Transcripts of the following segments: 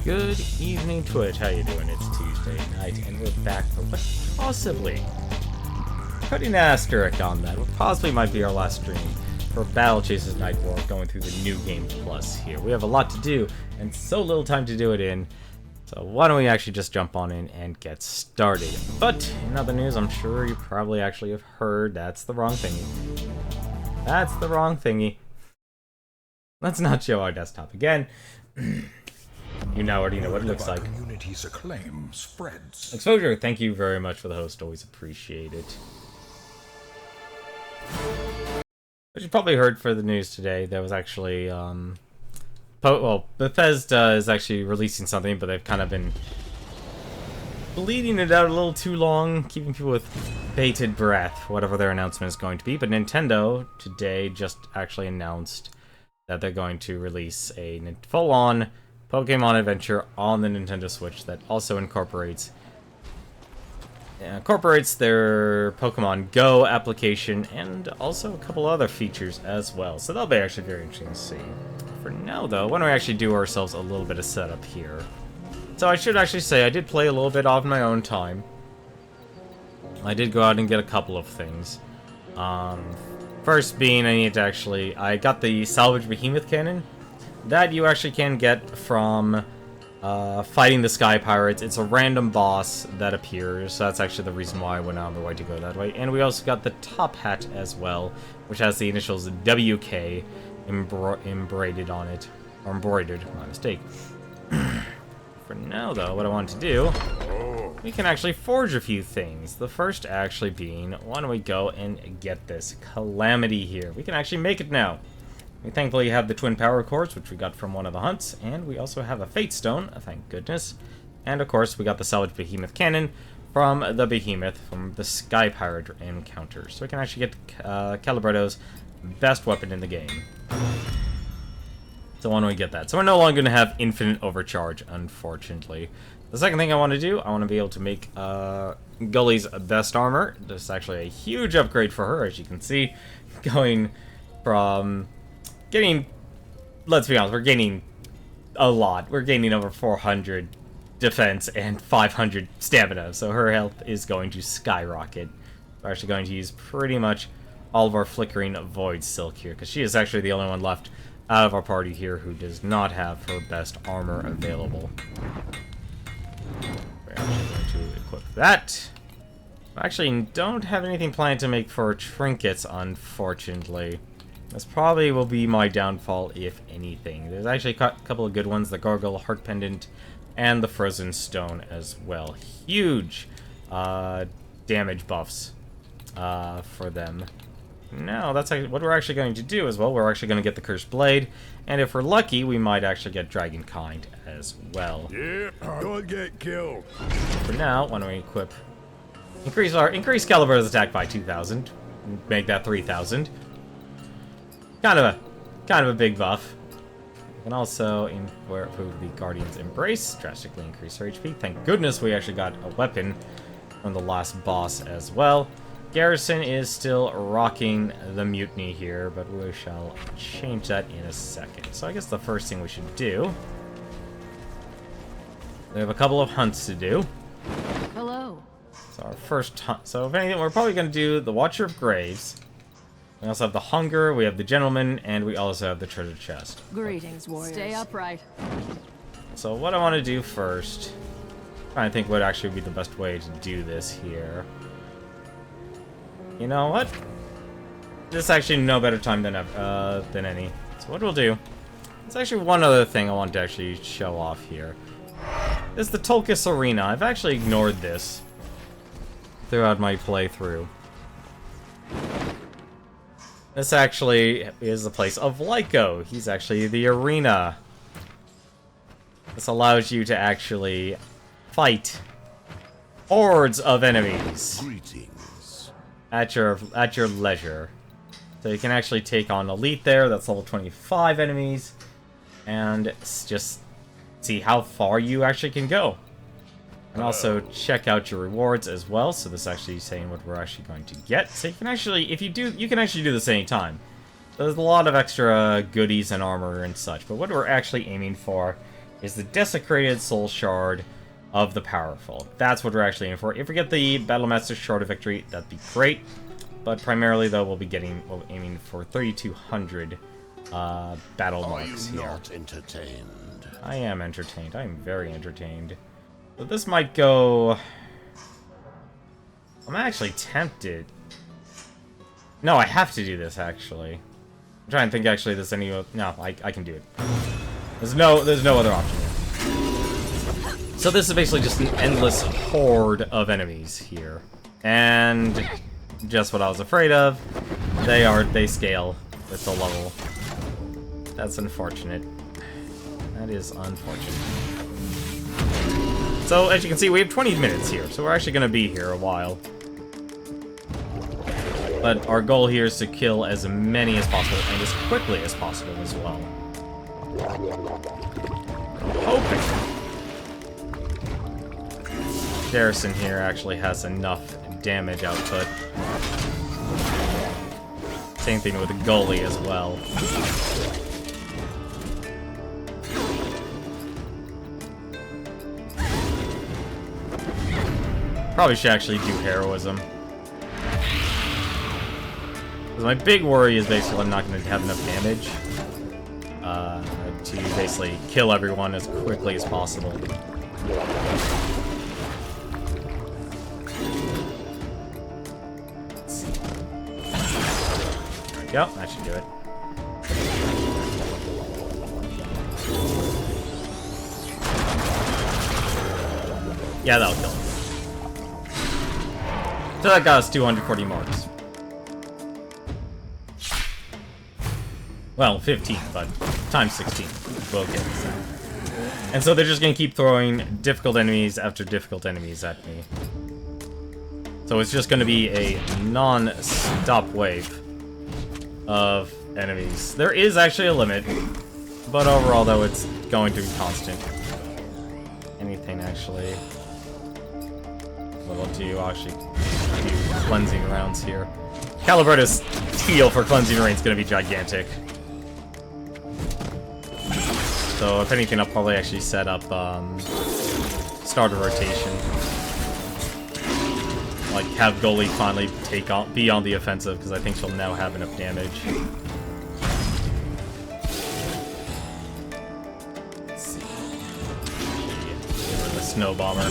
Good evening, Twitch. How you doing? It's Tuesday night, and we're back for what possibly, putting an asterisk on that, what possibly might be our last stream for Battle Chases Nightwar, going through the New Game Plus here. We have a lot to do, and so little time to do it in, so why don't we actually just jump on in and get started. But, in other news, I'm sure you probably actually have heard that's the wrong thingy. That's the wrong thingy. Let's not show our desktop again. You now already know what it looks like. Community's acclaim spreads. Exposure, thank you very much for the host. Always appreciate it. As you probably heard for the news today, there was actually, Bethesda is actually releasing something, but they've kind of been bleeding it out a little too long, keeping people with bated breath, whatever their announcement is going to be. But Nintendo today just actually announced that they're going to release a full-on Pokemon adventure on the Nintendo Switch that also incorporates their Pokemon Go application and also a couple other features as well. So that'll be actually very interesting to see. For now, though, why don't we actually do ourselves a little bit of setup here? So I should actually say I did play a little bit off my own time. I did go out and get a couple of things. First being, I got the Salvage Behemoth Cannon. That you actually can get from fighting the Sky Pirates. It's a random boss that appears, so that's actually the reason why I went out of my way to go that way. And we also got the top hat as well, which has the initials WK embroidered on it. Or embroidered, my mistake. For now, though, what I want to do, we can actually forge a few things. The first actually being, why don't we go and get this Calamity here. We can actually make it now. We thankfully have the Twin Power Cores, which we got from one of the hunts, and we also have a Fate Stone, thank goodness. And of course, we got the Salvage Behemoth Cannon from the Behemoth from the Sky Pirate encounter. So we can actually get Calibretto's best weapon in the game. So why don't we get that? So we're no longer going to have infinite overcharge, unfortunately. The second thing I want to do, I want to be able to make Gully's best armor. This is actually a huge upgrade for her, as you can see, going from let's be honest, we're gaining a lot. We're gaining over 400 defense and 500 stamina, so her health is going to skyrocket. We're actually going to use pretty much all of our Flickering Void Silk here, because she is actually the only one left out of our party here who does not have her best armor available. We're actually going to equip that. I actually don't have anything planned to make for trinkets, unfortunately. This probably will be my downfall, if anything. There's actually a couple of good ones, the Gargoyle Heart Pendant and the Frozen Stone as well. Huge damage buffs for them. Now, that's actually what we're actually going to do as well. We're actually going to get the Cursed Blade, and if we're lucky, we might actually get Dragonkind as well. Yeah, don't get killed. For now, why don't we equip... Increase Calibretto's attack by 2,000. Make that 3,000. Kind of a big buff. We can also improve the Guardian's Embrace, drastically increase her HP. Thank goodness we actually got a weapon from the last boss as well. Garrison is still rocking the Mutiny here, but we shall change that in a second. So I guess the first thing we should do, we have a couple of hunts to do. Hello. So our first hunt. So if anything, we're probably going to do the Watcher of Graves. We also have the Hunger, we have the Gentleman, and we also have the Treasure Chest. Greetings, warriors. Stay upright. So what I want to do first, I'm trying to think what actually would be the best way to do this here. You know what? This is actually no better time than any. So what we'll do, there's actually one other thing I want to actually show off here. This is the Tulkas Arena. I've actually ignored this throughout my playthrough. This actually is the place of Lyco. He's actually the arena. This allows you to actually fight hordes of enemies. Greetings. At your leisure. So you can actually take on Elite there, that's level 25 enemies, and just see how far you actually can go. And also check out your rewards as well. So this is actually saying what we're actually going to get. So you can actually, if you do, you can actually do this anytime. There's a lot of extra goodies and armor and such, but what we're actually aiming for is the Desecrated Soul Shard of the Powerful. That's what we're actually aiming for. If we get the Battlemaster Shard of Victory, that'd be great. But primarily, though, we'll be aiming for 3,200 battle marks here. Are you not entertained? I am entertained. I am very entertained. So this might go... I'm actually tempted. No, I have to do this, actually. I'm trying to think, actually, there's any... No, I can do it. There's no other option here. So this is basically just an endless horde of enemies here. And just what I was afraid of. They scale with the level. That's unfortunate. That is unfortunate. So, as you can see, we have 20 minutes here, so we're actually going to be here a while. But our goal here is to kill as many as possible, and as quickly as possible as well. Hoping Garrison here actually has enough damage output. Same thing with the goalie as well. Probably should actually do heroism. Because my big worry is basically I'm not going to have enough damage to basically kill everyone as quickly as possible. There we go, that should do it. Yeah, that'll kill him. So that got us 240 marks. Well, 15, but times 16 will get us that. And so they're just going to keep throwing difficult enemies after difficult enemies at me. So it's just going to be a non-stop wave of enemies. There is actually a limit, but overall, though, it's going to be constant. Anything, actually... Level 2, actually, do cleansing rounds here. Calibretta's heal for cleansing rain is going to be gigantic. So, if anything, I'll probably actually set up starter rotation. Like, have goalie finally be on the offensive, because I think she'll now have enough damage. Let's see. Get rid of the snow bomber.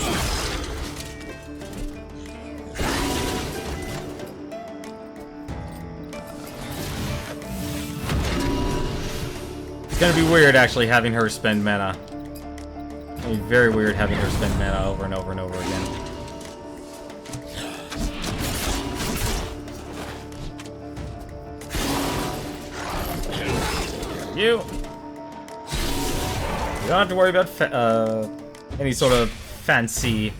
It's gonna be weird, actually, having her spend mana. It's gonna be very weird having her spend mana over and over and over again. You don't have to worry about any sort of fancy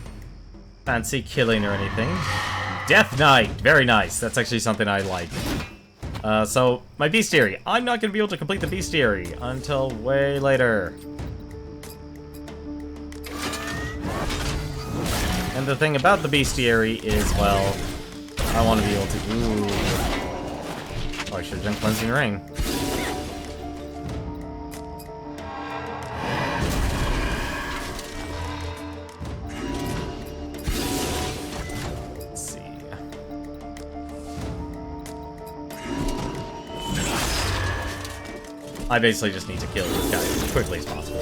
killing or anything. Death Knight, very nice. That's actually something I like. So, my bestiary. I'm not going to be able to complete the bestiary until way later. And the thing about the bestiary is, well, I want to be able to... Ooh. Oh, I should have done Cleansing Ring. I basically just need to kill this guy as quickly as possible.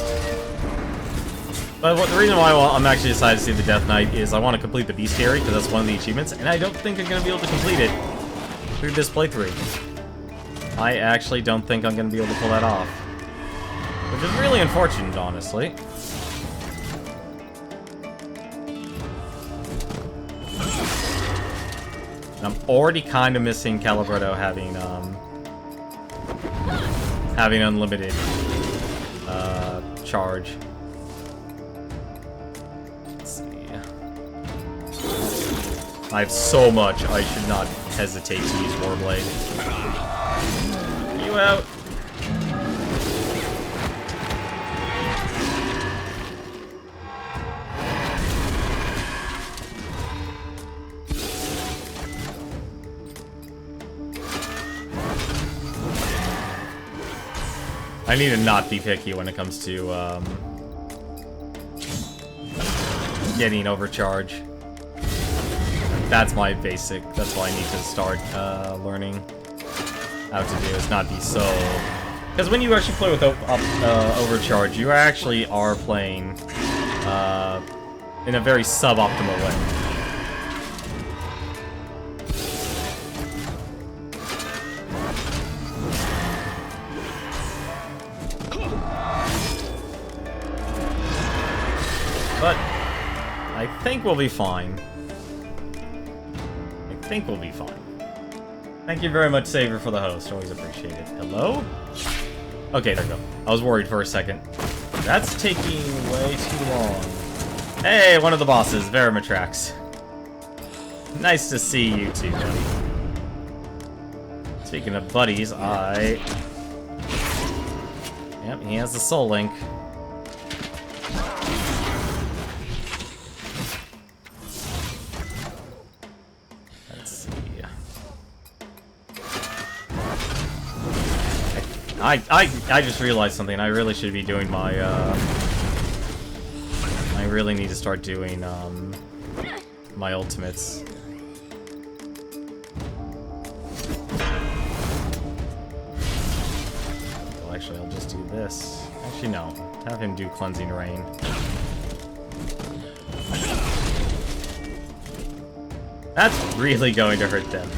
But the reason why I'm actually decided to see the Death Knight is I want to complete the Bestiary, because that's one of the achievements, and I don't think I'm going to be able to complete it through this playthrough. I actually don't think I'm going to be able to pull that off. Which is really unfortunate, honestly. And I'm already kind of missing Calibretto having unlimited charge. Let's see. I have so much, I should not hesitate to use Warblade. You out. I need to not be picky when it comes to getting overcharge. That's my basic. That's what I need to start learning how to do. Is not be so. Because when you actually play with overcharge, you actually are playing in a very suboptimal way. But I think we'll be fine. I think we'll be fine. Thank you very much, Saver, for the host. Always appreciate it. Hello? Okay, there we go. I was worried for a second. That's taking way too long. Hey, one of the bosses, Verimatrax. Nice to see you two, buddy. Speaking of buddies, Yep, he has the soul link. I just realized something. I really should be doing my, I really need to start doing, my ultimates. Well, actually, I'll just do this. Actually, no. Have him do Cleansing Rain. That's really going to hurt them.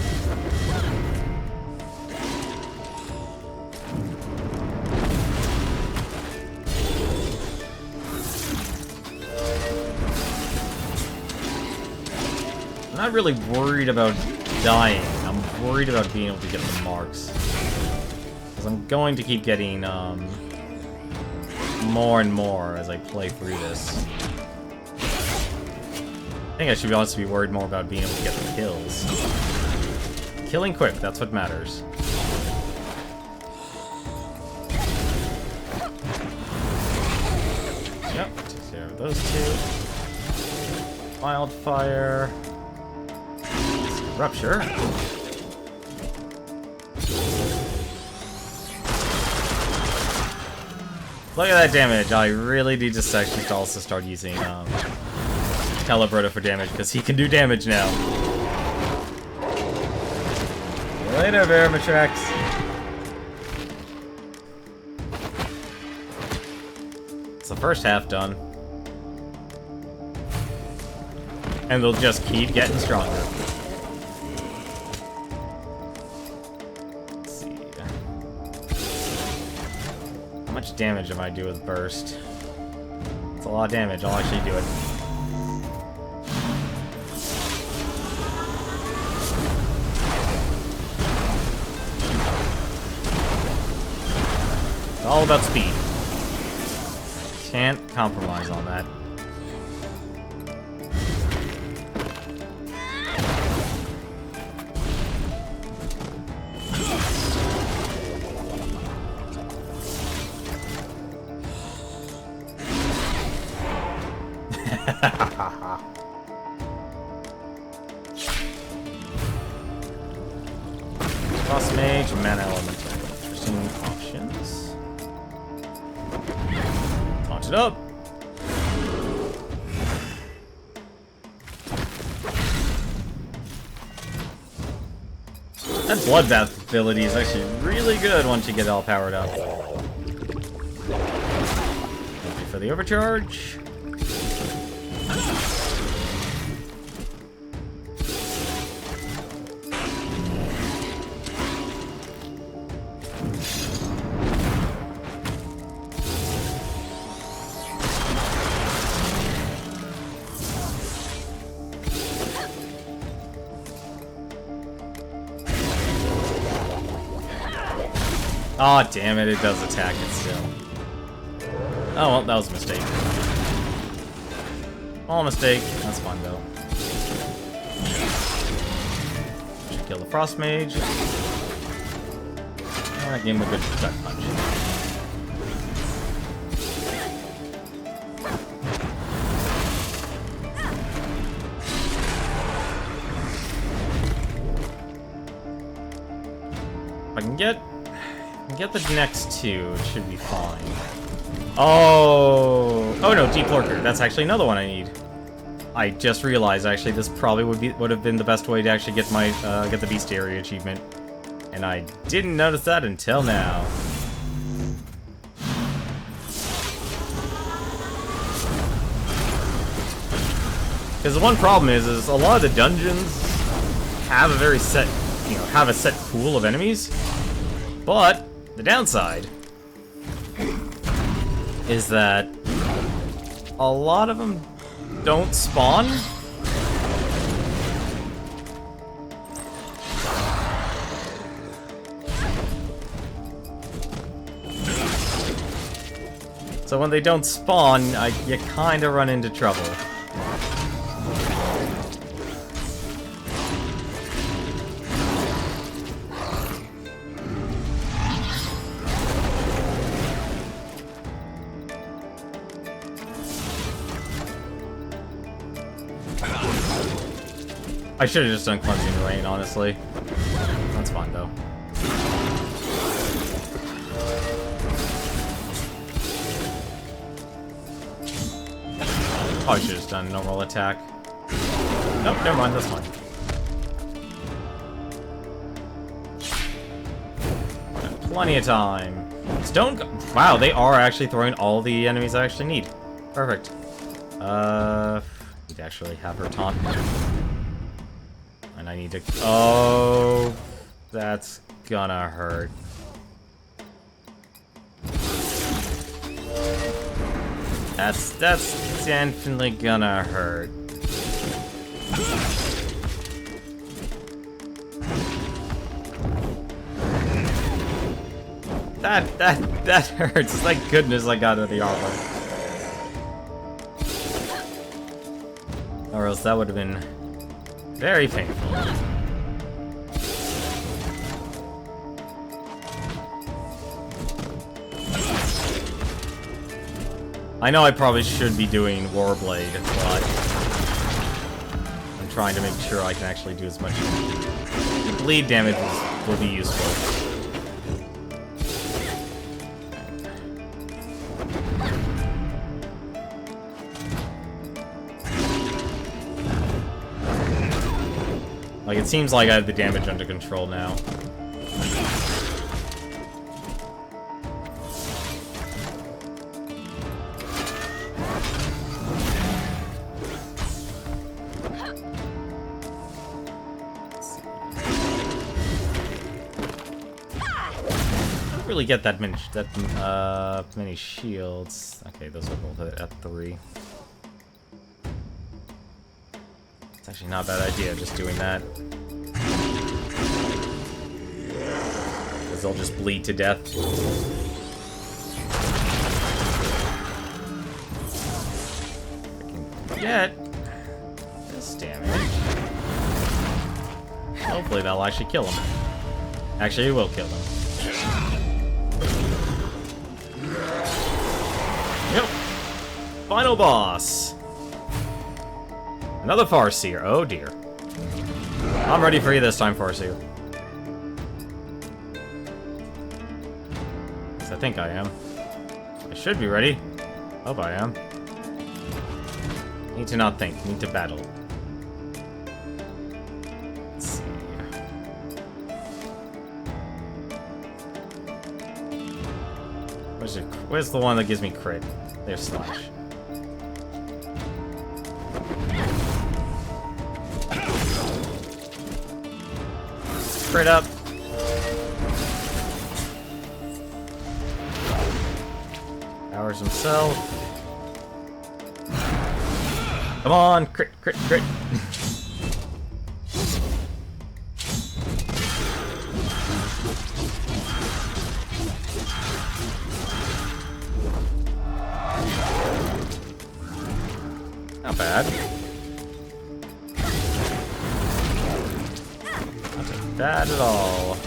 I'm not really worried about dying. I'm worried about being able to get the marks. Because I'm going to keep getting more and more as I play through this. I think I should honestly be worried more about being able to get the kills. Killing quick, that's what matters. Yep, take care of those two. Wildfire. Rupture. Look at that damage. I really need to actually also start using Calibroto for damage, because he can do damage now. See you later, Verimatrax. It's the first half done. And they'll just keep getting stronger. How much damage am I do with burst? It's a lot of damage. I'll actually do it. It's all about speed. Can't compromise on that. Boss Mage, Mana Elemental. Interesting options. Launch it up. That Bloodbath ability is actually really good once you get it all powered up. Thank you for the overcharge. Aw, oh, damn it, it does attack it still. Oh, well, that was a mistake. All a mistake. That's fine, though. Should kill the Frost Mage. And that gave him a good gut punch. If I can get the next two, it should be fine. Oh! Oh no, Deep Lurker. That's actually another one I need. I just realized actually this probably would have been the best way to actually get my get the bestiary achievement, and I didn't notice that until now. Because the one problem is a lot of the dungeons have a very set, have a set pool of enemies, but the downside is that a lot of them don't spawn. So when they don't spawn, you kind of run into trouble. I should have just done Cleansing Rain, honestly. That's fine, though. Probably should have just done normal attack. Nope, never mind, that's fine. Plenty of time. Stone... Wow, they are actually throwing all the enemies I actually need. Perfect. Need to actually have her taunt. And I need to... Oh... That's gonna hurt. That's definitely gonna hurt. That hurts. Thank goodness I got the armor. Or else that would have been very painful. I know I probably should be doing Warblade, but I'm trying to make sure I can actually do as much. Bleed damage will be useful. Like, it seems like I have the damage under control now. Really get that many shields. Okay, those are both at 3. It's actually not a bad idea just doing that. Because they'll just bleed to death. I can get this damage. Hopefully that'll actually kill him. Actually, it will kill him. Yep. Final boss. Another Farseer. Oh dear. I'm ready for you this time, Farseer. Yes, I think I am. I should be ready. Hope I am. Need to not think. Need to battle. Let's see. Where's the one that gives me crit? There's Slash. Crit up. Powers himself. Come on, crit, crit, crit. Not bad. Not bad at all.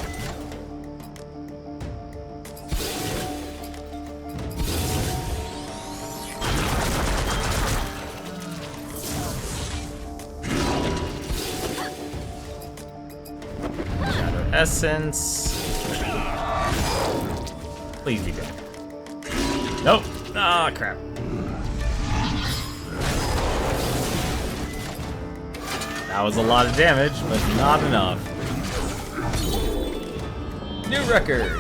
Shadow Essence. Please be dead. Nope. Ah, crap. That was a lot of damage, but not enough. New record!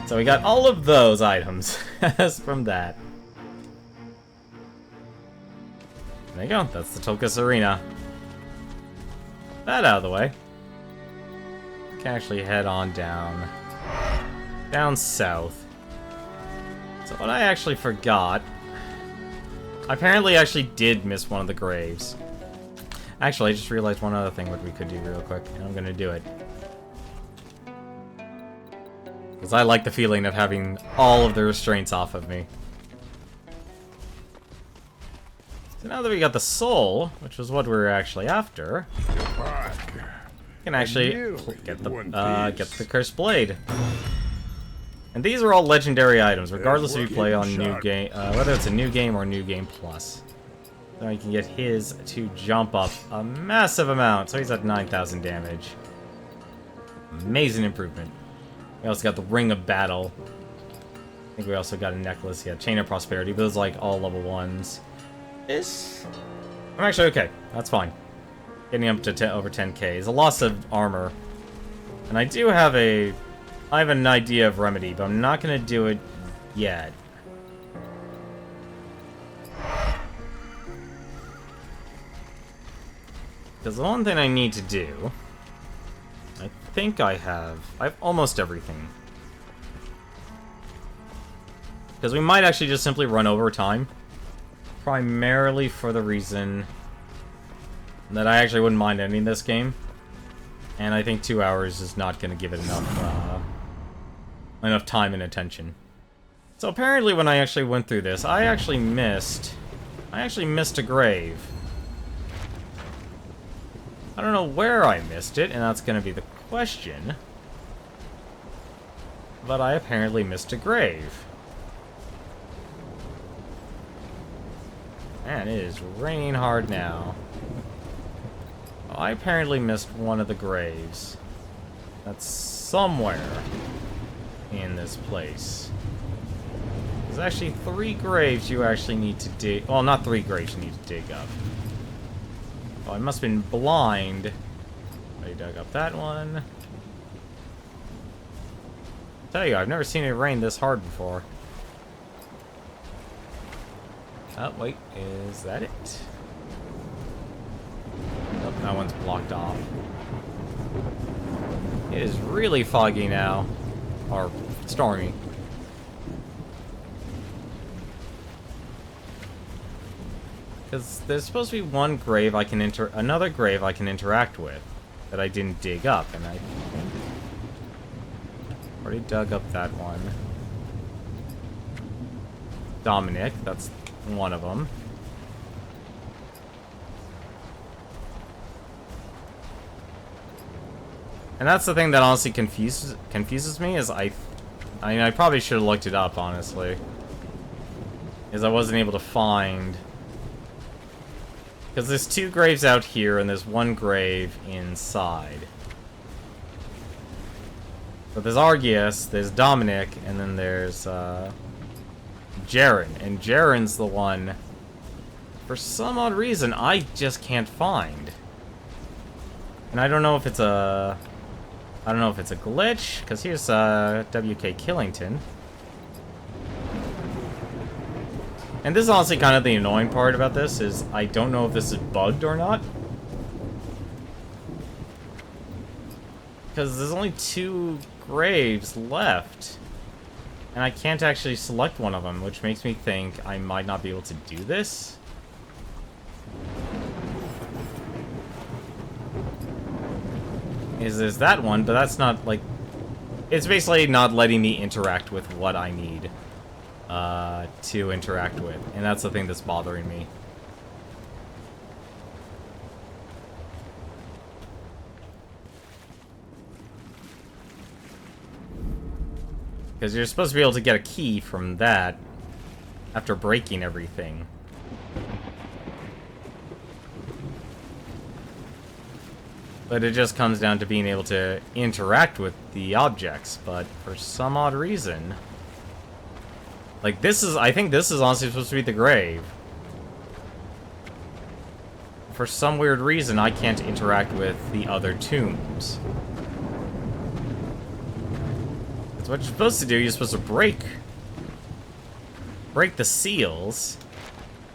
So we got all of those items as from that. There you go, that's the Tokus Arena. That out of the way. Can actually head on down south. So what I actually forgot, I apparently actually did miss one of the graves. Actually, I just realized one other thing what we could do real quick, and I'm gonna do it. Because I like the feeling of having all of the restraints off of me. So now that we got the soul, which was what we were actually after, we can actually get the cursed blade. And these are all legendary items, regardless if you play on new game, whether it's a new game or new game plus. So you can get his to jump up a massive amount. So he's at 9,000 damage. Amazing improvement. We also got the Ring of Battle. I think we also got a necklace. Yeah, Chain of Prosperity. But those like all level 1s. I'm actually okay. That's fine. Getting up to over 10k is a loss of armor. And I do have I have an idea of remedy, but I'm not going to do it yet. Because the one thing I need to do, I think I have almost everything. Because we might actually just simply run over time. Primarily for the reason that I actually wouldn't mind ending this game. And I think 2 hours is not going to give it enough time and attention. So apparently when I actually went through this, I actually missed a grave. I don't know where I missed it, and that's going to be the question. But I apparently missed a grave. Man, it is raining hard now. Well, I apparently missed one of the graves. That's somewhere in this place. There's actually 3 graves you actually need to dig. Well, not 3 graves you need to dig up. Oh, I must have been blind. I dug up that one. I tell you, I've never seen it rain this hard before. Oh, wait, is that it? Nope, that one's blocked off. It is really foggy now. Or stormy. Because there's supposed to be one grave I can another grave I can interact with that I didn't dig up, and I already dug up that one. Dominic, that's one of them. And that's the thing that honestly confuses me is I mean, I probably should have looked it up, honestly. Is I wasn't able to find. Because there's 2 graves out here, and there's 1 grave inside. But there's Argius, there's Dominic, and then there's, Jaren. And Jaren's the one, for some odd reason, I just can't find. And I don't know if it's a... I don't know if it's a glitch, because here's, WK Killington. And this is honestly kind of the annoying part about this, is I don't know if this is bugged or not. Because there's only 2 graves left. And I can't actually select one of them, which makes me think I might not be able to do this. There's that one, but that's not, like... It's basically not letting me interact with what I need. To interact with, and that's the thing that's bothering me. Because you're supposed to be able to get a key from that after breaking everything. But it just comes down to being able to interact with the objects, but for some odd reason... Like, this is, I think this is honestly supposed to be the grave. for some weird reason, I can't interact with the other tombs. That's what you're supposed to do. You're supposed to break the seals.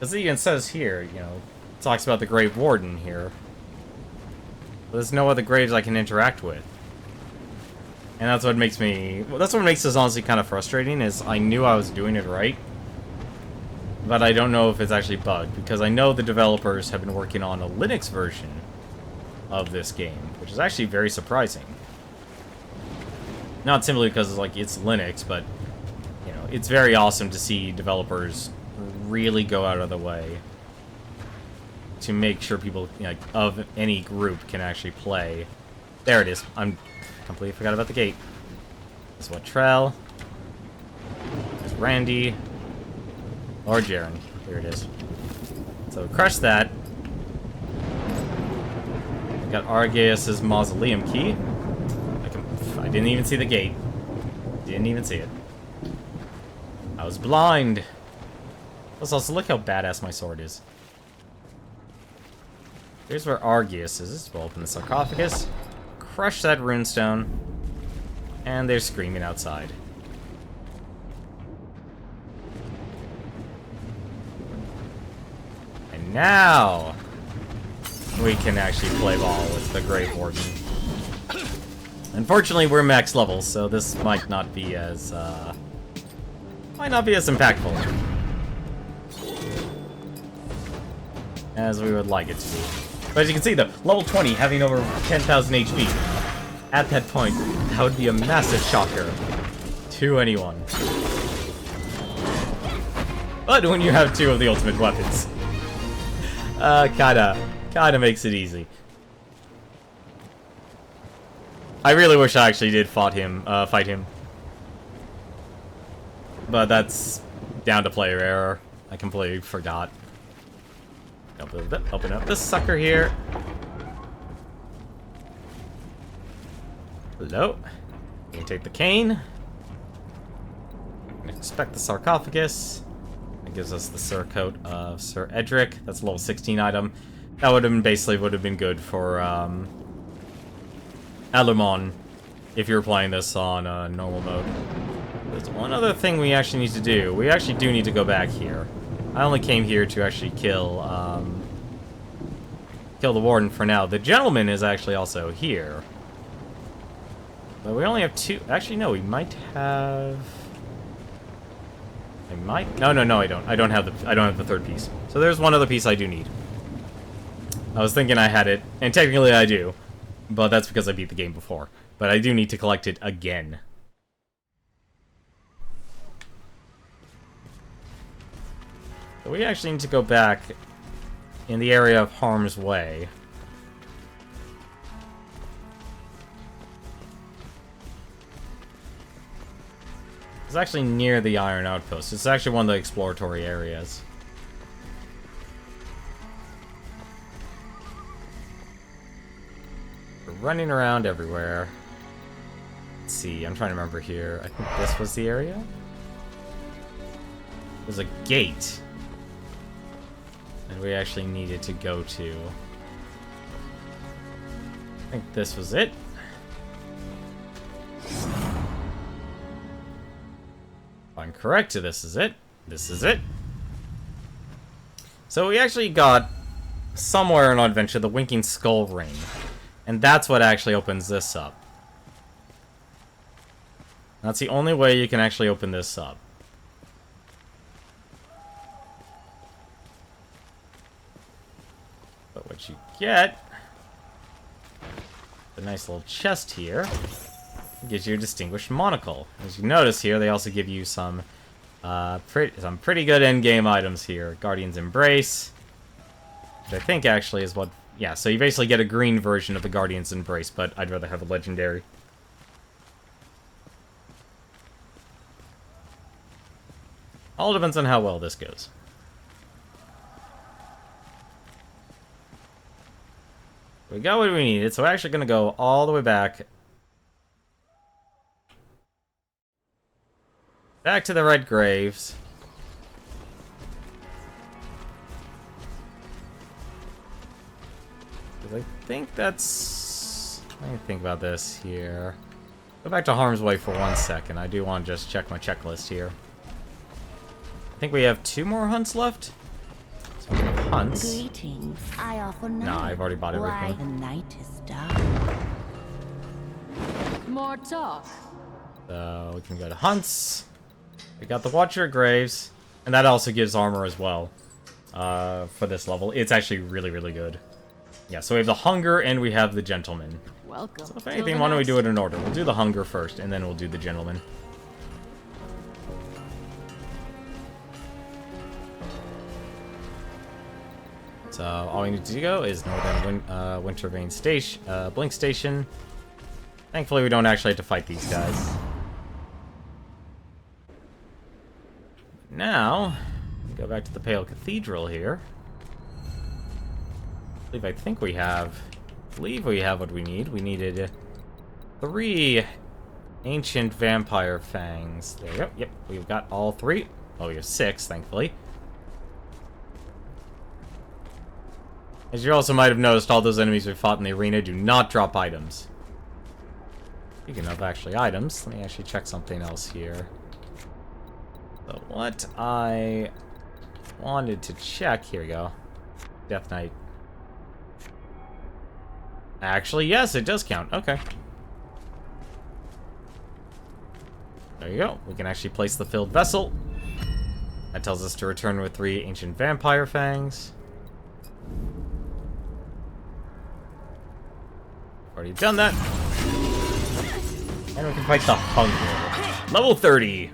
As it even says here, you know, it talks about the Grave Warden here. But there's no other graves I can interact with. And that's what makes me... Well, that's what makes this honestly kind of frustrating, is I knew I was doing it right. But I don't know if it's actually bugged, because I know the developers have been working on a Linux version of this game, which is actually very surprising. Not simply because it's Linux, but, you know, it's very awesome to see developers really go out of the way to make sure people, you know, of any group can actually play. There it is. I'm completely forgot about the gate. This is what Trell. There's Randy. Or Jaren. Here it is. So crush that. Got Argeus' mausoleum key. I didn't even see the gate. Didn't even see it. I was blind. Let's also look how badass my sword is. Here's where Argeus is. We'll open the sarcophagus. Crush that runestone. And they're screaming outside. And now we can actually play ball with the Grave Warden. Unfortunately, we're max level, so this might not be as impactful as we would like it to be. But as you can see, though, level 20 having over 10,000 HP. At that point, that would be a massive shocker to anyone. But when you have two of the ultimate weapons, kinda makes it easy. I really wish I actually did fight him. But that's down to player error. I completely forgot. Open up this sucker here. Hello. You can take the cane. Inspect the sarcophagus. It gives us the surcoat of Sir Edric. That's a level 16 item. That would have been good for Alumon if you were playing this on normal mode. There's one other thing we actually need to do. We actually do need to go back here. I only came here to actually kill the Warden for now. The Gentleman is actually also here. But we only have two. Actually, no, we might have... I might... No, I don't. I don't have the third piece. So there's one other piece I do need. I was thinking I had it, and technically I do. But that's because I beat the game before. But I do need to collect it again. So we actually need to go back in the area of harm's way. It's actually near the Iron Outpost. It's actually one of the exploratory areas. We're running around everywhere. Let's see, I'm trying to remember here. I think this was the area? There's a gate that we actually needed to go to. I think this was it. If I'm correct, this is it. This is it. So we actually got, somewhere in our adventure, the Winking Skull Ring. And that's what actually opens this up. That's the only way you can actually open this up. But what you get, a nice little chest here, gives you a distinguished monocle. As you notice here, they also give you some pretty good endgame items here. Guardian's Embrace, which I think actually is what... Yeah, so you basically get a green version of the Guardian's Embrace, but I'd rather have a legendary. All depends on how well this goes. We got what we needed, so we're actually going to go all the way back. Back to the Red Graves. I think that's... Let me think about this here. Go back to Harm's Way for 1 second. I do want to just check my checklist here. I think we have 2 more hunts left. So I'm gonna have hunts. Greetings. I offer know. Nah, I've already bought Why everything. the night is dark. More talk. So we can go to hunts. We got the Watcher of Graves. And that also gives armor as well. For this level. It's actually really, really good. Yeah, so we have the Hunger and we have the Gentleman. Welcome. So if anything, why don't we do it in order? We'll do the Hunger first, and then we'll do the Gentleman. So all we need to go is Northern Wintervane Station, Blink Station. Thankfully, we don't actually have to fight these guys. Now, we go back to the Pale Cathedral here. I think we have... I believe we have what we need. We needed 3 ancient vampire fangs. There we go. Yep, we've got all 3. Well, we have 6, thankfully. As you also might have noticed, all those enemies we fought in the arena do not drop items. Speaking of actually items, let me actually check something else here. So what I wanted to check, here we go. Death Knight. Actually, yes, it does count. Okay. There you go. We can actually place the filled vessel. That tells us to return with 3 ancient vampire fangs. Already done that. And we can fight the Hunger. Level 30.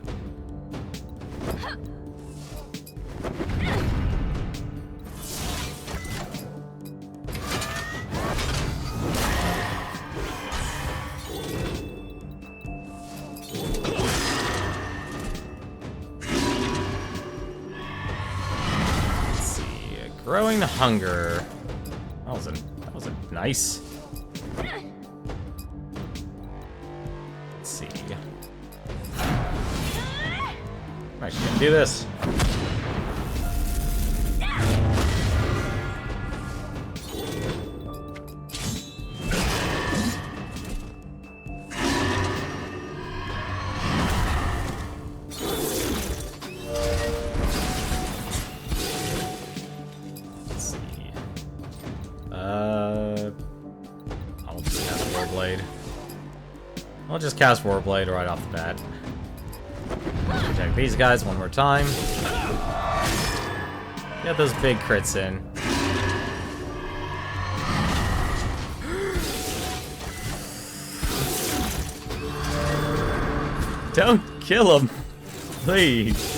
Growing Hunger. That was a nice. Let's see. I'm actually gonna do this. I'll just cast Warblade right off the bat. Check these guys one more time. Get those big crits in. Don't kill him, please.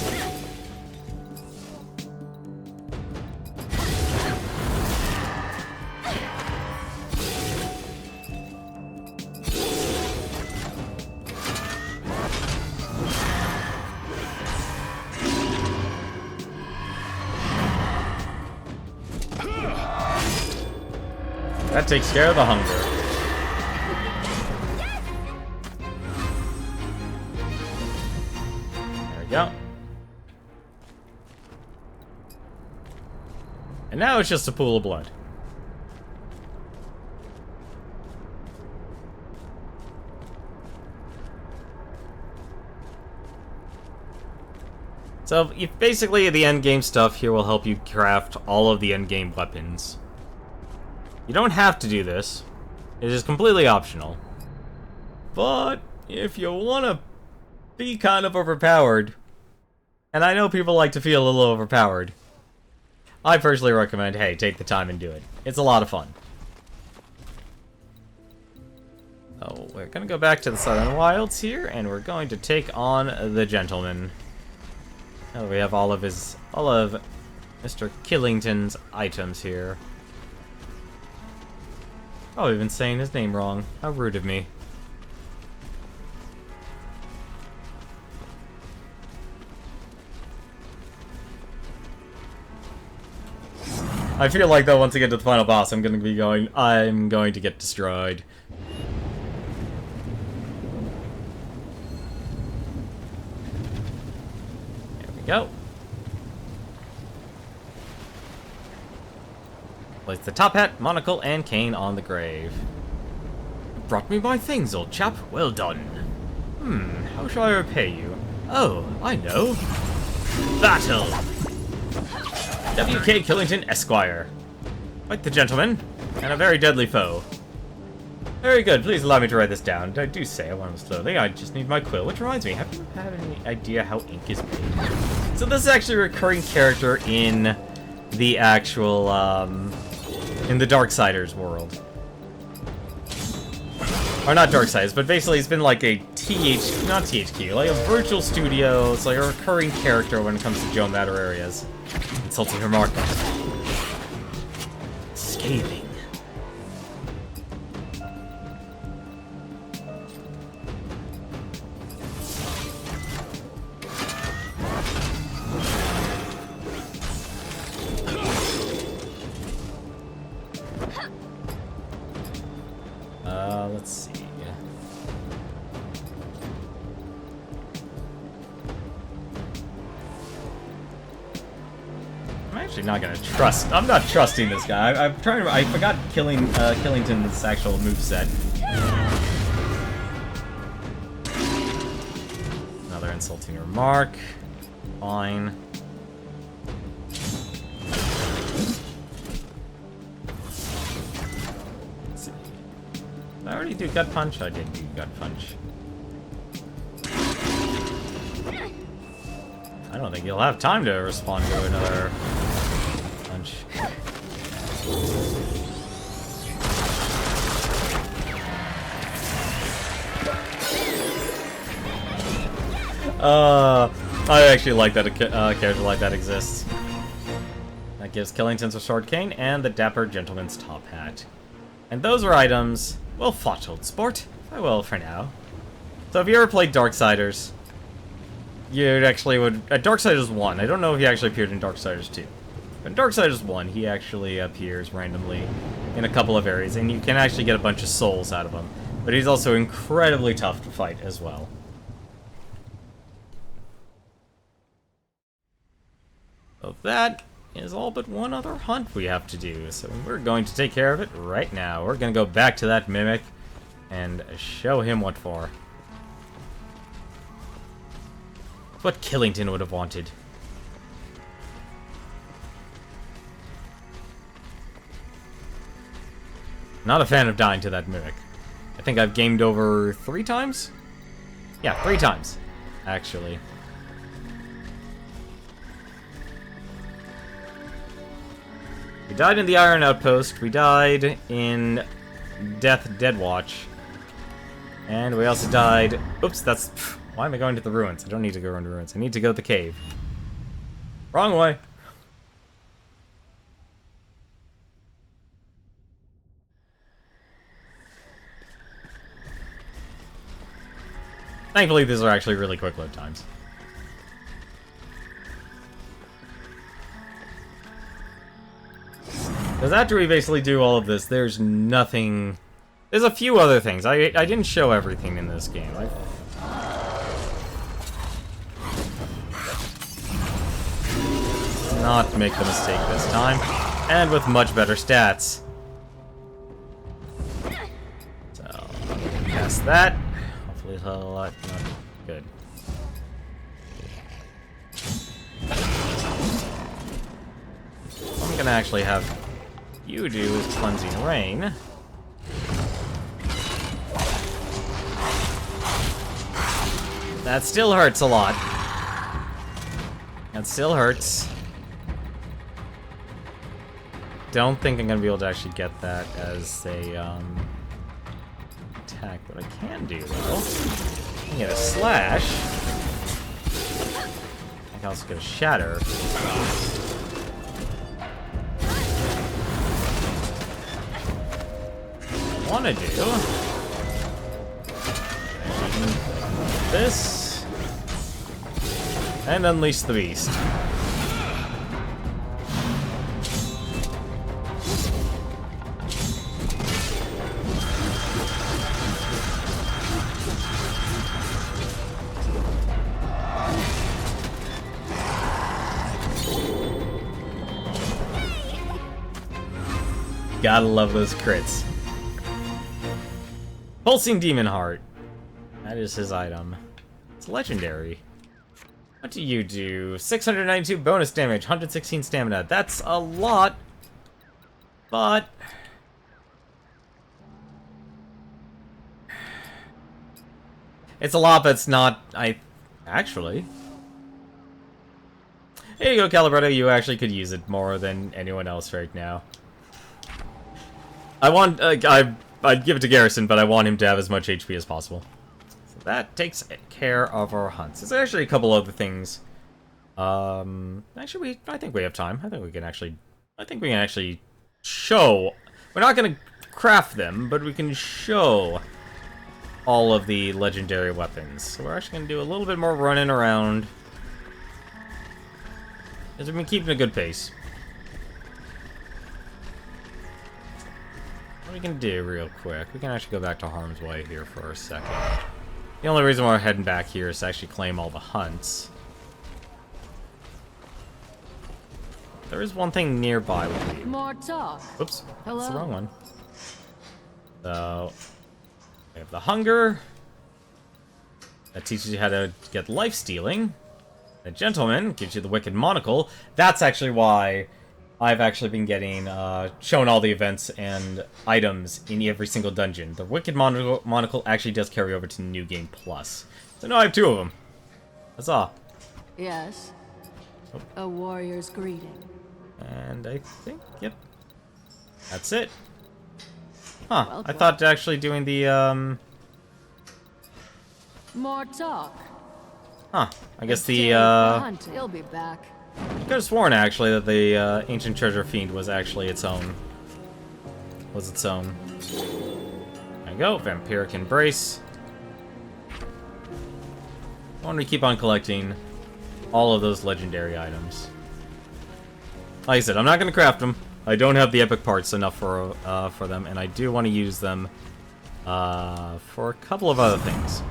That takes care of the Hunger. There we go. And now it's just a pool of blood. So, basically, the endgame stuff here will help you craft all of the endgame weapons. You don't have to do this. It is completely optional. But if you want to be kind of overpowered, and I know people like to feel a little overpowered, I personally recommend, hey, take the time and do it. It's a lot of fun. Oh, we're going to go back to the Southern Wilds here, and we're going to take on the Gentleman. Oh, we have all of Mr. Killington's items here. Oh, I've been saying his name wrong. How rude of me. I feel like, though, once I get to the final boss, I'm going to get destroyed. There we go. Place the top hat, monocle, and cane on the grave. Brought me my things, old chap. Well done. How shall I repay you? Oh, I know. Battle! W.K. Killington, Esquire. Quite the gentleman, and a very deadly foe. Very good, please allow me to write this down. I do say I want to slowly, I just need my quill. Which reminds me, have you had any idea how ink is made? So this is actually a recurring character in the actual, in the Darksiders world. Or not Darksiders, but basically it's been like a not THQ, like a virtual studio. It's like a recurring character when it comes to Joe Matter areas. Insulting remark. Scathing. Let's see. I'm actually not gonna trust. I'm not trusting this guy. I'm trying to. I forgot Killington's actual moveset. Another insulting remark. Fine. Did I already do gut punch? I did do gut punch. I don't think you'll have time to respond to another punch. I actually like that a character like that exists. That gives Killington's restored cane and the dapper gentleman's top hat. And those are items well fought, old sport. Farewell for now. So if you ever played Darksiders, you actually would... At Darksiders 1, I don't know if he actually appeared in Darksiders 2. But in Darksiders 1, he actually appears randomly in a couple of areas, and you can actually get a bunch of souls out of him. But he's also incredibly tough to fight as well. So that is all but one other hunt we have to do, so we're going to take care of it right now. We're going to go back to that mimic and show him what for. What Killington would have wanted. Not a fan of dying to that mimic. I think I've gamed over 3 times? Yeah, 3 times, actually. We died in the Iron Outpost, we died in Dead Watch, and we also died... Oops, that's... Why am I going to the ruins? I don't need to go into ruins. I need to go to the cave. Wrong way. Thankfully, these are actually really quick load times. Because after we basically do all of this, there's nothing... There's a few other things. I didn't show everything in this game. Not make the mistake this time. And with much better stats. So, cast that. Hopefully it'll not good. I'm gonna actually have you do is Cleansing Rain. That still hurts a lot. That still hurts. Don't think I'm gonna be able to actually get that as a attack. What I can do though, I can get a slash. I can also get a shatter. What I want to do this and unleash the beast. Gotta love those crits. Pulsing Demon Heart. That is his item. It's legendary. What do you do? 692 bonus damage, 116 stamina. That's a lot. But... it's a lot, but it's not... Actually... Here you go, Calibretto. You actually could use it more than anyone else right now. I'd give it to Garrison, but I want him to have as much HP as possible. So that takes care of our hunts. There's actually a couple other things. Actually, I think we have time. I think we can actually show. We're not gonna craft them, but we can show all of the legendary weapons. So we're actually gonna do a little bit more running around. Because we've been keeping a good pace. What we can do real quick, we can actually go back to Harm's Way here for a second. The only reason why we're heading back here is to actually claim all the hunts. There is one thing nearby with me. More talk. Oops, Hello? that's the wrong one. So, we have the Hunger. That teaches you how to get life stealing. The Gentleman gives you the Wicked Monocle. That's actually why I've actually been getting shown all the events and items in every single dungeon. The Wicked Monocle actually does carry over to New Game Plus. So now I have 2 of them. That's all. Yes. Oh. A warrior's greeting. And I think, yep. That's it. Huh. Well I done. thought actually doing the, More talk. Huh. I guess Day the, for hunting. He'll be back. I could have sworn, actually, that the, Ancient Treasure Fiend was actually its own. Was its own. There you go. Vampiric Embrace. I want to keep on collecting all of those legendary items. Like I said, I'm not going to craft them. I don't have the epic parts enough for them, and I do want to use them for a couple of other things.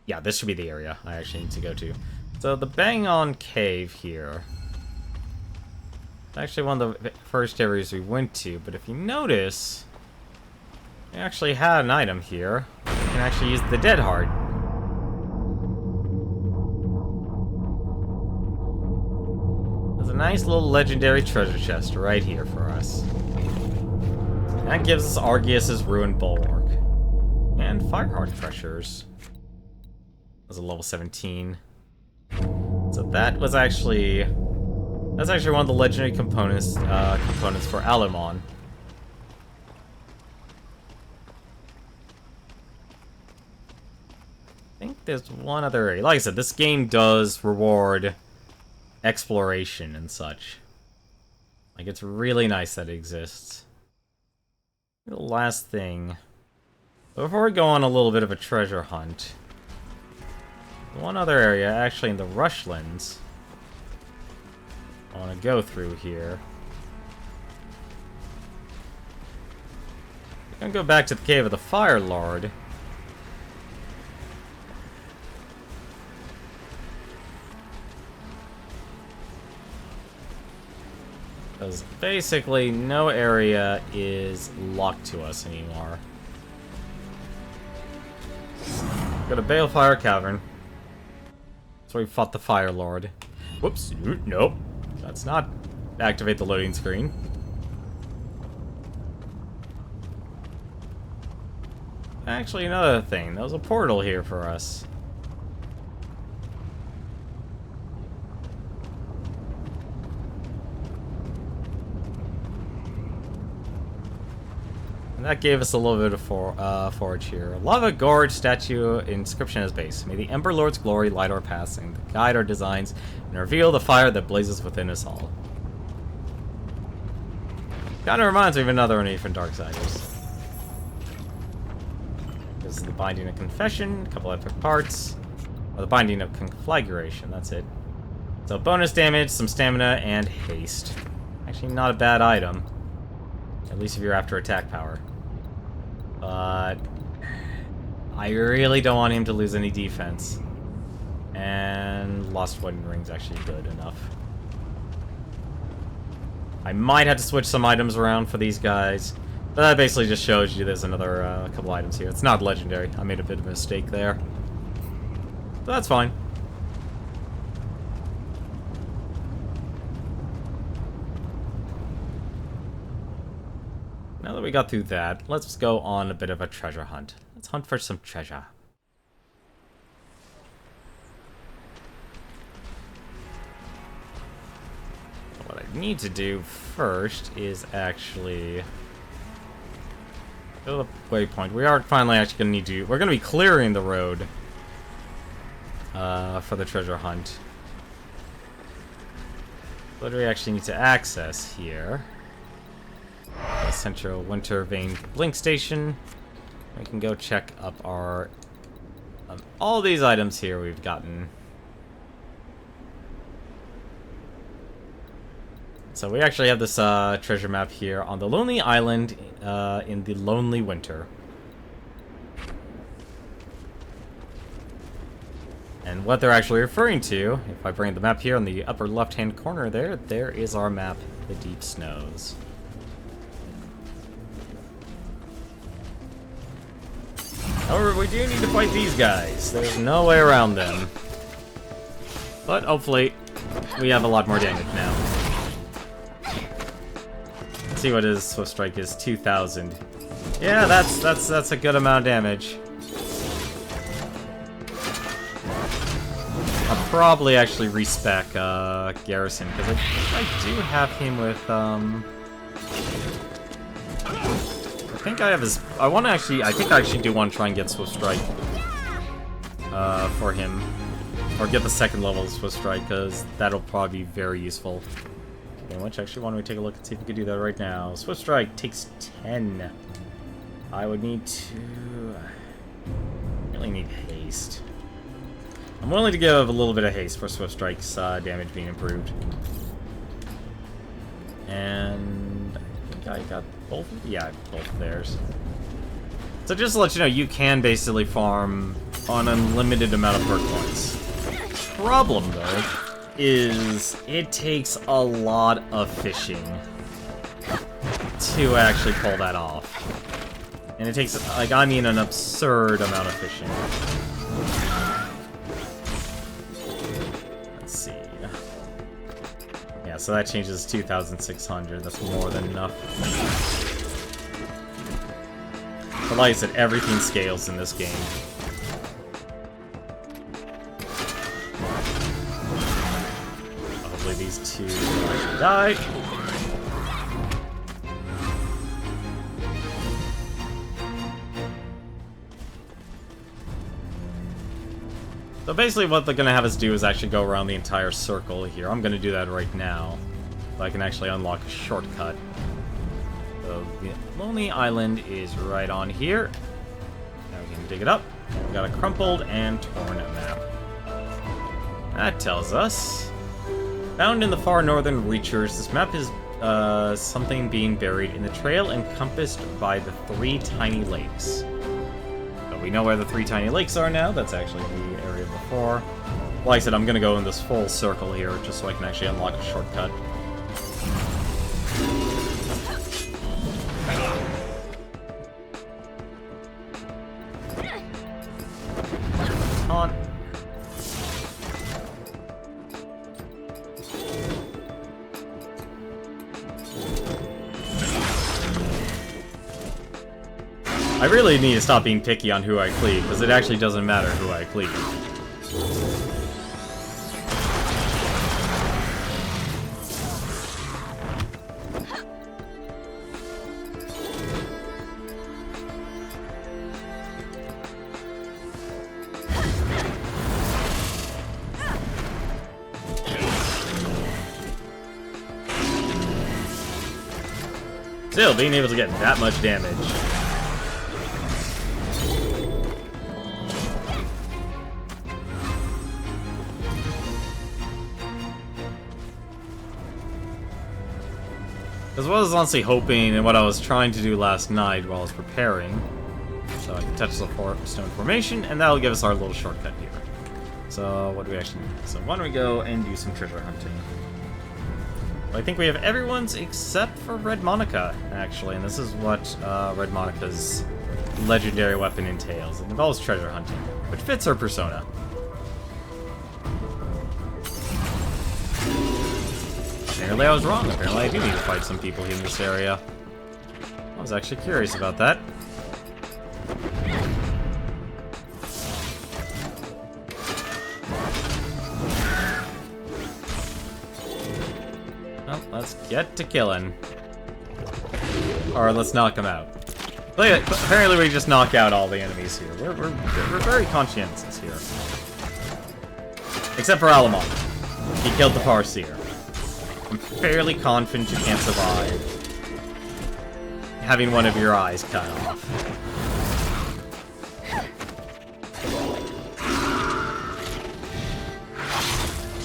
Yeah, this should be the area I actually need to go to. So the Bang On Cave here. It's actually one of the first areas we went to, but if you notice, we actually had an item here. We can actually use the Dead Heart. There's a nice little legendary treasure chest right here for us. That gives us Argius's Ruined Bulwark. And Fireheart Pressures. Was a level 17. So that was actually... that's actually one of the legendary components for Alamon. I think there's one other area. Like I said, this game does reward exploration and such. Like, it's really nice that it exists. The last thing... before we go on a little bit of a treasure hunt... one other area, actually in the Rushlands, I want to go through here. I'm going to go back to the Cave of the Fire Lord. Because basically no area is locked to us anymore. Go to Balefire Cavern. That's where we fought the Fire Lord. Whoops. Nope. Let's not activate the loading screen. Actually, another thing. There was a portal here for us. And that gave us a little bit of forage here. Lava Gorge statue inscription as base. May the Ember Lord's glory light our paths and guide our designs and reveal the fire that blazes within us all. Kinda reminds me of another one from Darksiders. This is the Binding of Confession, a couple epic parts. Or the Binding of Conflagration, that's it. So bonus damage, some stamina, and haste. Actually not a bad item. At least if you're after attack power. But I really don't want him to lose any defense. And Lost Wedding Ring's actually good enough. I might have to switch some items around for these guys. But that basically just shows you there's another couple items here. It's not legendary. I made a bit of a mistake there. But that's fine. Now that we got through that, let's go on a bit of a treasure hunt. Let's hunt for some treasure. What I need to do first is actually go to the waypoint. We are finally actually going to need to... We're going to be clearing the road for the treasure hunt. What do we actually need to access here? The Central Winter Vein Blink Station. We can go check up our... all these items here we've gotten. So we actually have this treasure map here on the Lonely Island in the Lonely Winter. And what they're actually referring to, if I bring the map here on the upper left-hand corner there is our map, the Deep Snows. However, we do need to fight these guys. There's no way around them. But hopefully, we have a lot more damage now. Let's see what his Swift Strike is. 2,000. Yeah, that's a good amount of damage. I'll probably actually respec Garrison because I do have him with I think I have his... I think I actually do want to try and get Swift Strike for him. Or get the second level of Swift Strike, because that'll probably be very useful. Okay, which actually, why don't we take a look and see if we can do that right now. Swift Strike takes 10. I would need to... really need haste. I'm willing to give a little bit of haste for Swift Strike's damage being improved. And... I think I got both? Yeah, both of theirs. So just to let you know, you can basically farm an unlimited amount of perk points. Problem, though, is it takes a lot of fishing to actually pull that off. And it takes, like, I mean an absurd amount of fishing. Let's see. Yeah, so that changes 2,600. That's more than enough. But like I said, everything scales in this game. Hopefully these two die. So basically what they're going to have us do is actually go around the entire circle here. I'm going to do that right now. So I can actually unlock a shortcut. So the Lonely Island is right on here. Now we can dig it up. We've got a crumpled and torn map. That tells us... Found in the far northern reaches, this map is something being buried in the trail encompassed by the 3 tiny lakes. So we know where the 3 tiny lakes are now. That's actually the area before. Like I said, I'm going to go in this full circle here just so I can actually unlock a shortcut. On. I really need to stop being picky on who I cleave, because it actually doesn't matter who I cleave. Still, being able to get that much damage. Because what I was honestly hoping, and what I was trying to do last night while I was preparing, so I can touch the stone formation, and that'll give us our little shortcut here. So, what do we actually need? So, why don't we go and do some treasure hunting? I think we have everyone's except for Red Monica, actually, and this is what Red Monica's legendary weapon entails. It involves treasure hunting, which fits her persona. Apparently I was wrong. Apparently I do need to fight some people in this area. I was actually curious about that. Well, let's get to killing. Or let's knock them out. But apparently we just knock out all the enemies here. We're very conscientious here. Except for Alamon. He killed the Farseer. I'm fairly confident you can't survive having one of your eyes cut off.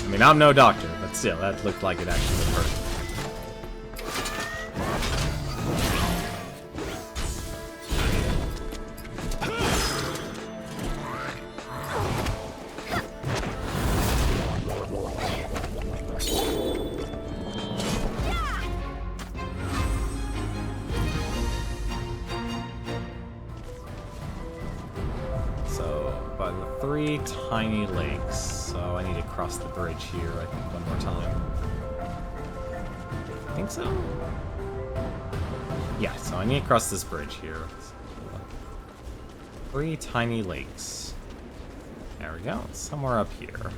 I mean, I'm no doctor, but still, that looked like it actually would hurt. By the 3 tiny lakes, so I need to cross the bridge here, I think, one more time. I think so? Yeah, so I need to cross this bridge here. So, 3 tiny lakes. There we go, somewhere up here.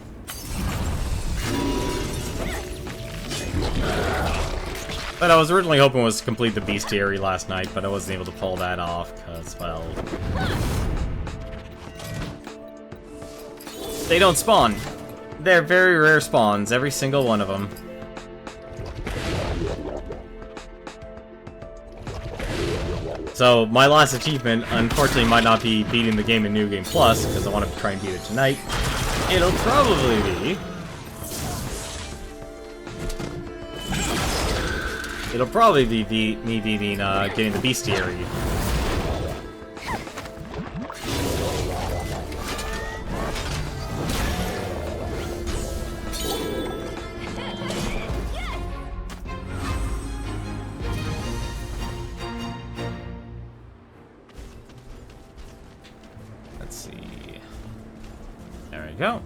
But I was originally hoping was to complete the bestiary last night, but I wasn't able to pull that off, because, well... they don't spawn. They're very rare spawns, every single one of them. So, my last achievement, unfortunately, might not be beating the game in New Game Plus, because I want to try and beat it tonight. It'll probably be... it'll probably be me beating, getting the bestiary. Go.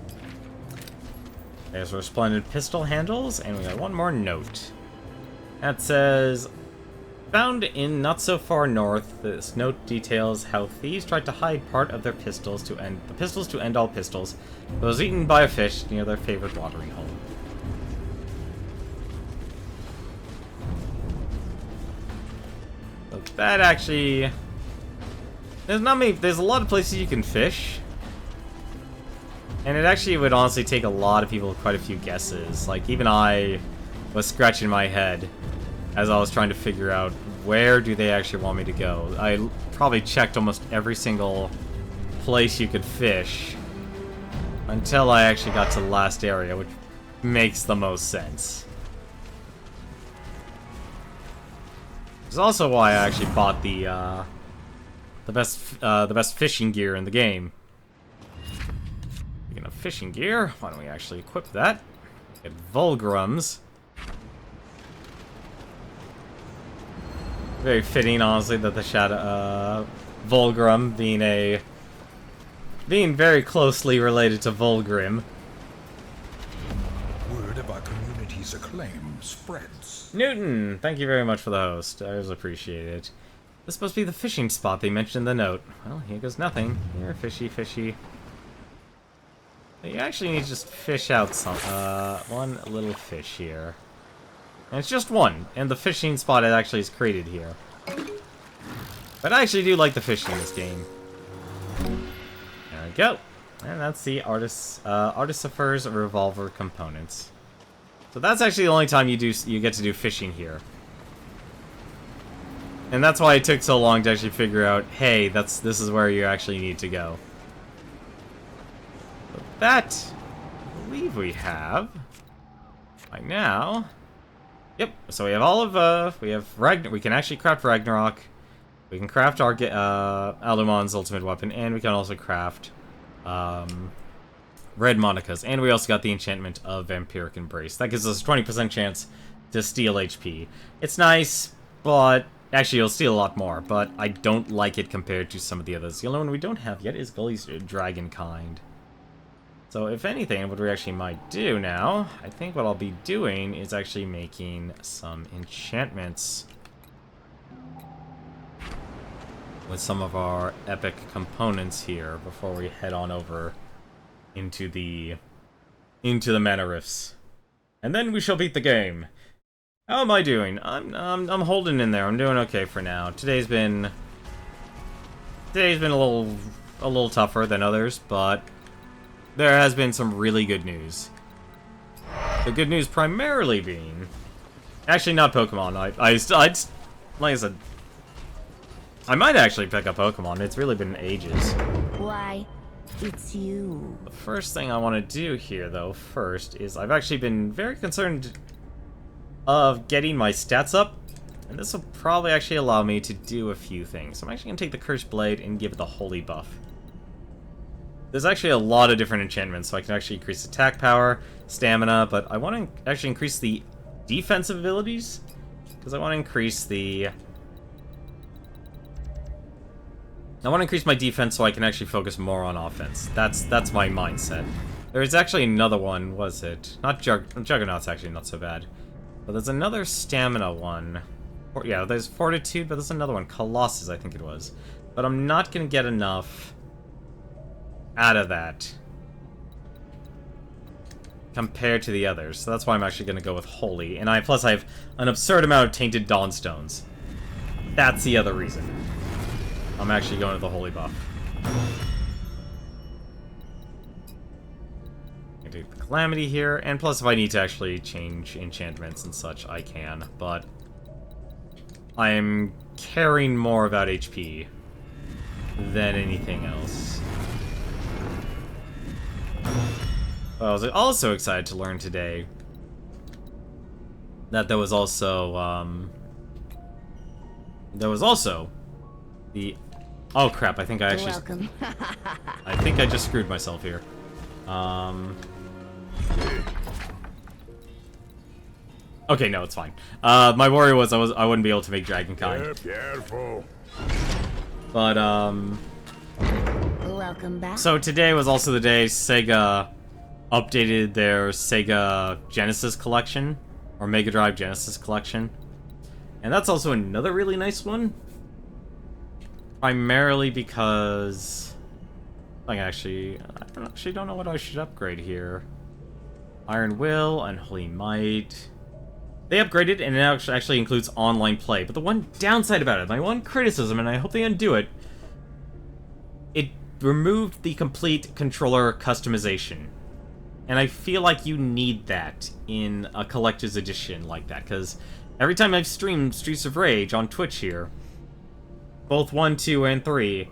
There's our splendid pistol handles, and we got one more note. That says, found in not so far north, this note details how thieves tried to hide part of their pistols to end all pistols, but was eaten by a fish near their favorite watering hole. So that actually, there's a lot of places you can fish. And it actually would honestly take a lot of people quite a few guesses. Like, even I was scratching my head as I was trying to figure out where do they actually want me to go. I probably checked almost every single place you could fish until I actually got to the last area, which makes the most sense. It's also why I actually bought the best fishing gear in the game. Speaking of fishing gear, why don't we actually equip that? Get Vulgrums. Very fitting, honestly, that the shadow, Vulgrim being very closely related to Vulgrim. Word of our community's acclaim spreads. Newton, thank you very much for the host. I always appreciate it. This must be the fishing spot they mentioned in the note. Well, here goes nothing. Here, fishy, fishy. You actually need to just fish out some, one little fish here. And it's just one, and the fishing spot it actually is created here. But I actually do like the fishing in this game. There we go. And that's the Artificer's Revolver components. So that's actually the only time you get to do fishing here. And that's why it took so long to actually figure out, hey, this is where you actually need to go. That, I believe we have, by now. Yep, so we have all of, we can actually craft Ragnarok, we can craft our, Alumon's ultimate weapon, and we can also craft, Red Monica's, and we also got the enchantment of Vampiric Embrace. That gives us a 20% chance to steal HP. It's nice, but actually you'll steal a lot more, but I don't like it compared to some of the others. The only one we don't have yet is Gully's Dragonkind. So if anything, what we actually might do now, I think what I'll be doing is actually making some enchantments with some of our epic components here before we head on over into the mana rifts. And then we shall beat the game. How am I doing? I'm holding in there. I'm doing okay for now. Today's been a little tougher than others, but there has been some really good news. The good news primarily being, actually not Pokemon. Like I said, I might actually pick up Pokemon. It's really been ages. Why, it's you. The first thing I want to do here, though, first, is I've actually been very concerned of getting my stats up, and this will probably actually allow me to do a few things. So I'm actually going to take the Cursed Blade and give it the Holy buff. There's actually a lot of different enchantments, so I can actually increase attack power, stamina, but I want to actually increase the defensive abilities, because I want to increase the... I want to increase my defense so I can actually focus more on offense. That's my mindset. There's actually another one, was it? Not Juggernaut's actually not so bad. But there's another stamina one. Yeah, there's Fortitude, but there's another one. Colossus, I think it was. But I'm not going to get enough out of that compared to the others. So that's why I'm actually going to go with Holy. And plus I have an absurd amount of Tainted Dawnstones. That's the other reason. I'm actually going to the Holy buff. I do the Calamity here, and plus if I need to actually change enchantments and such, I can, but I'm caring more about HP than anything else. I was also excited to learn today that there was also the... Oh crap, I think I actually... Welcome. I think I just screwed myself here. Okay, no, it's fine. My worry was I wouldn't be able to make Dragonkind. Careful. But, Welcome back. so today was also the day Sega updated their Sega Genesis collection, or Mega Drive Genesis collection. And that's also another really nice one. Primarily because... I actually don't know what I should upgrade here. Iron Will, Unholy Might... They upgraded, and it actually includes online play. But the one downside about it, my one criticism, and I hope they undo it, it removed the complete controller customization. And I feel like you need that in a collector's edition like that, because every time I've streamed Streets of Rage on Twitch here, both 1, 2, and 3,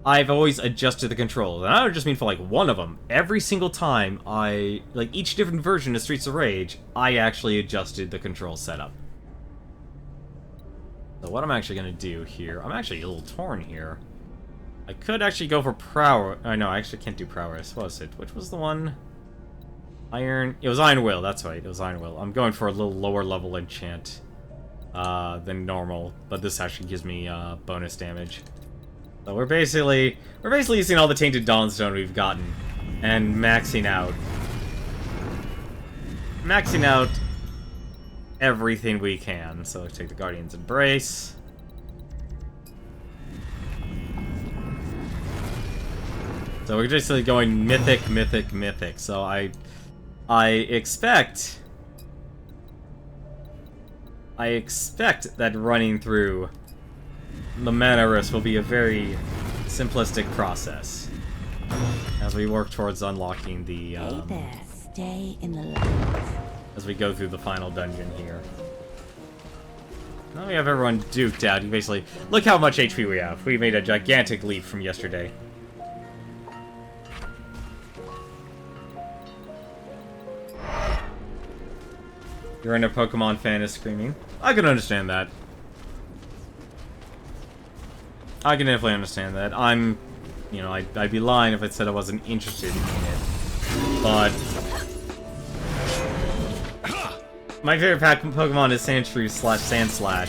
I've always adjusted the controls. And I don't just mean for, like, one of them. Every single time each different version of Streets of Rage, I actually adjusted the control setup. So what I'm actually going to do here, I'm actually a little torn here. I could actually go for Prowess. Oh, no, I actually can't do Prowess. What was it? Which was the one? Iron... It was Iron Will, that's right. It was Iron Will. I'm going for a little lower level enchant than normal, but this actually gives me bonus damage. So we're basically using all the Tainted Dawnstone we've gotten and maxing out everything we can. So let's take the Guardian's Embrace. So we're just going mythic, mythic, mythic. So I expect that running through the mana rifts will be a very simplistic process as we work towards unlocking the Hey there, stay in the light. as we go through the final dungeon here. Now we have everyone duked out. You basically look how much HP we have. We made a gigantic leap from yesterday. Your inner Pokemon fan is screaming. I can understand that. I can definitely understand that. I'd be lying if I said I wasn't interested in it. But My favorite Pokemon is Sandshrew slash Sandslash.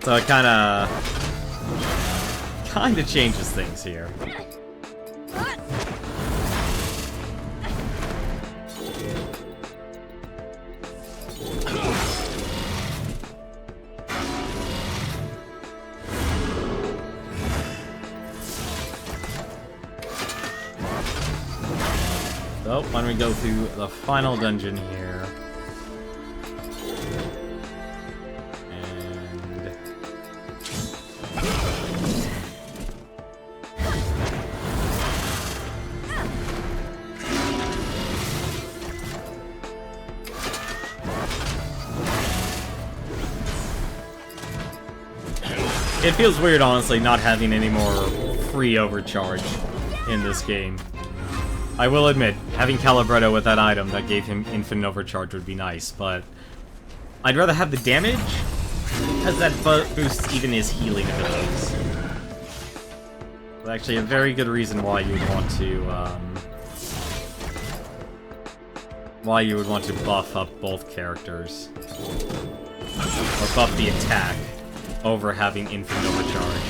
So it kinda changes things here. So, why don't we go through the final dungeon here. And... it feels weird, honestly, not having any more free overcharge in this game. I will admit, having Calibretto with that item that gave him infinite overcharge would be nice, but I'd rather have the damage, because that boosts even his healing abilities. It's actually a very good reason why you would want to buff up both characters, or buff the attack over having infinite overcharge.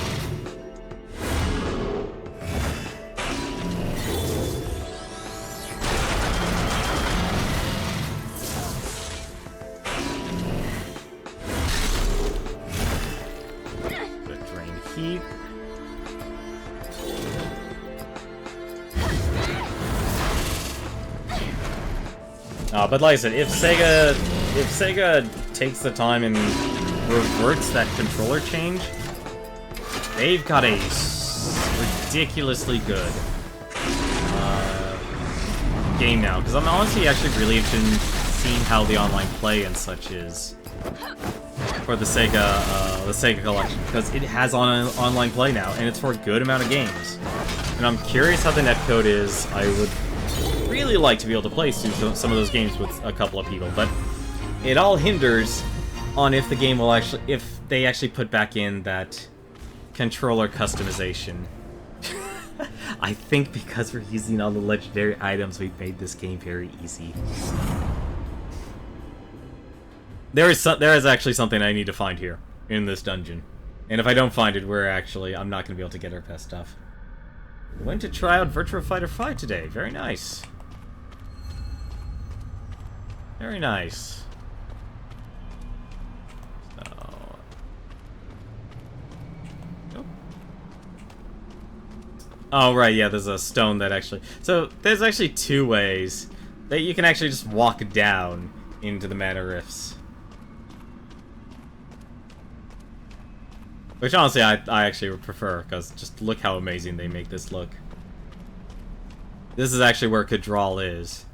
Heat. But like I said, if Sega takes the time and reverts that controller change, they've got a ridiculously good game now. Because I'm honestly actually really interested in seeing how the online play and such is for the Sega collection, because it has online play now, and it's for a good amount of games. And I'm curious how the netcode is. I would really like to be able to play through some of those games with a couple of people, but it all hinders on if the game will if they actually put back in that controller customization. I think because we're using all the legendary items, we've made this game very easy. There is actually something I need to find here in this dungeon, and if I don't find it, I'm not going to be able to get our best stuff. We went to try out Virtua Fighter 5 today. Very nice. Very nice. So... oh, right, yeah, there's a stone that actually... so, there's actually two ways that you can actually just walk down into the Mana Rifts. Which, honestly, I actually would prefer, because just look how amazing they make this look. This is actually where Kadral is.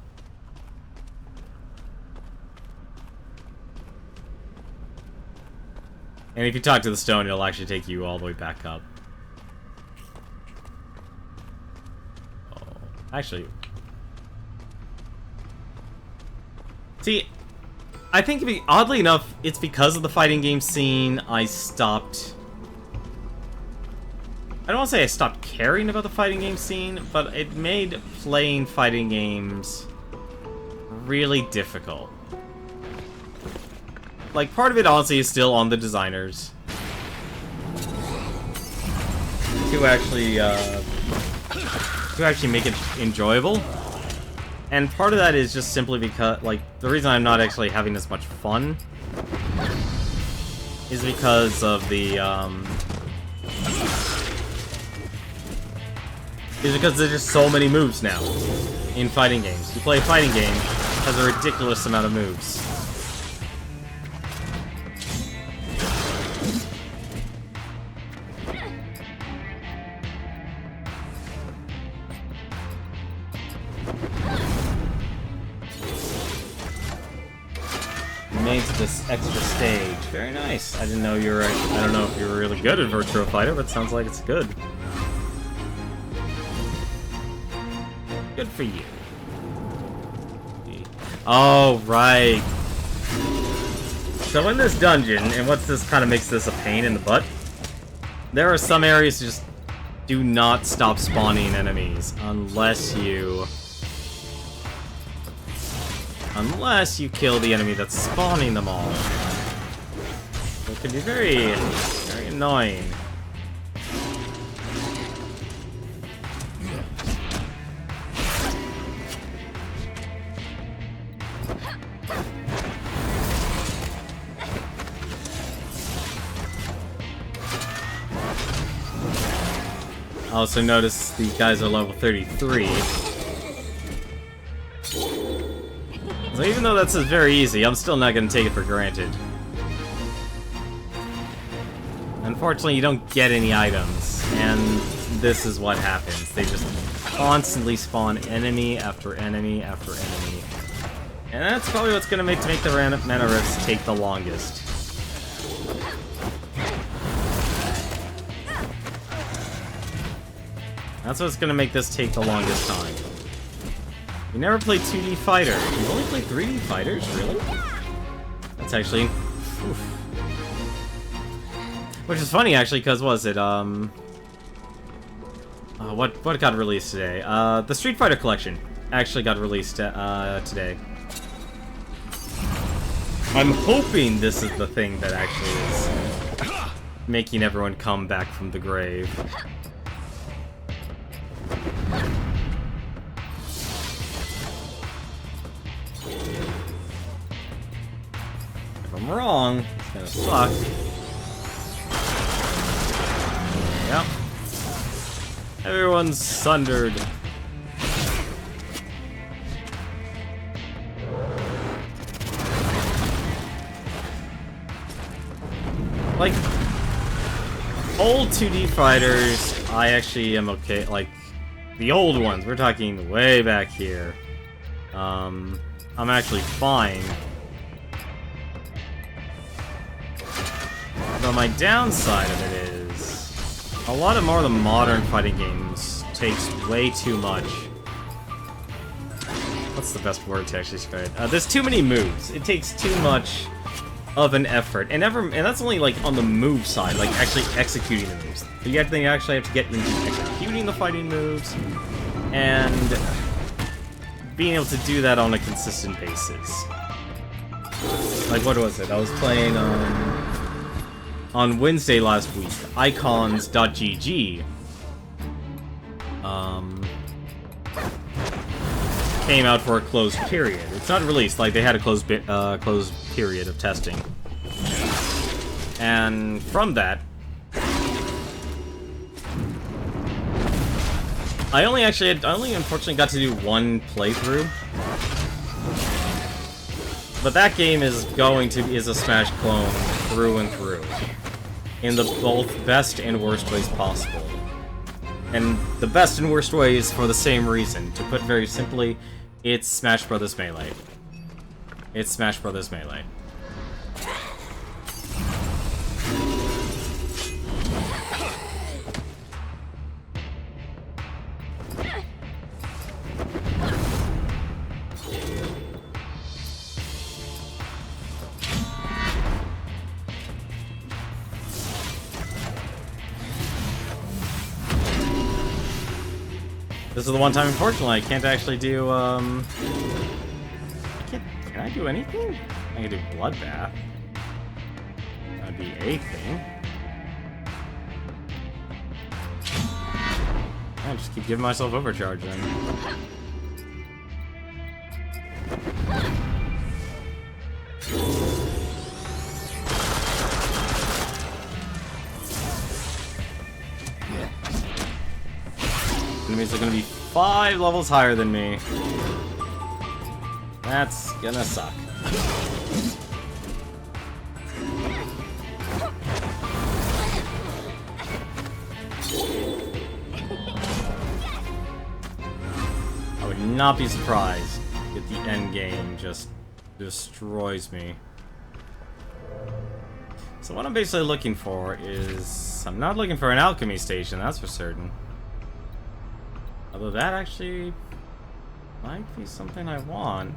And if you talk to the stone, it'll actually take you all the way back up. Oh, actually... see, I think, oddly enough, it's because of the fighting game scene I stopped... I don't want to say I stopped caring about the fighting game scene, but it made playing fighting games really difficult. Like, part of it, honestly, is still on the designers to actually make it enjoyable. And part of that is just simply because, like, the reason I'm not actually having as much fun is because of the, is because there's just so many moves now in fighting games. You play a fighting game, it has a ridiculous amount of moves. Made to this extra stage. Very nice. I didn't know you were. I don't know if you were really good at Virtua Fighter, but it sounds like it's good. Good for you. Oh, right. So in this dungeon, and what this kind of makes this a pain in the butt, there are some areas that just do not stop spawning enemies unless you Unless you kill the enemy that's spawning them all. It can be very, very annoying. I also notice these guys are level 33. So even though that's very easy, I'm still not going to take it for granted. Unfortunately, you don't get any items, and this is what happens. They just constantly spawn enemy after enemy after enemy. And that's probably what's going to make the mana rifts take the longest. That's what's gonna make this take the longest time. We never played 2D fighter. We've only played 3D fighters, really? That's actually... Oof. Which is funny, actually, because was it, what got released today? The Street Fighter Collection actually got released, today. I'm hoping this is the thing that actually is making everyone come back from the grave. If I'm wrong, it's gonna suck. Yep. Everyone's sundered. Like, old 2D fighters, I actually am okay. Like, the old ones, we're talking way back here. I'm actually fine. But my downside of it is, a lot of more of the modern fighting games takes way too much. What's the best word to actually describe it? There's too many moves. It takes too much of an effort, and that's only like on the move side, like actually executing the moves. You actually have to get into executing the fighting moves, and being able to do that on a consistent basis. Like, what was it? I was playing on Wednesday last week, icons.gg came out for a closed period. It's not released, like they had a closed period of testing. And from that, I only unfortunately got to do one playthrough. But that game is a Smash clone through and through. In the both best and worst ways possible. And the best and worst ways for the same reason. To put very simply, it's Smash Bros. Melee. It's Smash Bros. Melee. This is the one time, unfortunately, I can't actually do, can I do anything? I can do Bloodbath. That'd be a thing. I just keep giving myself overcharge then. Enemies are gonna be 5 levels higher than me. That's gonna suck. I would not be surprised if the end game just destroys me. So what I'm basically looking for is... I'm not looking for an alchemy station, that's for certain. Although that actually might be something I want.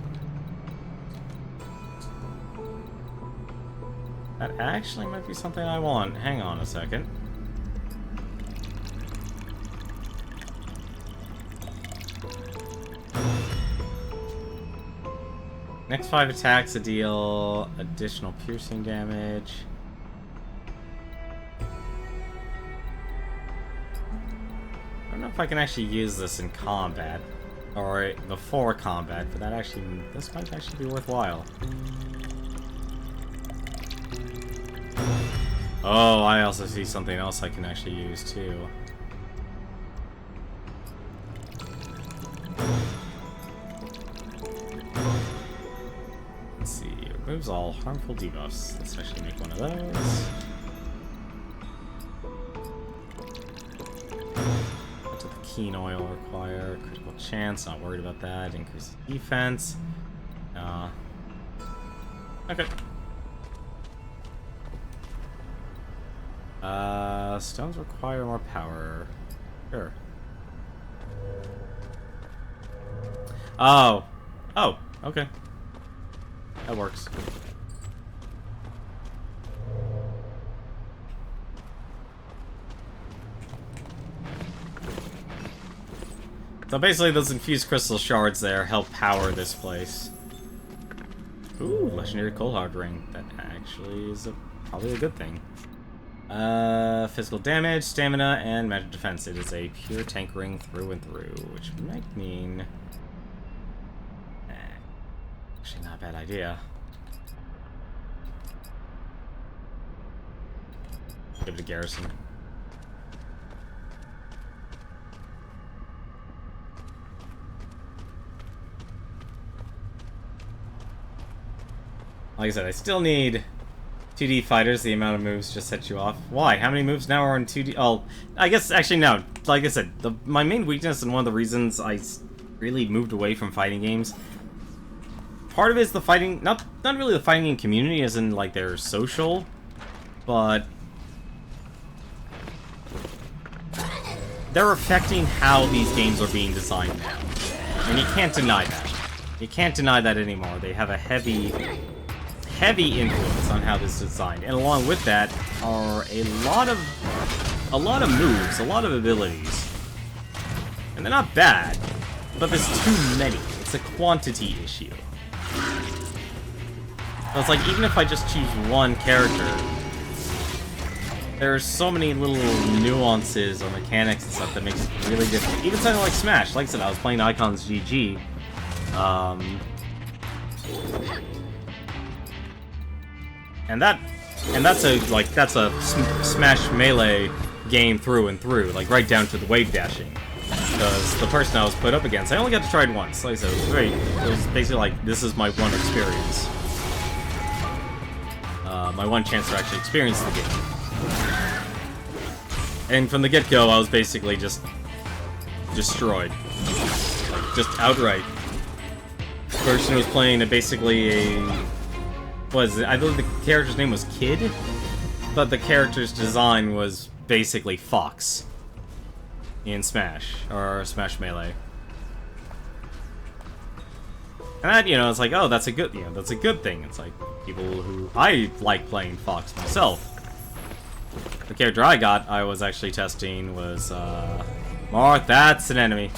That actually might be something I want. Hang on a second. Next 5 attacks to deal additional piercing damage. I don't know if I can actually use this in combat. Or before combat, but this might actually be worthwhile. Oh, I also see something else I can actually use too. Let's see, removes all harmful debuffs. Let's actually make one of those. What did the keen oil require? Critical chance, not worried about that. Increase defense. Okay. Stones require more power. Sure. Oh. Oh, okay. That works. So basically those infused crystal shards there help power this place. Ooh, legendary cold hard ring. That actually is probably a good thing. Physical damage, stamina, and magic defense. It is a pure tank ring through and through, which might mean... actually not a bad idea. Give it a garrison. Like I said, I still need 2D fighters. The amount of moves just set you off. Why? How many moves now are in 2D? Oh, I guess, actually, no. Like I said, my main weakness and one of the reasons I really moved away from fighting games, part of it is the fighting, not really the fighting game community as in, like, they're social, but they're affecting how these games are being designed now. And you can't deny that. You can't deny that anymore. They have a heavy influence on how this is designed, and along with that are a lot of moves, a lot of abilities, and they're not bad, but there's too many. It's a quantity issue. So it's like, even if I just choose one character, there are so many little nuances or mechanics and stuff that makes it really difficult. Even something like Smash. Like I said, I was playing Icon's GG. And that's a Smash Melee game through and through, like right down to the wave dashing. Because the person I was put up against, I only got to try it once. Like I said, it was basically like, this is my one experience. My one chance to actually experience the game. And from the get-go, I was basically just destroyed. Like, just outright. The person who was playing basically I believe the character's name was Kid, but the character's design was basically Fox in Smash, or Smash Melee. And that, it's like, oh, that's a good thing. It's like, people who, I like playing Fox myself. The character I was actually testing was, Marth, that's an enemy.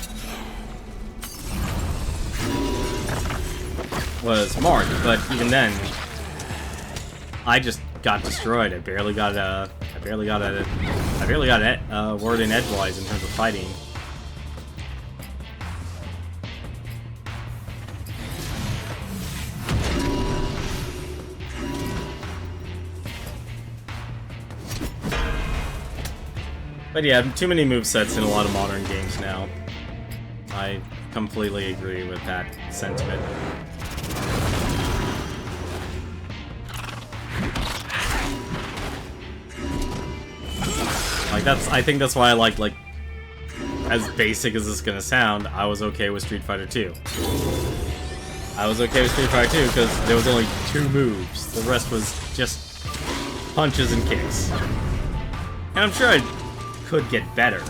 Was Marth, but even then, I just got destroyed. I barely got a word in edgewise in terms of fighting. But yeah, too many movesets in a lot of modern games now. I completely agree with that sentiment. I think that's why I like, as basic as this is gonna sound, I was okay with Street Fighter 2. I was okay with Street Fighter 2 because there was only 2 moves. The rest was just punches and kicks. And I'm sure I could get better.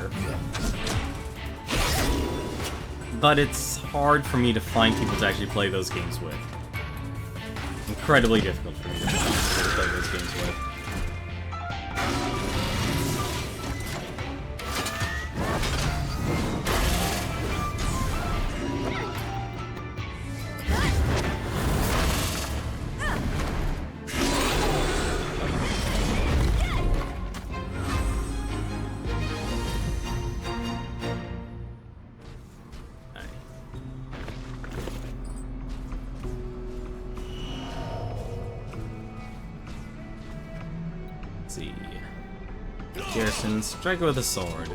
But it's hard for me to find people to actually play those games with. Incredibly difficult for me to play those games with. see. Garrison, strike with a sword.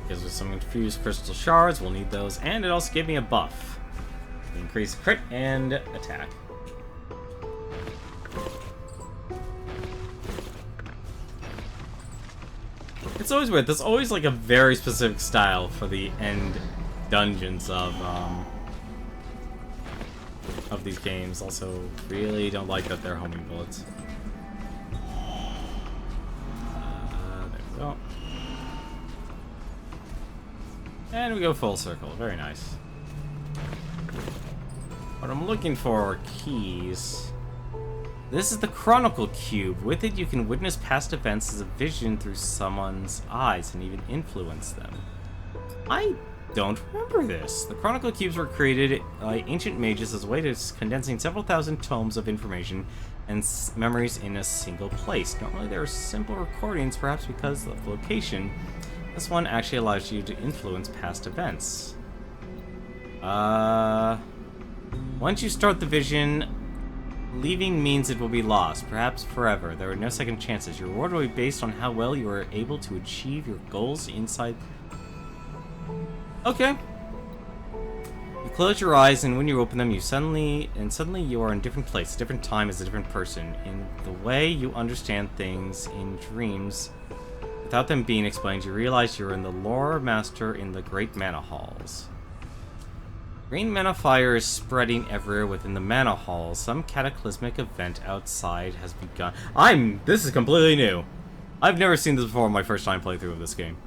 Gives us some infused crystal shards, we'll need those, and it also gave me a buff. Increase crit and attack. It's always weird, there's always like a very specific style for the end dungeons of these games. Also, really don't like that they're homing bullets. There we go. And we go full circle. Very nice. What I'm looking for are keys. This is the Chronicle Cube. With it, you can witness past events as a vision through someone's eyes and even influence them. I don't remember this. The Chronicle Cubes were created by ancient mages as a way of condensing several thousand tomes of information and memories in a single place. Normally, there are simple recordings, perhaps because of the location. This one actually allows you to influence past events. Once you start the vision, leaving means it will be lost, perhaps forever. There are no second chances. Your reward will be based on how well you are able to achieve your goals inside. Okay. You close your eyes, and when you open them, suddenly you are in a different place, a different time as a different person. In the way you understand things in dreams, without them being explained, you realize you're in the lore master in the Great Mana Halls. Green mana fire is spreading everywhere within the mana halls. Some cataclysmic event outside has begun. This is completely new. I've never seen this before my first time playthrough of this game.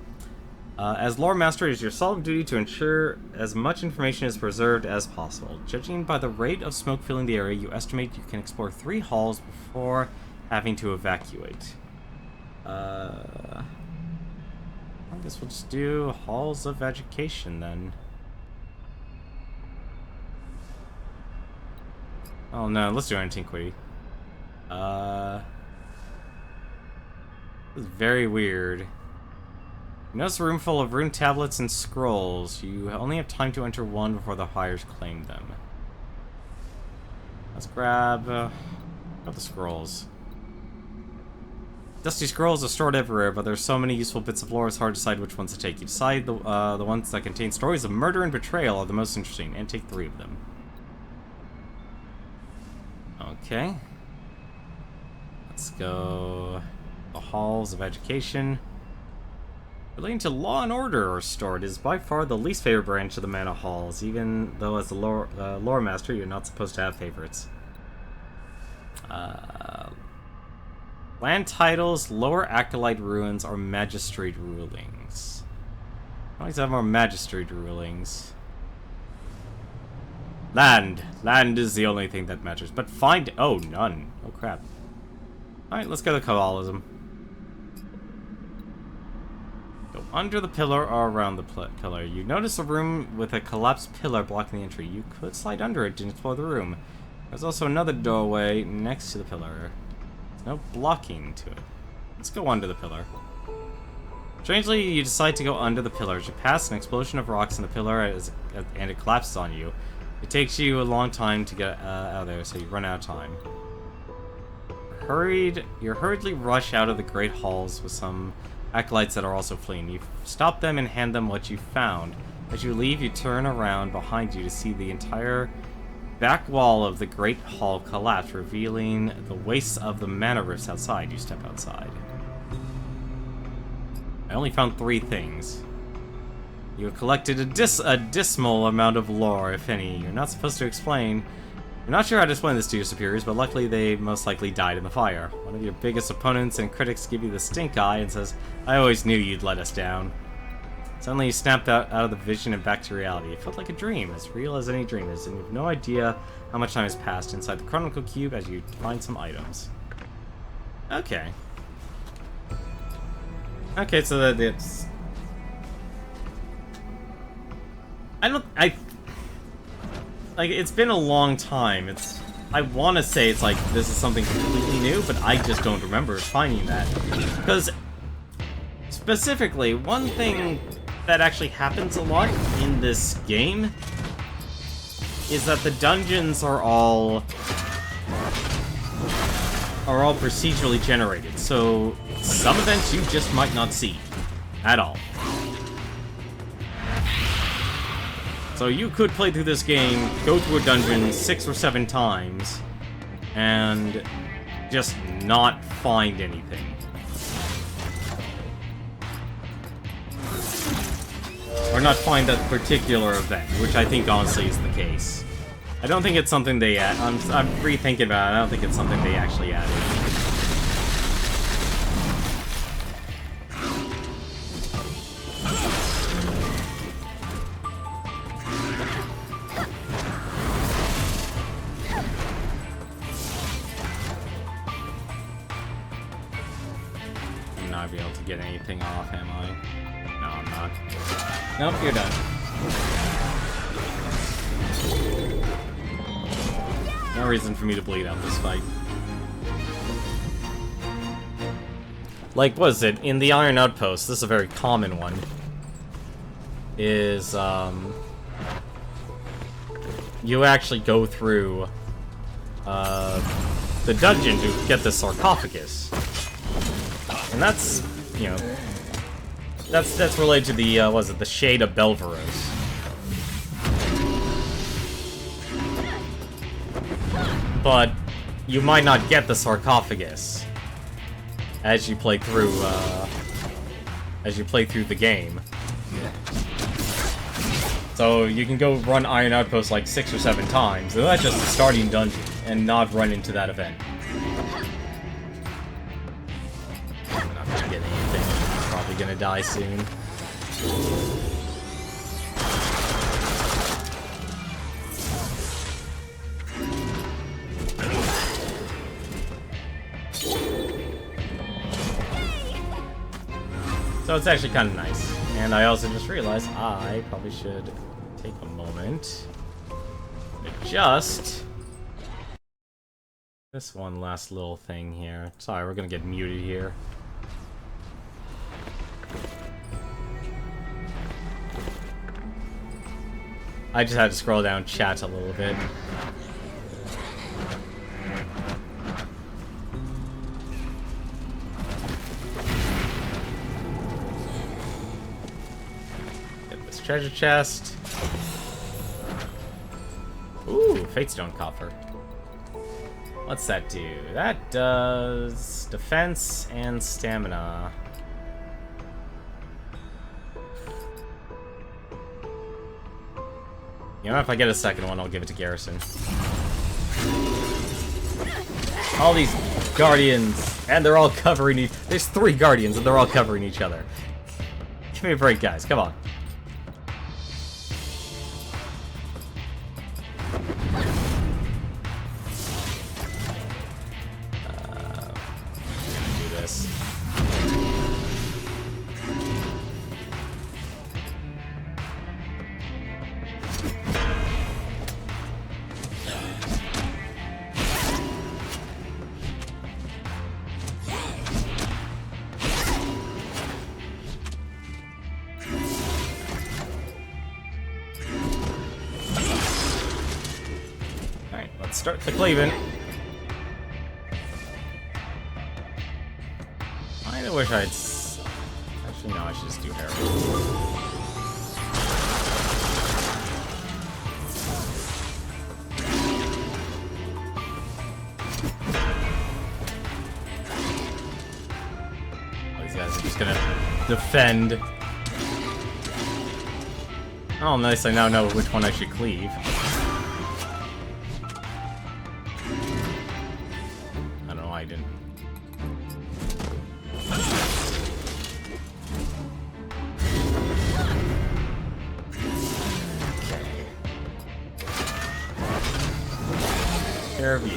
As lore master, it is your solemn duty to ensure as much information is preserved as possible. Judging by the rate of smoke filling the area, you estimate you can explore 3 halls before having to evacuate. I guess we'll just do halls of education then. Oh no, let's do antiquity. This is very weird. You notice a room full of rune tablets and scrolls. You only have time to enter one before the hires claim them. Let's grab the scrolls. Dusty scrolls are stored everywhere, but there's so many useful bits of lore it's hard to decide which ones to take. You decide the ones that contain stories of murder and betrayal are the most interesting, and take 3 of them. Okay. Let's go. The halls of education. Relating to law and order are stored. It is by far the least favorite branch of the mana halls, even though as the lore master, you're not supposed to have favorites. Land titles, lower acolyte ruins, or magistrate rulings. I always have more magistrate rulings. Land. Land is the only thing that matters. But oh, none. Oh, crap. Alright, let's go to Kabbalism. Go under the pillar or around the pillar. You notice a room with a collapsed pillar blocking the entry. You could slide under it to explore the room. There's also another doorway next to the pillar. There's no blocking to it. Let's go under the pillar. Strangely, you decide to go under the pillar. As you pass an explosion of rocks in the pillar and it collapses on you. It takes you a long time to get out of there, so you run out of time. You hurriedly rush out of the great halls with some acolytes that are also fleeing. You stop them and hand them what you found. As you leave, you turn around behind you to see the entire back wall of the great hall collapse, revealing the wastes of the mana rifts outside. You step outside. I only found 3 things. You have collected a dismal amount of lore, if any. You're not supposed to explain. You're not sure how to explain this to your superiors, but luckily they most likely died in the fire. One of your biggest opponents and critics give you the stink eye and says, "I always knew you'd let us down." Suddenly you snapped out of the vision and back to reality. It felt like a dream, as real as any dream is, and you have no idea how much time has passed inside the Chronicle Cube as you find some items. Okay. Okay, so that it's... Like, it's been a long time. I want to say it's like, this is something completely new, but I just don't remember finding that. Because, specifically, one thing that actually happens a lot in this game is that the dungeons are all are all procedurally generated, so some events you just might not see at all. So you could play through this game, go through a dungeon 6 or 7 times, and just not find anything. Or not find that particular event, which I think honestly is the case. I don't think it's something they add. I'm rethinking about it. I don't think it's something they actually added. I'm not being able to get anything off, am I? No, I'm not. Nope, you're done. No reason for me to bleed out this fight. Like, what is it? In the Iron Outpost, this is a very common one, is, you actually go through, the dungeon to get the sarcophagus. And that's, you know, that's related to the, what is it, the Shade of Belvaros. But you might not get the sarcophagus as you play through the game. So you can go run Iron Outpost like 6 or 7 times, and that's just the starting dungeon, and not run into that event. I'm not gonna get anything. I'm probably gonna die soon. So it's actually kind of nice. And I also just realized I probably should take a moment to adjust this one last little thing here. Sorry, we're gonna get muted here. I just had to scroll down chat a little bit. Treasure chest. Ooh, Fatestone coffer. What's that do? That does defense and stamina. You know, if I get a second one, I'll give it to Garrison. All these guardians, and they're all covering each. There's 3 guardians, and they're all covering each other. Give me a break, guys. Come on. Start the cleaving. I wish I'd. Actually, no, I should just do heroin. Oh, these guys are just gonna defend. Oh, nice. I now know which one I should cleave. Of you.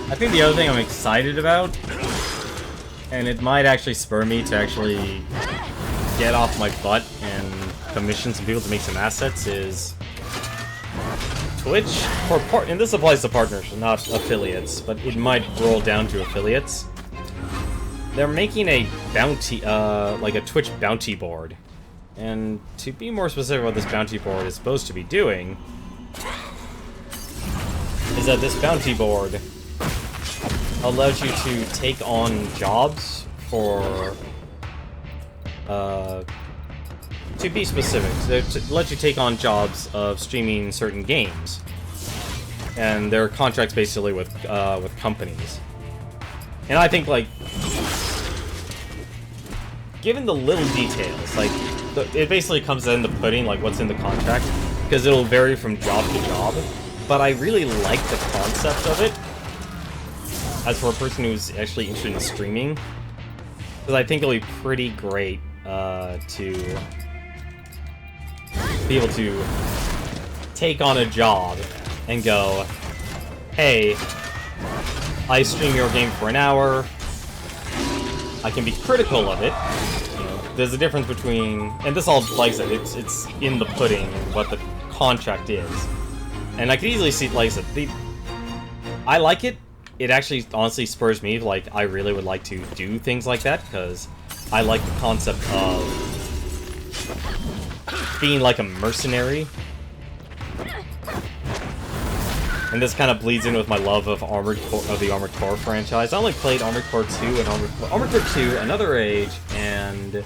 I think the other thing I'm excited about, and it might actually spur me to actually get off my butt and commission some people to make some assets, is Twitch, and this applies to partners, not affiliates, but it might roll down to affiliates. They're making a bounty, like a Twitch bounty board. And to be more specific what this bounty board is supposed to be doing, is that this bounty board allows you to take on jobs for, to be specific, to let you take on jobs of streaming certain games. And there are contracts basically with companies. And I think, like, given the little details, like, it basically comes in the pudding, like, what's in the contract, because it'll vary from job to job. But I really like the concept of it, as for a person who's actually interested in streaming, because I think it'll be pretty great to be able to take on a job and go, hey, I stream your game for an hour, I can be critical of it. You know, there's a difference between, and this all, like I said, it's in the pudding what the contract is. And I can easily see, like I said, I like it. It actually honestly spurs me, like, I really would like to do things like that, because I like the concept of being like a mercenary. And this kind of bleeds in with my love of the Armored Core franchise. I only played Armored Core 2 and Armored Core 2, Another Age, and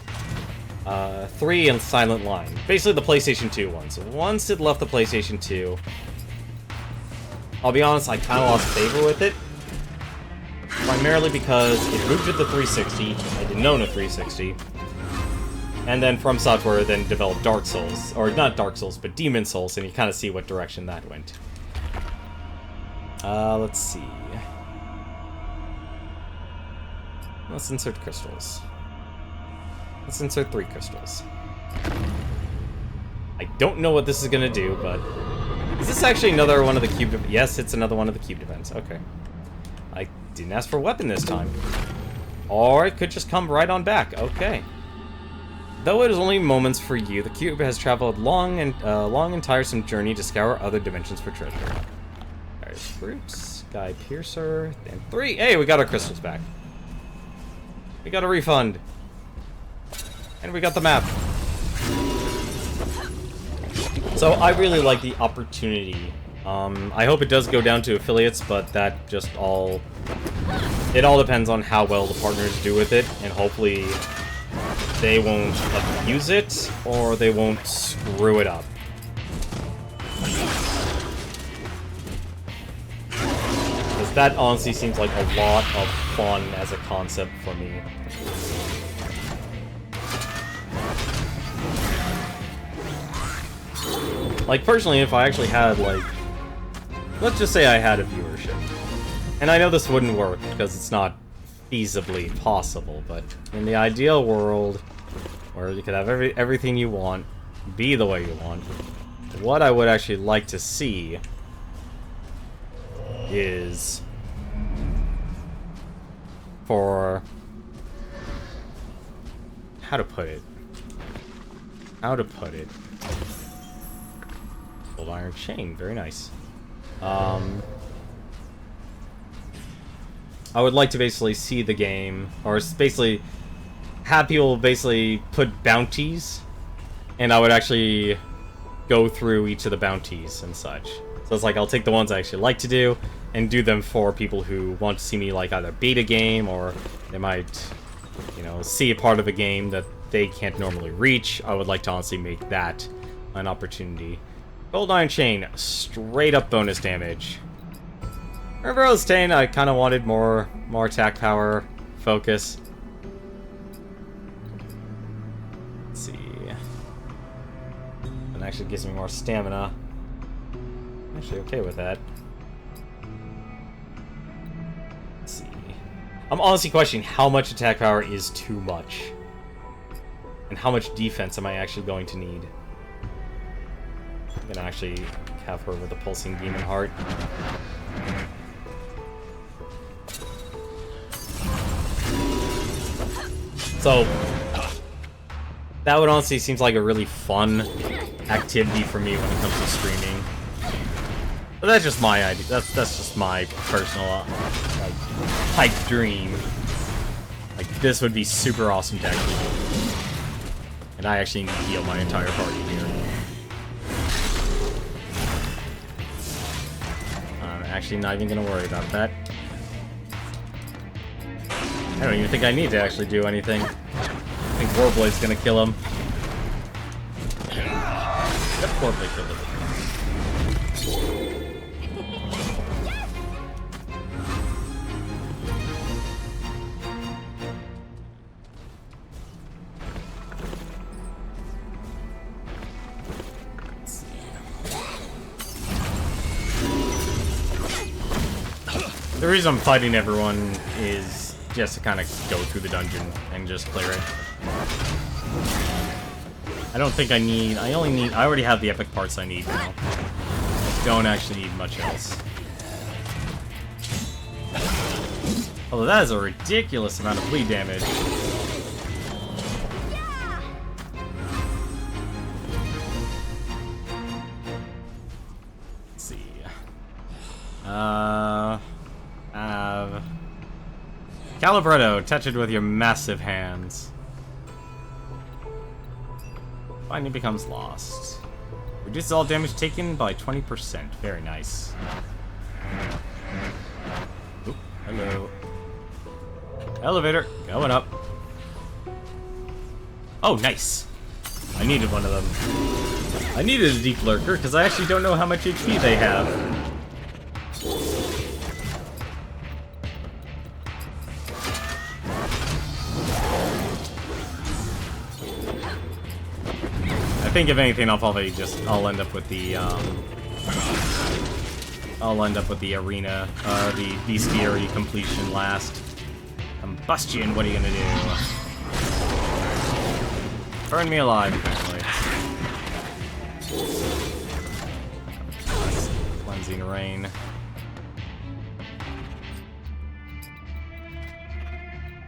3 and Silent Line. Basically the PlayStation 2 ones. Once it left the PlayStation 2, I'll be honest, I kind of lost favor with it. Primarily because it moved to the 360, I didn't own a 360. And then From Software then developed Dark Souls, or not Dark Souls, but Demon Souls, and you kind of see what direction that went. Let's see. Let's insert crystals. Let's insert 3 crystals. I don't know what this is gonna do, but... Is this actually another one of the cubed events? Yes, it's another one of the cubed events. Okay. I didn't ask for a weapon this time. Or it could just come right on back. Okay. Though it is only moments for you, the cube has traveled long and tiresome journey to scour other dimensions for treasure. There's fruits, Guy Piercer, and 3. Hey, we got our crystals back. We got a refund. And we got the map. So I really like the opportunity. I hope it does go down to affiliates, but that just all... It all depends on how well the partners do with it, and hopefully they won't abuse it, or they won't screw it up. Because that honestly seems like a lot of fun as a concept for me. Like, personally, if I actually had, like... Let's just say I had a viewership. And I know this wouldn't work, because it's not feasibly possible, but in the ideal world, where you could have everything you want, be the way you want, what I would actually like to see is for... How to put it? Old iron chain, very nice. I would like to basically see the game, or basically have people basically put bounties, and I would actually go through each of the bounties and such. So it's like, I'll take the ones I actually like to do, and do them for people who want to see me, like, either beat a game, or they might, you know, see a part of a game that they can't normally reach. I would like to honestly make that an opportunity. Gold Iron Chain, straight up bonus damage. Reverse Stain, I kind of wanted more attack power, focus. Let's see. It actually gives me more stamina. I'm actually okay with that. Let's see. I'm honestly questioning how much attack power is too much. And how much defense am I actually going to need? I'm gonna actually have her with a pulsing demon heart. So that would honestly seems like a really fun activity for me when it comes to streaming. But that's just my idea. That's just my personal like pipe dream. Like, this would be super awesome to actually do. And I actually need to heal my entire party here. Actually, not even gonna worry about that. I don't even think I need to actually do anything. I think Warblade's gonna kill him. Yep, Warblade killed him. The reason I'm fighting everyone is just to kind of go through the dungeon and just clear it. I don't think I need... I already have the epic parts I need now. Don't actually need much else. Although that is a ridiculous amount of bleed damage. Let's see. Calibretto, touch it with your massive hands. Finally becomes lost. Reduces all damage taken by 20%. Very nice. Oop, hello. Elevator, going up. Oh, nice. I needed one of them. I needed a deep lurker, because I actually don't know how much HP they have. I think if anything, I'll end up with the arena, the bestiary completion last. Combustion, what are you gonna do? Burn me alive, apparently. Cleansing rain.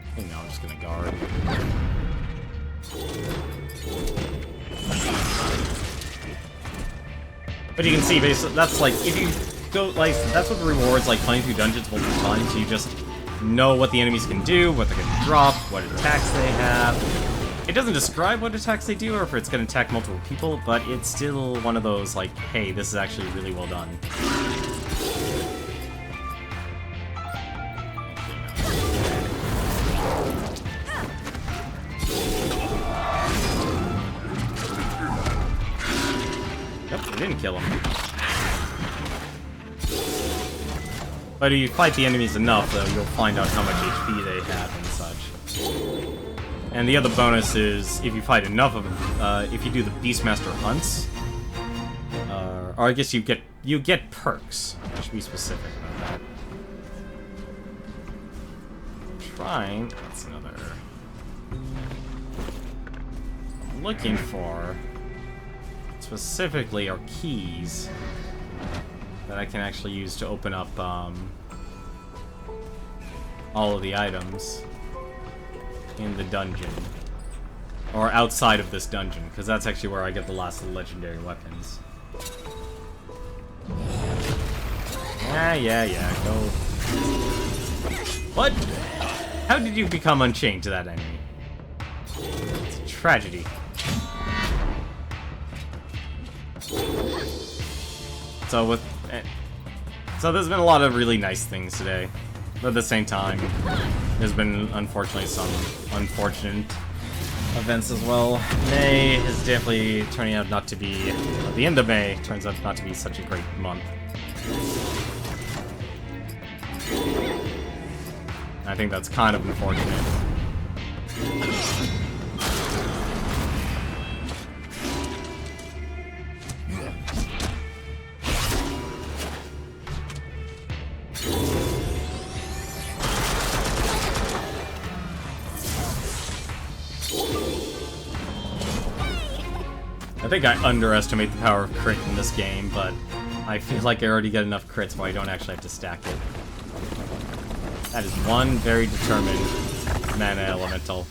I think now I'm just gonna guard. But you can see, basically, that's like, if you go, like, that's what the rewards, like, playing through dungeons multiple times, you just know what the enemies can do, what they're gonna drop, what attacks they have. It doesn't describe what attacks they do, or if it's gonna attack multiple people, but it's still one of those, like, hey, this is actually really well done. Didn't kill him. But if you fight the enemies enough, though, you'll find out how much HP they have and such. And the other bonus is, if you fight enough of them, if you do the Beastmaster hunts, or I guess you get perks. I should be specific about that. Trying. That's another. I'm looking for. Specifically are keys that I can actually use to open up all of the items in the dungeon. Or outside of this dungeon, because that's actually where I get the last of the legendary weapons. Yeah, go. What? How did you become unchained to that enemy? It's a tragedy. So there's been a lot of really nice things today, but at the same time, there's been unfortunately some unfortunate events as well. May is definitely turning out not to be, the end of May turns out not to be such a great month. I think that's kind of unfortunate. I think I underestimate the power of crit in this game, but I feel like I already get enough crits where I don't actually have to stack it. That is one very determined mana elemental.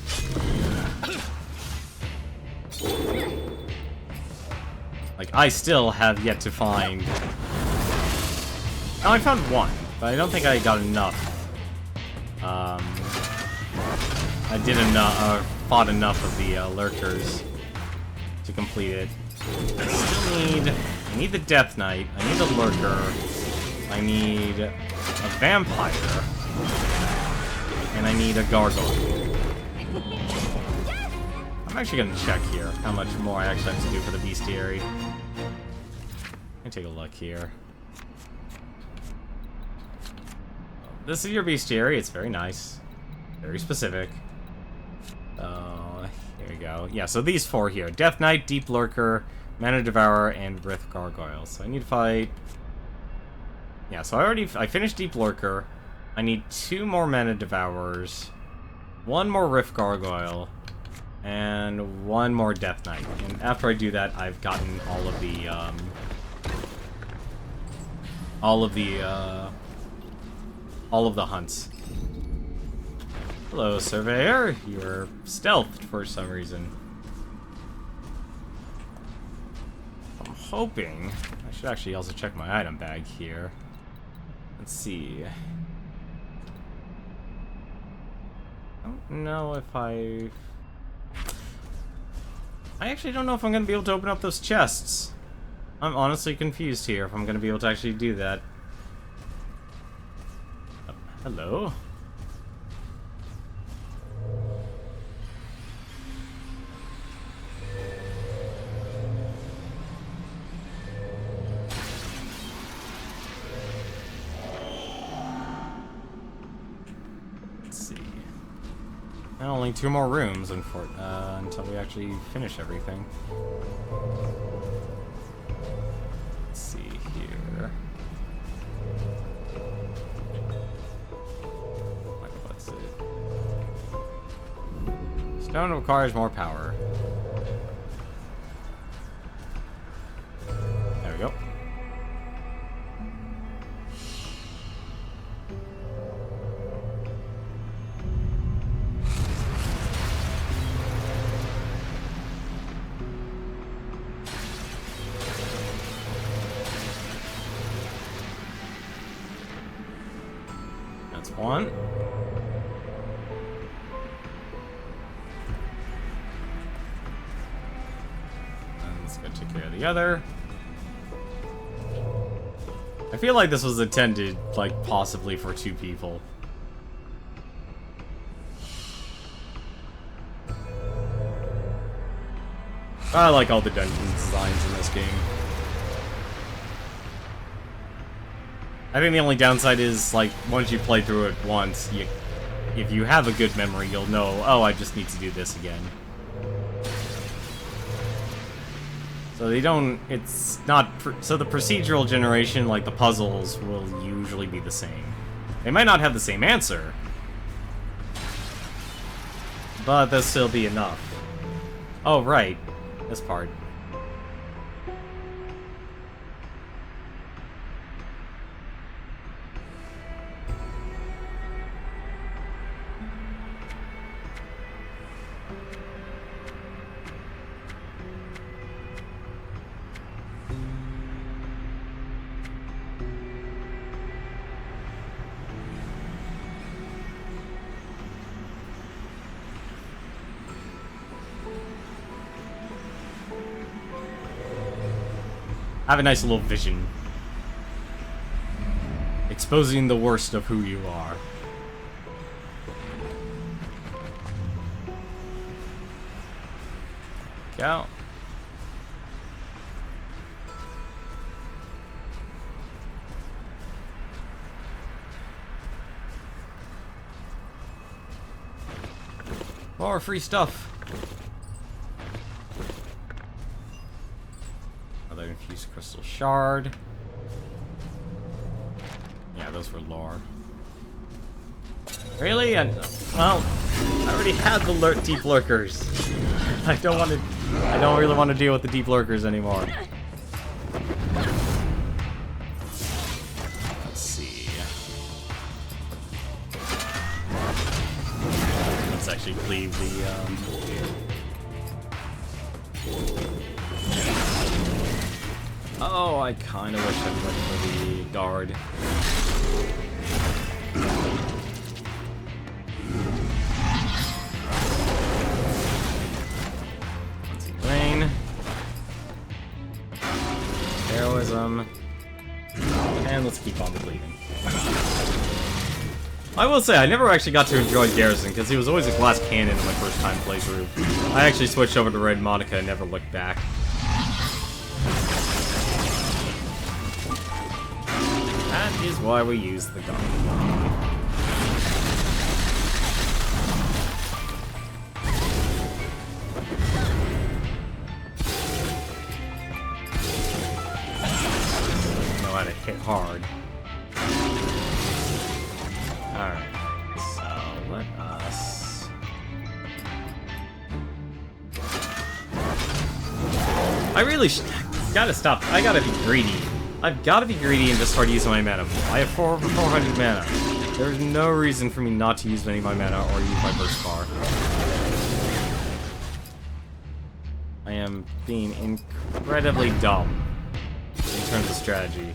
Like, I still have yet to find... Oh, I found one, but I don't think I got enough. I did enough, fought enough of the lurkers to complete it. I need the Death Knight, I need the lurker, I need a vampire. And I need a gargoyle. I'm actually gonna check here how much more I actually have to do for the bestiary. Let me take a look here. This is your bestiary. It's very nice. Very specific. Here we go. Yeah, so these 4 here. Death Knight, Deep Lurker, Mana Devourer, and Rith Gargoyle. So I need to fight... Yeah, so I finished Deep Lurker. I need 2 more Mana Devourers, 1 more Rift Gargoyle, and 1 more Death Knight. And after I do that, I've gotten all of the hunts. Hello, Surveyor. You're stealthed for some reason. I'm hoping... I should actually also check my item bag here. Let's see. I don't know if I actually don't know if I'm going to be able to open up those chests. I'm honestly confused here if I'm going to be able to actually do that. Oh, hello. And only 2 more rooms until we actually finish everything. Let's see here. What's it? Stone requires more power. There we go. That's 1. And let's go take care of the other. I feel like this was intended, like, possibly for 2 people. I like all the dungeon designs in this game. I think the only downside is, like, once you play through it once, if you have a good memory, you'll know, oh, I just need to do this again. So they don't, it's not, so the procedural generation, like the puzzles, will usually be the same. They might not have the same answer, but they'll still be enough. Oh, right, this part. Have a nice little vision. Exposing the worst of who you are. Go. More free stuff. Another infused crystal shard. Yeah, those were lore. Really? Well, I already had the deep lurkers. I don't really want to deal with the deep lurkers anymore. Let's see. Let's actually cleave the Oh, I kind of wish I went for the guard. Rain. Heroism. And let's keep on the bleeding. I will say, I never actually got to enjoy Garrison, because he was always a glass cannon in my first time playthrough. I actually switched over to Red Monica and never looked back. That is why we use the gun. Know how to hit hard. Alright, so let us... I really gotta stop. I gotta be greedy. I've gotta be greedy and just start using my mana. I have 400 mana. There's no reason for me not to use any of my mana or use my burst bar. I am being incredibly dumb in terms of strategy.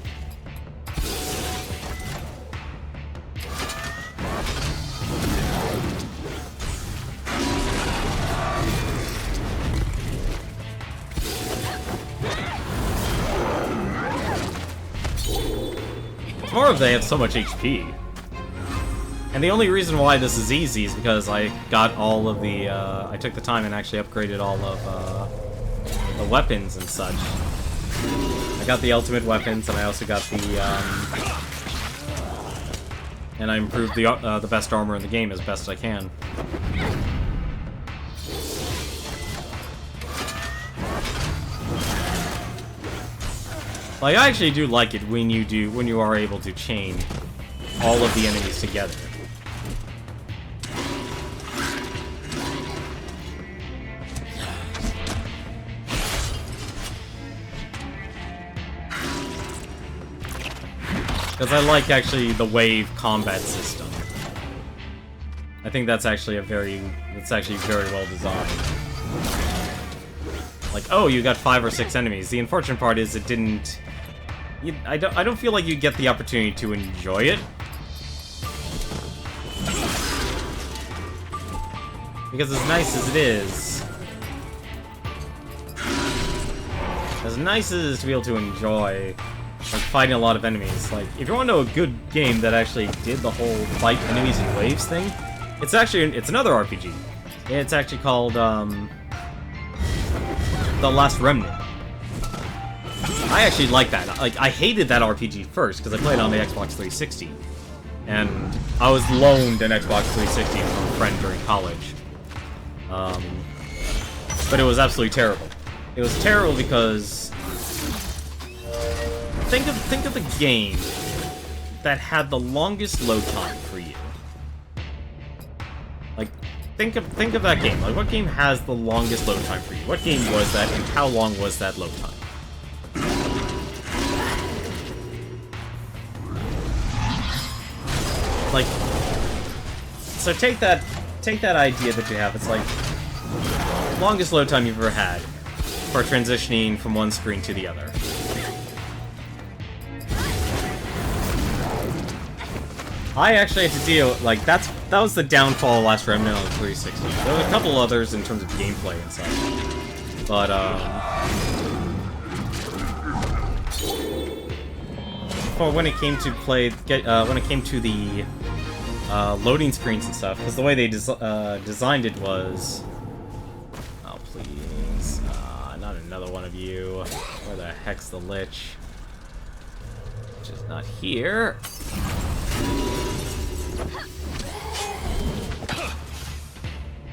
More of they have so much HP. And the only reason why this is easy is because I got all of the, I took the time and actually upgraded all of, the weapons and such. I got the ultimate weapons, and I also got the, and I improved the best armor in the game as best I can. Like, I actually do like it when you are able to chain all of the enemies together. Because I like, actually, the wave combat system. I think that's actually very well designed. Like, oh, you got 5 or 6 enemies. The unfortunate part is it didn't... I don't feel like you get the opportunity to enjoy it. Because as nice as it is... As nice as it is to be able to enjoy, like, fighting a lot of enemies. Like, if you want to know a good game that actually did the whole fight enemies in waves thing, it's another RPG. It's actually called, The Last Remnant. I actually like that. Like, I hated that RPG first, because I played on the Xbox 360. And I was loaned an Xbox 360 from a friend during college. But it was absolutely terrible. It was terrible because... Think of the game that had the longest load time for you. Like, think of that game. Like, what game has the longest load time for you? What game was that, and how long was that load time? Like, so take that idea that you have. It's like longest load time you've ever had for transitioning from one screen to the other. I actually had to deal, like, that was the downfall of Last Remnant on the 360. There were a couple others in terms of gameplay and such, but for when it came to the loading screens and stuff, because the way they designed it was, oh please, not another one of you. Where the heck's the Lich? Which is not here.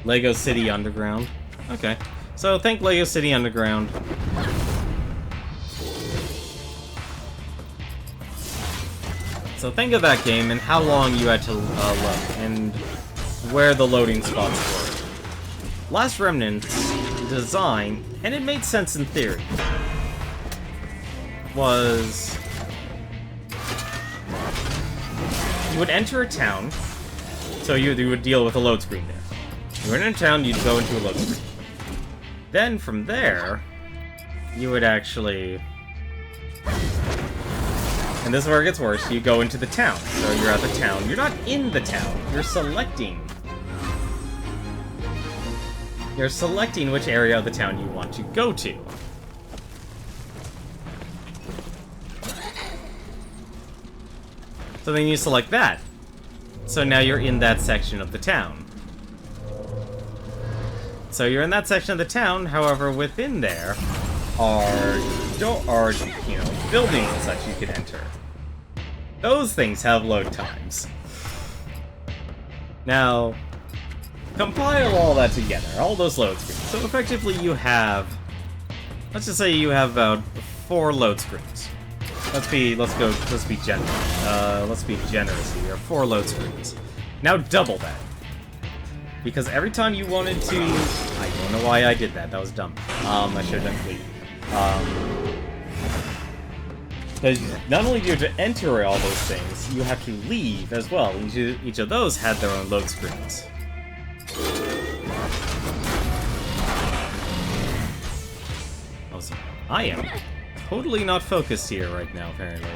Lego City Underground. Okay. So, think Lego City Underground. So think of that game and how long you had to load, and where the loading spots were. Last Remnant's design, and it made sense in theory, was... You would enter a town, so you would deal with a load screen there. You were in a town, you'd go into a load screen. Then, from there, you would actually... And this is where it gets worse, you go into the town. So you're at the town. You're not in the town, you're selecting. You're selecting which area of the town you want to go to. So then you select that. So now you're in that section of the town. So you're in that section of the town, however, within there are buildings and such you can enter. Those things have load times. Now, compile all that together, all those load screens. So effectively you have, let's just say you have about 4 load screens. Let's be generous here. 4 load screens. Now double that. Because every time you wanted to... I don't know why I did that. That was dumb. I should have done fleet. Because not only do you have to enter all those things, you have to leave as well. Each of those had their own load screens. Also, I am totally not focused here right now, apparently.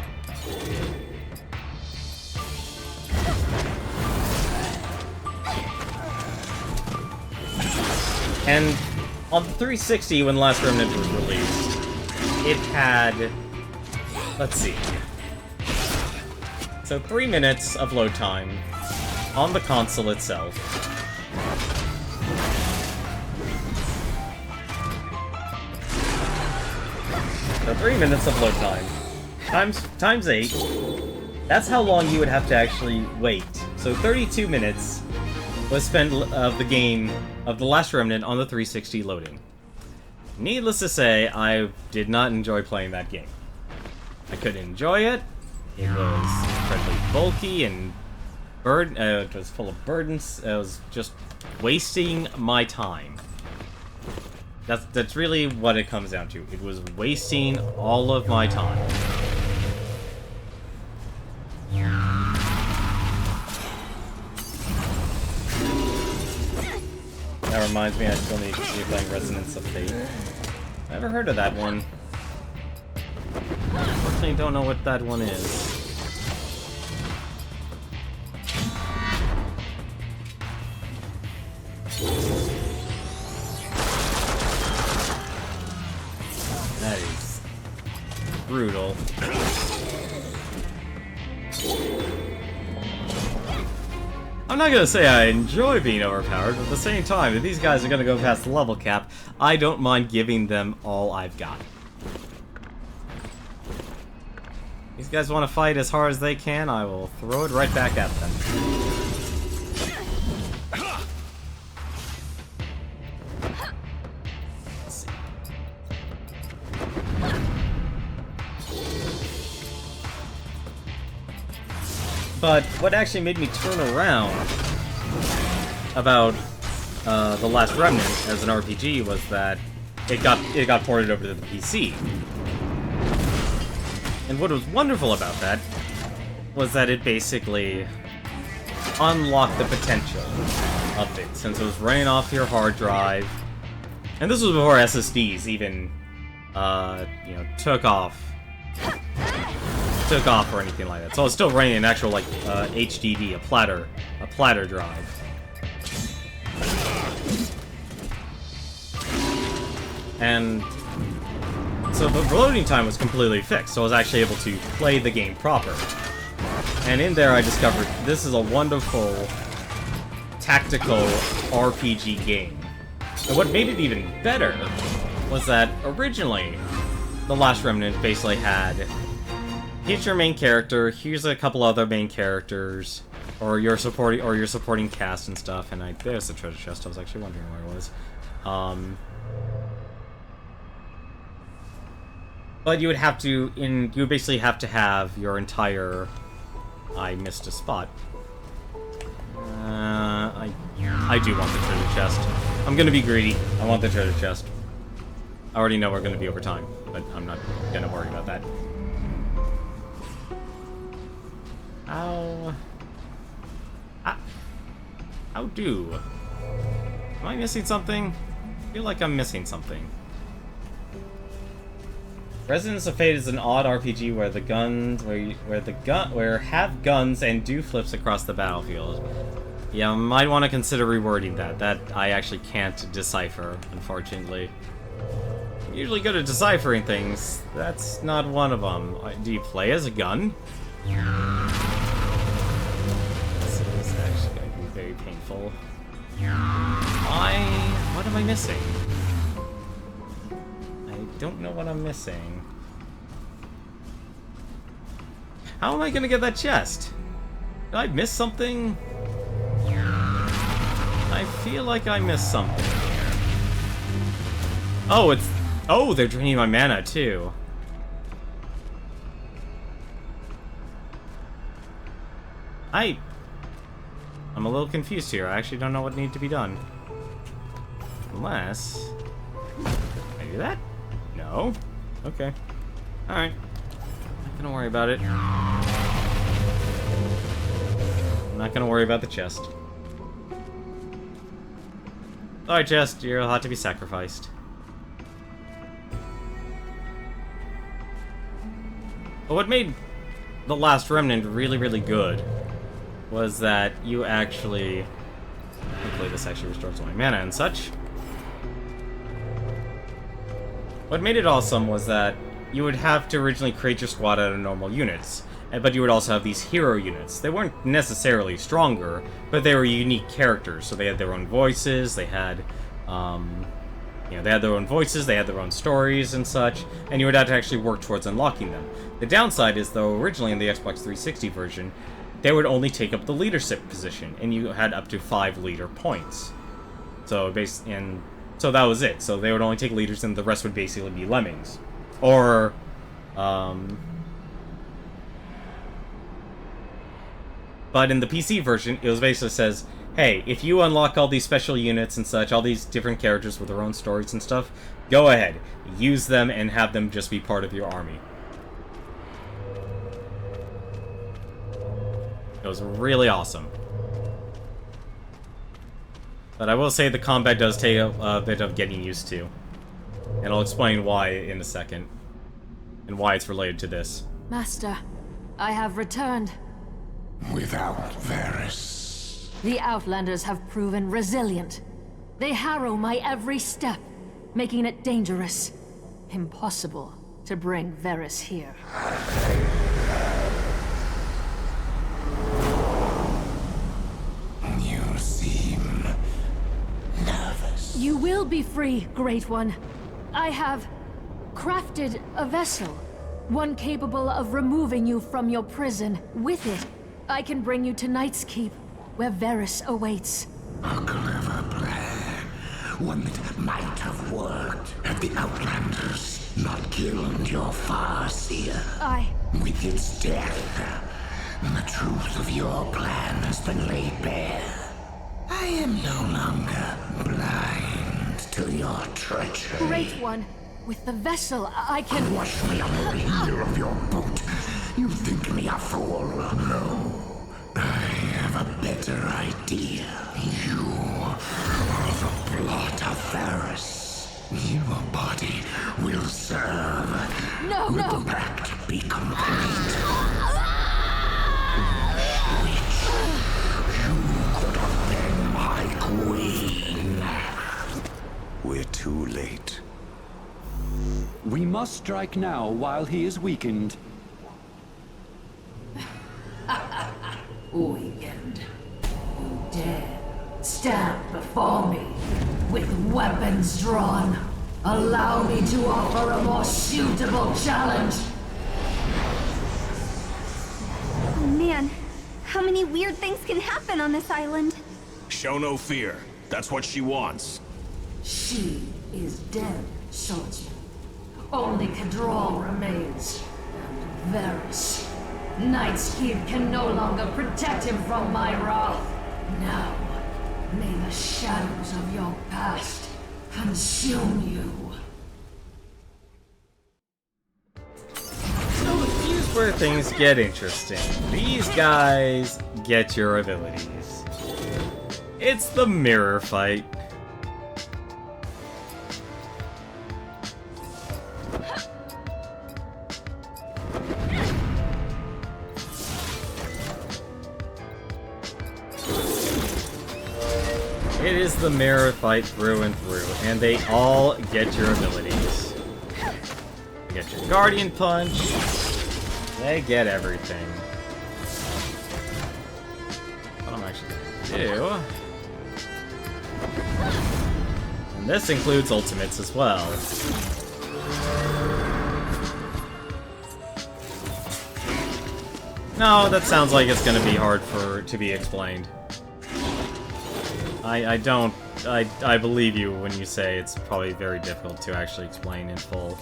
And on the 360, when Last Remnant was released, it had... let's see. So 3 minutes of load time on the console itself. So 3 minutes of load time. Times 8. That's how long you would have to actually wait. So 32 minutes was spent of the game, of The Last Remnant on the 360 loading. Needless to say, I did not enjoy playing that game. I couldn't enjoy it. It was incredibly bulky and it was full of burdens. It was just wasting my time. That's really what it comes down to. It was wasting all of my time. That reminds me, I still need to be playing Resonance of Fate. Never heard of that one. Unfortunately, don't know what that one is. That is brutal. I'm not gonna say I enjoy being overpowered, but at the same time, if these guys are gonna go past the level cap, I don't mind giving them all I've got. These guys want to fight as hard as they can, I will throw it right back at them. Let's see. But what actually made me turn around about The Last Remnant as an RPG was that it got ported over to the PC. And what was wonderful about that was that it basically unlocked the potential of it, since it was running off your hard drive. And this was before SSDs even, took off or anything like that. So I was still running an actual, like, HDD, a platter drive. And so the loading time was completely fixed, so I was actually able to play the game proper. And in there I discovered this is a wonderful tactical RPG game. And what made it even better was that originally The Last Remnant basically had, here's your main character, here's a couple other main characters, or your supporting cast and stuff, and there's the treasure chest. I was actually wondering where it was. But you would have to, you would basically have to have your entire... I missed a spot. I do want the treasure chest. I'm gonna be greedy. I want the treasure chest. I already know we're gonna be over time, but I'm not gonna worry about that. How do? Am I missing something? I feel like I'm missing something. Resonance of Fate is an odd RPG where the guns, where have guns and do flips across the battlefield. Yeah, I might want to consider rewording that. That I actually can't decipher, unfortunately. I'm usually good at deciphering things. That's not one of them. Do you play as a gun? useful. What am I missing? I don't know what I'm missing. How am I gonna get that chest? Did I miss something? I feel like I missed something here. Oh, oh, they're draining my mana too. I'm a little confused here. I actually don't know what needs to be done. Unless... Can I do that? No. Okay. Alright. Not gonna worry about it. I'm not gonna worry about the chest. Sorry, chest. You'll have to be sacrificed. But what made the Last Remnant really, really good was that you actually... Hopefully this actually restores my mana and such. What made it awesome was that you would have to originally create your squad out of normal units, but you would also have these hero units. They weren't necessarily stronger, but they were unique characters, so they had their own voices, they had, they had their own voices, they had their own stories and such, and you would have to actually work towards unlocking them. The downside is, though, originally in the Xbox 360 version, they would only take up the leadership position, and you had up to 5 leader points. So so that was it. So they would only take leaders, and the rest would basically be lemmings, or But in the PC version, it was basically says, hey, if you unlock all these special units and such, all these different characters with their own stories and stuff, go ahead, use them and have them just be part of your army. It was really awesome. But I will say the combat does take a bit of getting used to. And I'll explain why in a second. And why it's related to this. Master, I have returned. Without Varys. The Outlanders have proven resilient. They harrow my every step, making it dangerous, impossible to bring Varys here. You seem nervous. You will be free, Great One. I have crafted a vessel, one capable of removing you from your prison. With it, I can bring you to Night's Keep, where Varys awaits. A clever plan. One that might have worked had the Outlanders not killed your Farseer. With its death, the truth of your plan has been laid bare. I am no longer blind to your treachery. Great One, with the vessel, I can... Wash me on the heel of your boot. You think me a fool? No. I have a better idea. You are the blood of Varys. Your body will serve. No, Let no! the pact be complete. You could have been my queen. We're too late. We must strike now while he is weakened. Weakened. You dare stand before me with weapons drawn. Allow me to offer a more suitable challenge. Oh man, how many weird things can happen on this island? Show no fear. That's what she wants. She is dead, swordsman. Only Cadral remains. And Varys. Night's Keep can no longer protect him from my wrath. Now, may the shadows of your past consume you. So here's where things get interesting. These guys get your abilities. It's the mirror fight. It is the mirror fight through and through, and they all get your abilities. You get your Guardian Punch. They get everything. What I'm actually gonna do And this includes ultimates as well. No, that sounds like it's gonna be hard to be explained. I believe you when you say it's probably very difficult to actually explain in full.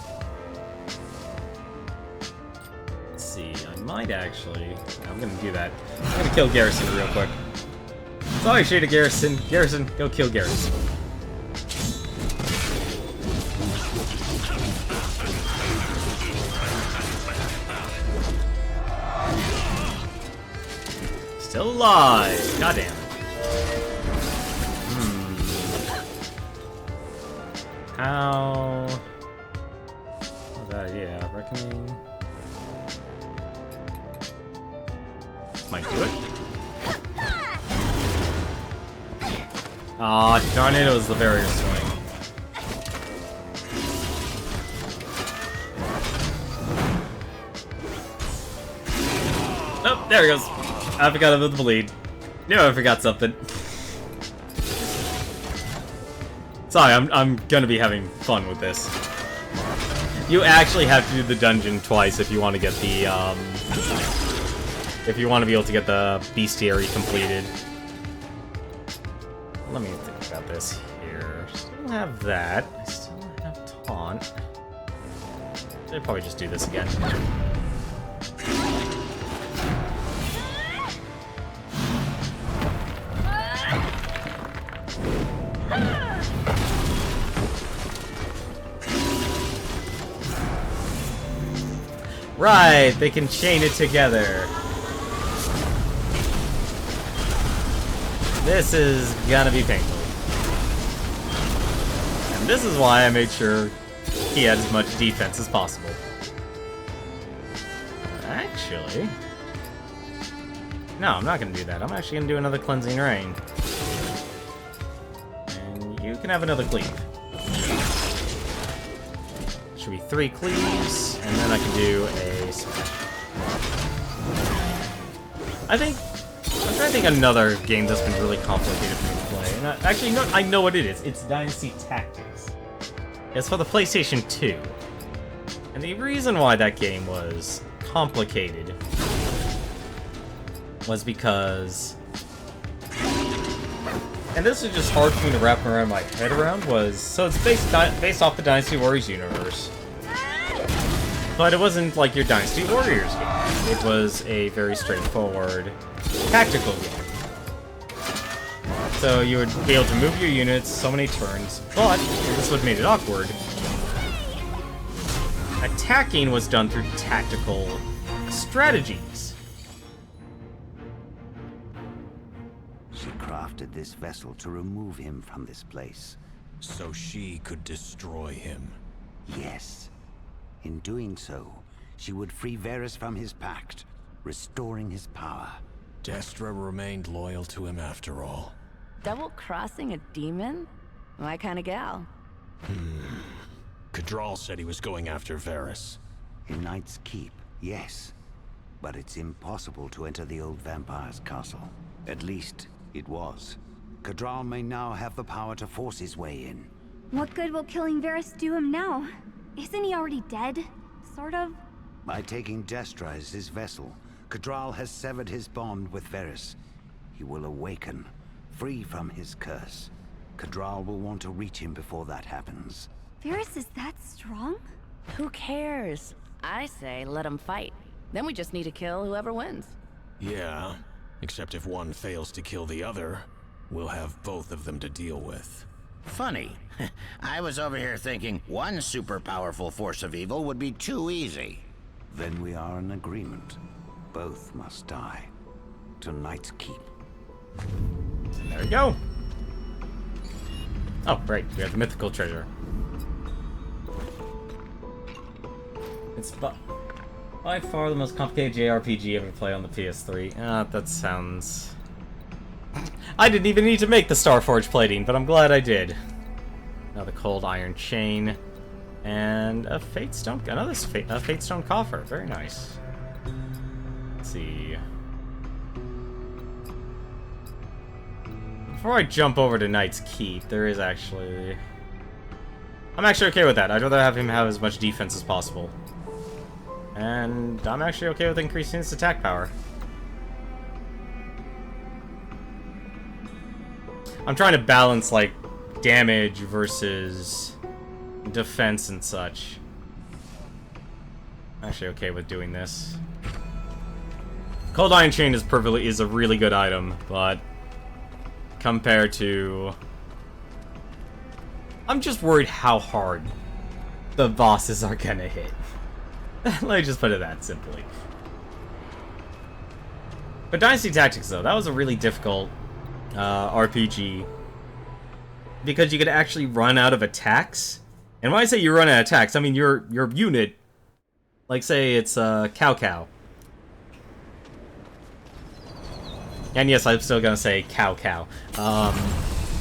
Let's see, I might actually... I'm gonna do that. I'm gonna kill Garrison real quick. Sorry, shoot at Garrison. Garrison, go kill Garrison. Still alive! God damn it. How... yeah, reckoning... Might do it. Aw, darn it, it was the barrier swing. Oh, there he goes. I forgot about the bleed. Knew I forgot something. Sorry, I'm gonna be having fun with this. You actually have to do the dungeon twice if you want to get the, if you want to be able to get the bestiary completed. Let me think about this here. Still have that. I still have taunt. I'll probably just do this again. Right, they can chain it together. This is gonna be painful. And this is why I made sure he had as much defense as possible. Actually... no, I'm not gonna do that. I'm actually gonna do another Cleansing Rain. And you can have another cleave. Should be 3 cleaves, and then I can do a smash. I'm trying to think of another game that's been really complicated for me to play. And actually, no, I know what it is. It's Dynasty Tactics. It's for the PlayStation 2. And the reason why that game was complicated was because... and this is just hard for me to wrap around my head around, was... so it's based off the Dynasty Warriors universe. But it wasn't like your Dynasty Warriors game. It was a very straightforward tactical game. So you would be able to move your units so many turns, but, and this is what made it awkward, attacking was done through tactical strategies. She crafted this vessel to remove him from this place. So she could destroy him. Yes. In doing so, she would free Varys from his pact, restoring his power. Destra remained loyal to him after all. Double-crossing a demon? My kind of gal. Kadral said he was going after Varys. In Night's Keep, yes. But it's impossible to enter the old vampire's castle. At least, it was. Kadral may now have the power to force his way in. What good will killing Varys do him now? Isn't he already dead? Sort of? By taking Destra as his vessel, Kadral has severed his bond with Varys. He will awaken, free from his curse. Kadral will want to reach him before that happens. Varys is that strong? Who cares? I say let him fight. Then we just need to kill whoever wins. Yeah, except if one fails to kill the other, we'll have both of them to deal with. Funny. I was over here thinking one super powerful force of evil would be too easy. Then we are in agreement. Both must die. To Night's Keep. There we go. Oh, right. We have the mythical treasure. It's by far the most complicated JRPG ever played on the PS3. That sounds... I didn't even need to make the Starforge plating, but I'm glad I did. Another Cold Iron Chain. And a Fate Stone... another Fate Stone Coffer. Very nice. Let's see... Before I jump over to Knight's Keep, there is actually... I'm actually okay with that. I'd rather have him have as much defense as possible. And I'm actually okay with increasing his attack power. I'm trying to balance, like, damage versus defense and such. I'm actually okay with doing this. Cold Iron Chain is a really good item, but compared to... I'm just worried how hard the bosses are gonna hit. Let me just put it that simply. But Dynasty Tactics, though, that was a really difficult RPG. Because you could actually run out of attacks. And when I say you run out of attacks, I mean your unit, like say it's Cow. And yes, I'm still gonna say Cow.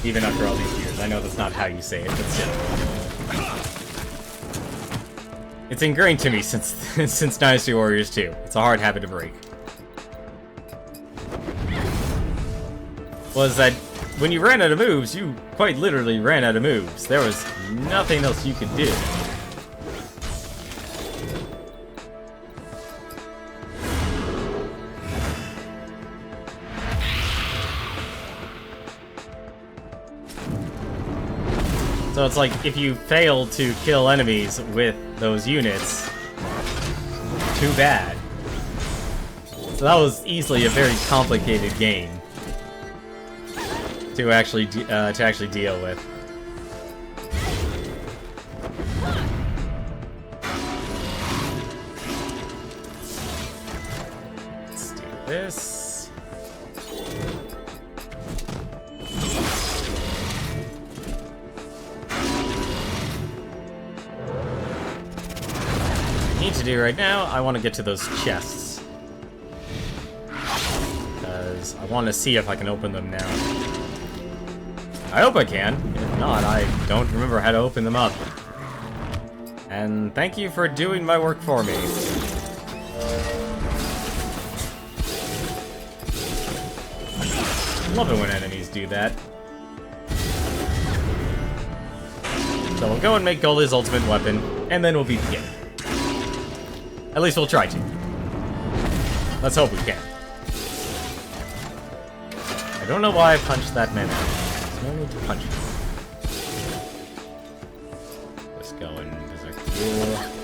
Even after all these years. I know that's not how you say it, but still. It's ingrained to me since Dynasty Warriors 2. It's a hard habit to break. Was that when you ran out of moves, you quite literally ran out of moves. There was nothing else you could do. So it's like, if you fail to kill enemies with those units, too bad. So that was easily a very complicated game to actually deal with. Let's do this. To do right now, I want to get to those chests. Because I want to see if I can open them now. I hope I can. If not, I don't remember how to open them up. And thank you for doing my work for me. Love it when enemies do that. So we'll go and make Goldie's ultimate weapon, and then we'll beat the game. At least we'll try to. Let's hope we can. I don't know why I punched that man. There's no need to punch him. Let's go and berserk you.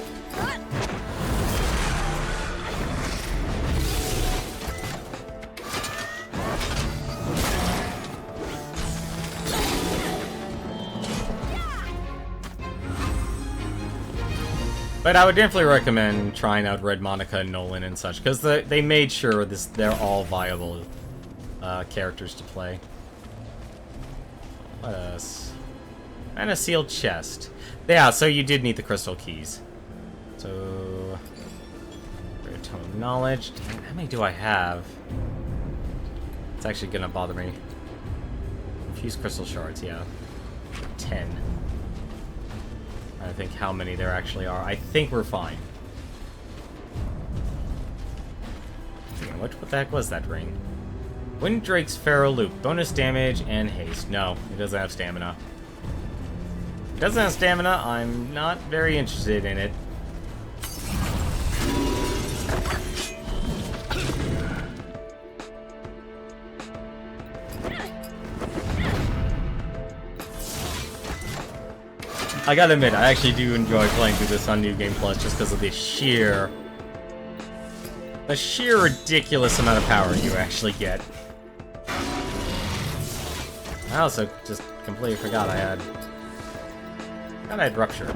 But I would definitely recommend trying out Red Monica and Nolan and such, because they made sure they're all viable characters to play. What else? And a sealed chest. Yeah, so you did need the crystal keys. So... Rare Tome of Knowledge. How many do I have? It's actually gonna bother me. Fused crystal shards, yeah. 10. I think how many there actually are. I think we're fine. What the heck was that ring? Winddrake's Pharaoh Loop. Bonus damage and haste. No, it doesn't have stamina. It doesn't have stamina. I'm not very interested in it. I gotta admit, I actually do enjoy playing through this on New Game Plus just because of the sheer ridiculous amount of power you actually get. I also just completely forgot I had Rupture.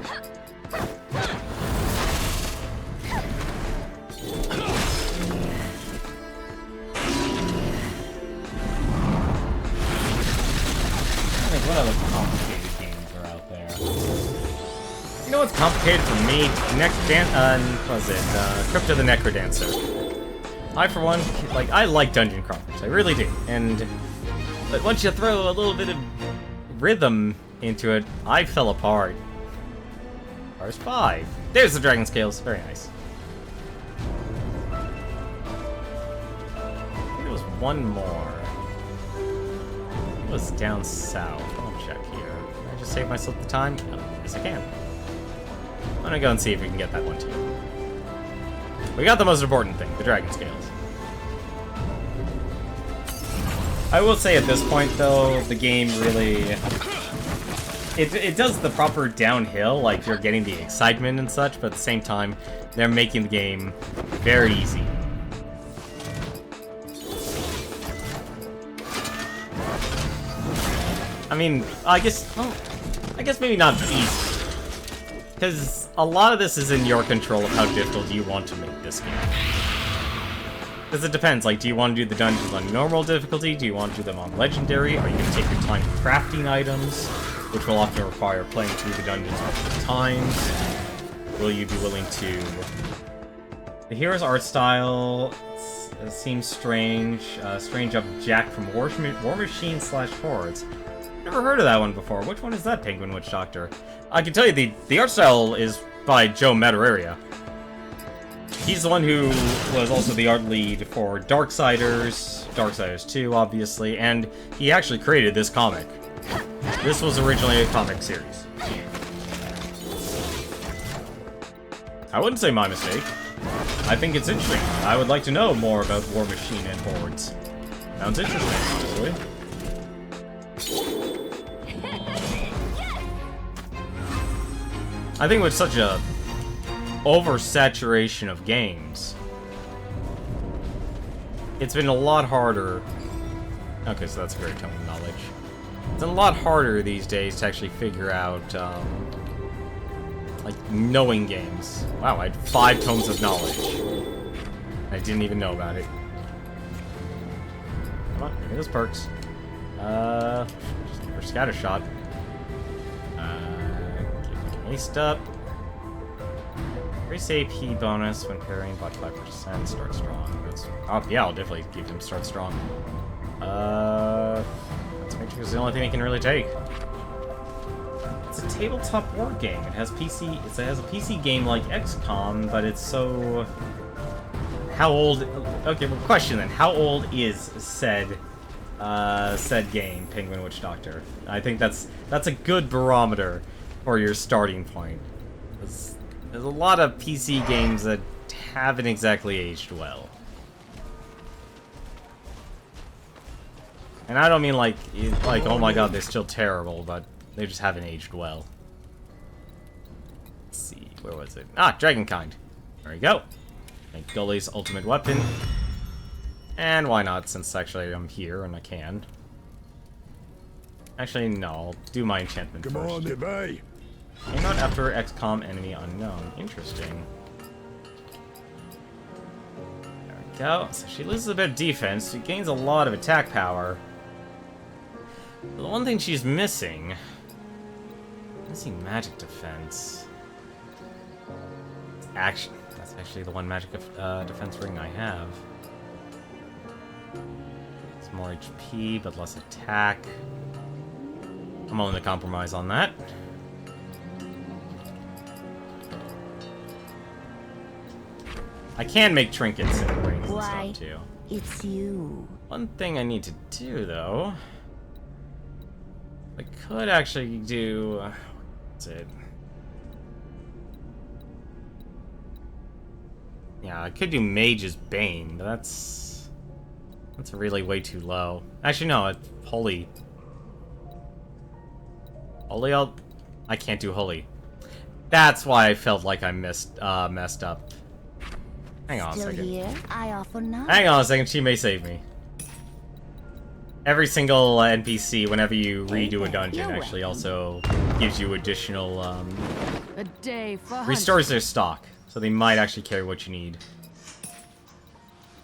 What other complicated games are out there? You know what's complicated for me? Crypto the Necrodancer. I, for one, I like dungeon crawlers. I really do. But once you throw a little bit of rhythm into it, I fell apart. Bars 5. There's the dragon scales. Very nice. I think there was one more. was down south. I'll check here. Can I just save myself the time? Oh, yes, I can. I'm gonna go and see if we can get that one too. We got the most important thing, the dragon scales. I will say at this point, though, the game really... It does the proper downhill, like you're getting the excitement and such, but at the same time, they're making the game very easy. I mean, I guess maybe not easy. Because a lot of this is in your control of how difficult you want to make this game. Because it depends, like, do you want to do the dungeons on normal difficulty? Do you want to do them on legendary? Are you going to take your time crafting items, which will often require playing through the dungeons multiple times? Will you be willing to... The hero's art style seems strange. Strange up Jack from War Machine / Hordes. Never heard of that one before. Which one is that, Penguin Witch Doctor? I can tell you the art style is by Joe Materaria. He's the one who was also the art lead for Darksiders 2, obviously, and he actually created this comic. This was originally a comic series. I wouldn't say my mistake. I think it's interesting. I would like to know more about War Machine and Hordes. Sounds interesting, honestly. I think with such a oversaturation of games, it's been a lot harder. Okay, so that's a very tome of knowledge. It's a lot harder these days to actually figure out, like, knowing games. Wow, I had 5 tomes of knowledge. I didn't even know about it. Come on, give me those perks. Just for scatter shot. Get maced up. Increase AP bonus when parrying, bot 5%, start strong. That's, oh, yeah, I'll definitely give him start strong. Let's make sure it's the only thing he can really take. It's a tabletop war game. It has PC. It has a PC game like XCOM, but it's so. How old? Okay, well, question then: how old is said game, Penguin Witch Doctor? I think that's a good barometer for your starting point. There's a lot of PC games that haven't exactly aged well. And I don't mean like, oh my god, they're still terrible, but they just haven't aged well. Let's see, where was it? Ah, Dragonkind. There we go. Make Gully's ultimate weapon. And why not, since actually I'm here and I can. Actually, no, I'll do my enchantment first. Come on, Devay. Came out after XCOM Enemy Unknown. Interesting. There we go. So she loses a bit of defense. She gains a lot of attack power. But the one thing she's missing magic defense. Action. That's actually the one magic defense ring I have. It's more HP, but less attack. I'm willing to compromise on that. I can make trinkets and rings and stuff too. It's you. One thing I need to do though, I could actually do. What's it? Yeah, I could do Mage's Bane, but that's really way too low. Actually, no, it's Holy. Holy, I can't do Holy. That's why I felt like I messed up. Hang on a second. Here? I offer not. Hang on a second, she may save me. Every single NPC, whenever you redo a dungeon, actually also gives you additional, A day for restores their stock. So they might actually carry what you need.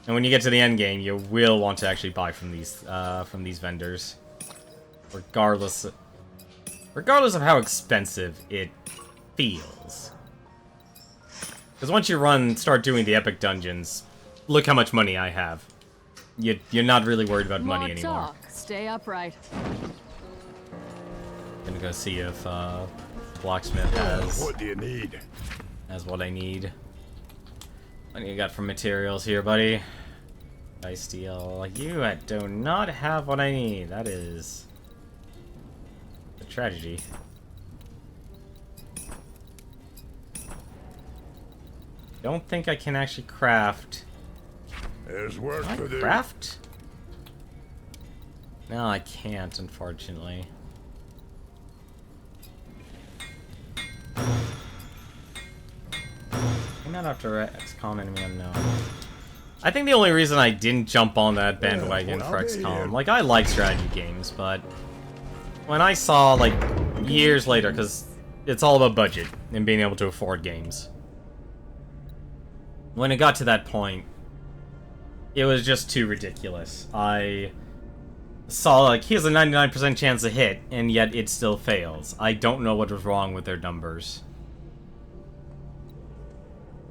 And when you get to the end game, you will want to actually buy from these vendors. Regardless of how expensive it feels. Because once you start doing the epic dungeons, look how much money I have. You're not really worried about money anymore. Talk. Stay upright. Gonna go see if blacksmith has. What do you need? Has what I need. What do you got for materials here, buddy? I steal. You do not have what I need. That is tragedy. Don't think I can actually craft. There's work Can I for thee. craft? No, I can't, unfortunately. I'm not after XCOM Enemy Unknown. I think the only reason I didn't jump on that bandwagon for XCOM, like, I like strategy games, but when I saw, like, years later, because it's all about budget and being able to afford games. When it got to that point, it was just too ridiculous. I saw, like, he has a 99% chance to hit, and yet it still fails. I don't know what was wrong with their numbers.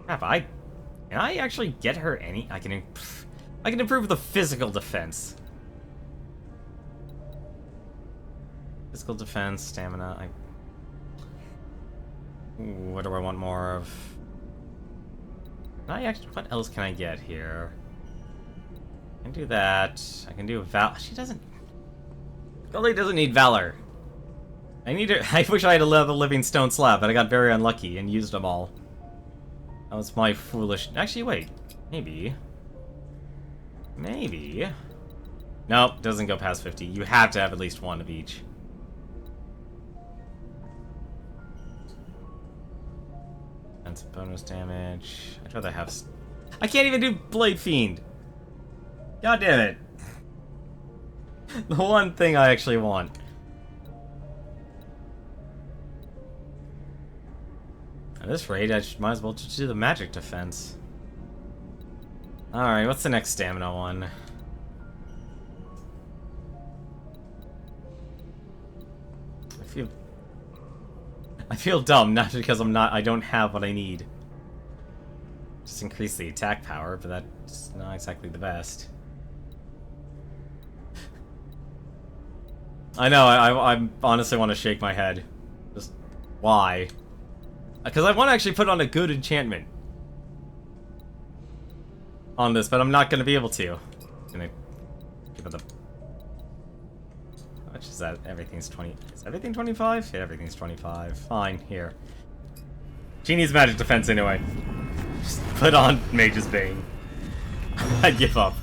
Can I actually get her any? I can improve the physical defense. Physical defense, stamina. What do I want more of? What else can I get here? I can do that. I can do She doesn't. Goldie doesn't need Valor. I wish I had a living stone slab, but I got very unlucky and used them all. That was my foolish... Actually, wait. Maybe. Nope, doesn't go past 50. You have to have at least one of each. And some bonus damage. I'd rather have... I can't even do Blade Fiend! God damn it. The one thing I actually want. At this rate, I might as well just do the magic defense. Alright, what's the next stamina one? I feel dumb, not because I don't have what I need. Just increase the attack power, but that's not exactly the best. I know, I honestly want to shake my head. Just, why? Because I want to actually put on a good enchantment on this, but I'm not going to be able to. I'm going to give it the... How much is that? Everything's 20... Is everything 25? Yeah, everything's 25. Fine, here. She needs magic defense anyway. Just put on Mage's Bane. I give up.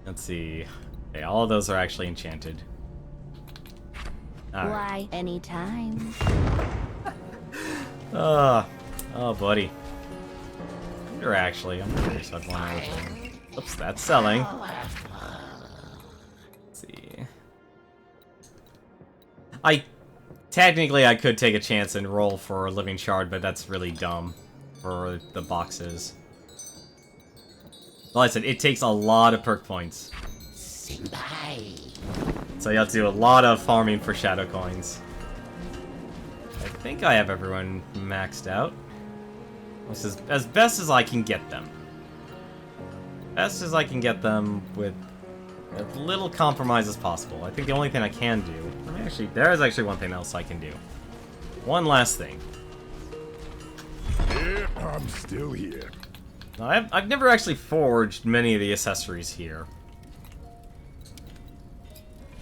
Let's see. Okay, all of those are actually enchanted. Right. Why, anytime. Oh, buddy. I'm curious about one other thing. Oops, that's selling. Let's see. Technically, I could take a chance and roll for a living shard, but that's really dumb for the boxes. Like I said, it takes a lot of perk points. So you have to do a lot of farming for shadow coins. I think I have everyone maxed out. This is as best as I can get them. Best as I can get them with as little compromise as possible. I think the only thing I can do... there is actually one thing else I can do. One last thing. Yeah, I'm still here. Now, I've never actually forged many of the accessories here.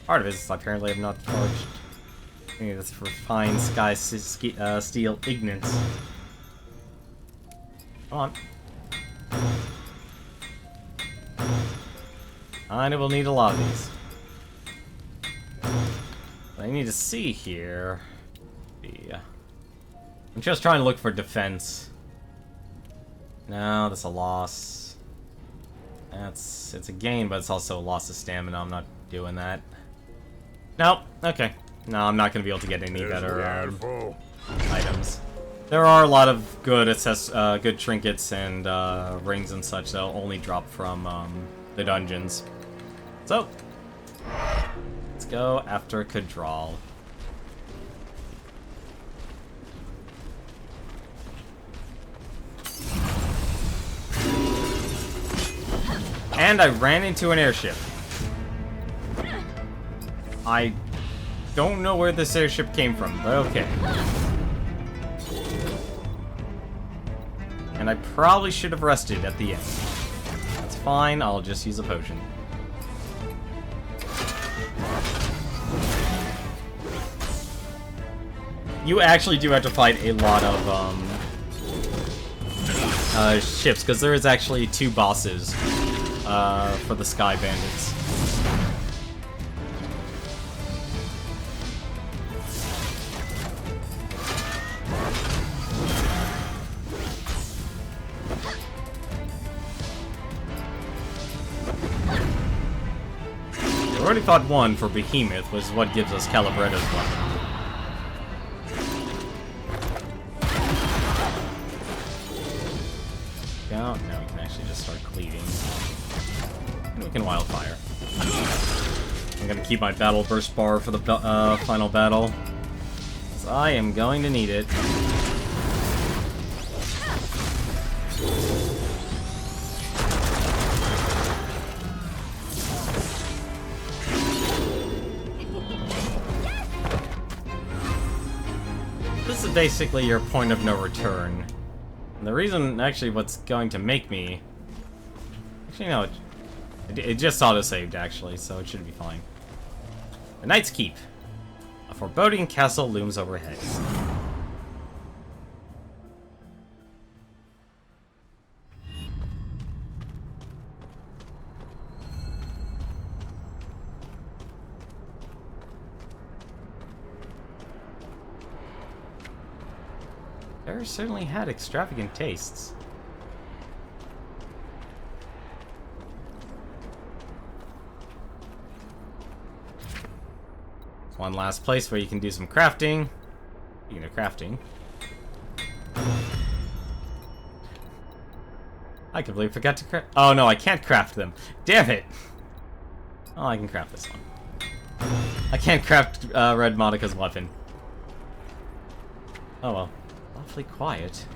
Part of it is apparently I've not forged any of this refined sky steel ignits. Come on. I will need a lot of these. What I need to see here... Yeah. I'm just trying to look for defense. No, that's a loss. It's a gain, but it's also a loss of stamina. I'm not doing that. Nope. Okay. No, I'm not going to be able to get any better items. There are a lot of good good trinkets and rings and such that'll only drop from the dungeons. So, let's go after Kadral. And I ran into an airship. I don't know where this airship came from, but okay. And I probably should have rested at the end. That's fine, I'll just use a potion. you actually do have to fight a lot of ships, because there is actually 2 bosses for the Sky Bandits. We already fought 1 for Behemoth, which is what gives us Calibretto's weapon. Now we can actually just start cleaving. And we can Wildfire. I'm gonna keep my Battle Burst bar for the final battle, so I am going to need it. This is basically your point of no return. And the reason, actually, what's going to make me... Actually, no, it just auto-saved, actually, so it should be fine. The Knight's Keep. A foreboding castle looms overhead. Bear certainly had extravagant tastes. One last place where you can do some crafting. Speaking of crafting. I completely forgot to craft. Oh no, I can't craft them. Damn it! Oh, I can craft this one. I can't craft Red Monica's weapon. Oh well. Awfully quiet.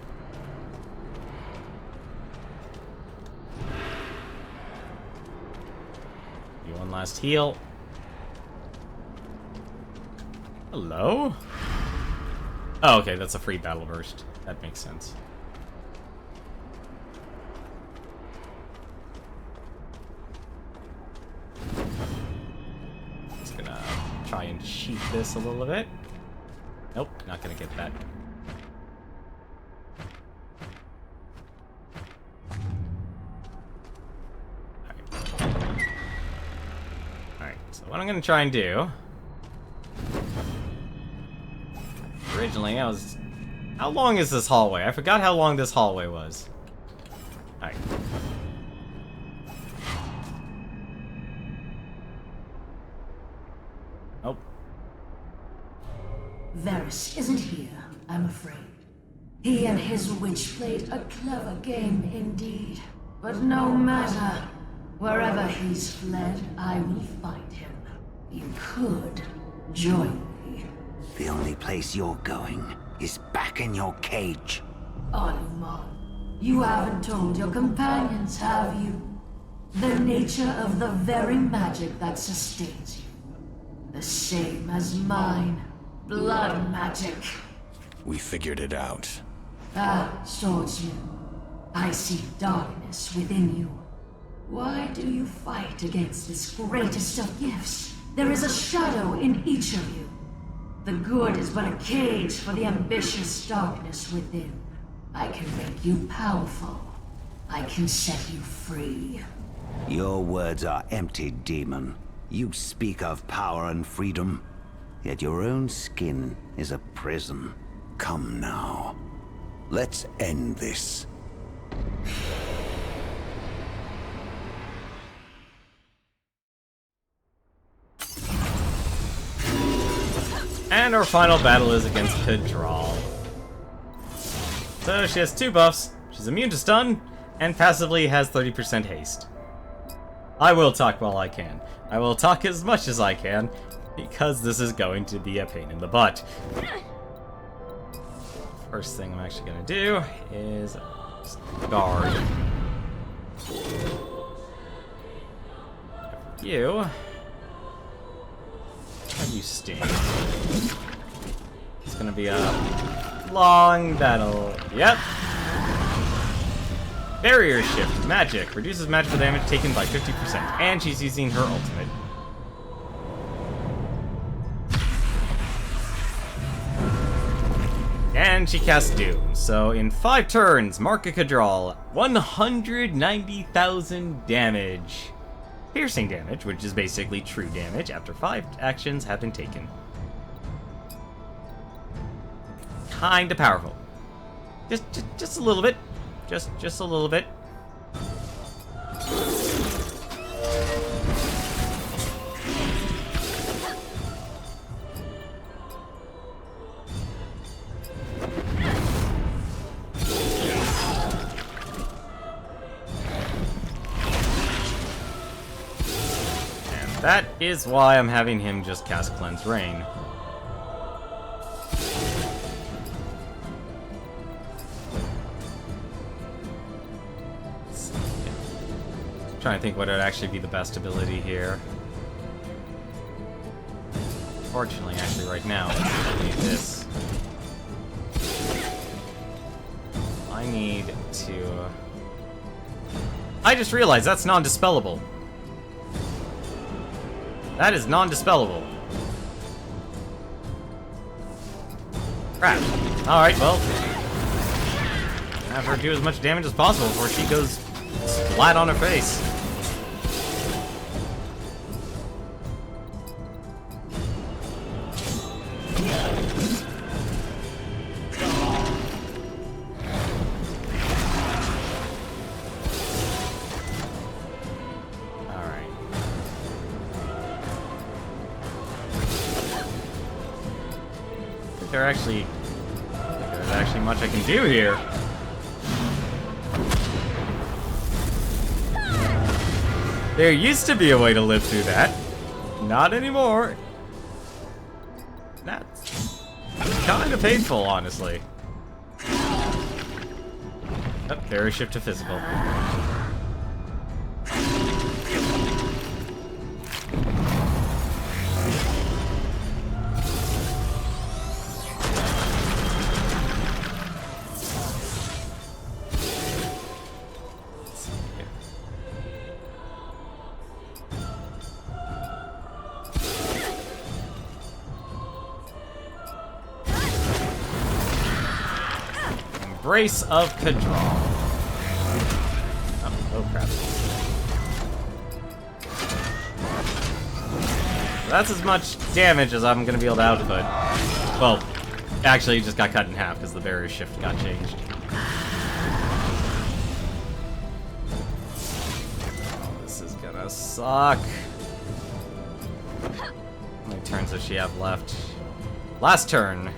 Do one last heal. Hello? Oh, okay, that's a free battle burst. That makes sense. Just gonna try and cheat this a little bit. Nope, not gonna get that. So what I'm gonna try and do... Originally, I was... How long is this hallway? I forgot how long this hallway was. Alright. Oh. Varys isn't here, I'm afraid. He and his witch played a clever game indeed. But no matter. Wherever he's fled, I will find him. You could join me. The only place you're going is back in your cage. Aluman, you haven't told your companions, have you? The nature of the very magic that sustains you. The same as mine. Blood magic. We figured it out. Ah, swordsman. I see darkness within you. Why do you fight against this greatest of gifts? There is a shadow in each of you. The good is but a cage for the ambitious darkness within. I can make you powerful. I can set you free. Your words are empty, demon. You speak of power and freedom, yet your own skin is a prison. Come now. Let's end this. And our final battle is against Kadral. So she has 2 buffs. She's immune to stun, and passively has 30% haste. I will talk while I can. I will talk as much as I can, because this is going to be a pain in the butt. First thing I'm actually going to do is guard. You... Have you sting? It's gonna be a long battle. Yep. Barrier shift. Magic. Reduces magical damage taken by 50%. And she's using her ultimate. And she casts Doom. So in 5 turns, mark a Cadral. 190,000 damage. Piercing damage, which is basically true damage after 5 actions have been taken. Kinda powerful. Just a little bit. Just a little bit. That is why I'm having him just cast Cleanse Rain. Trying to think what would actually be the best ability here. Fortunately, actually, right now, I need this. I need to... I just realized that's non-dispellable. That is non-dispellable. Crap. Alright, well. Have her do as much damage as possible before she goes flat on her face. There's actually much I can do here. There used to be a way to live through that. Not anymore. That's kind of painful, honestly. Oh, there is shift to physical. Embrace of Cadral. Oh crap. That's as much damage as I'm gonna be able to output. Well, actually, it just got cut in half because the barrier shift got changed. Oh, this is gonna suck. How many turns does she have left? Last turn.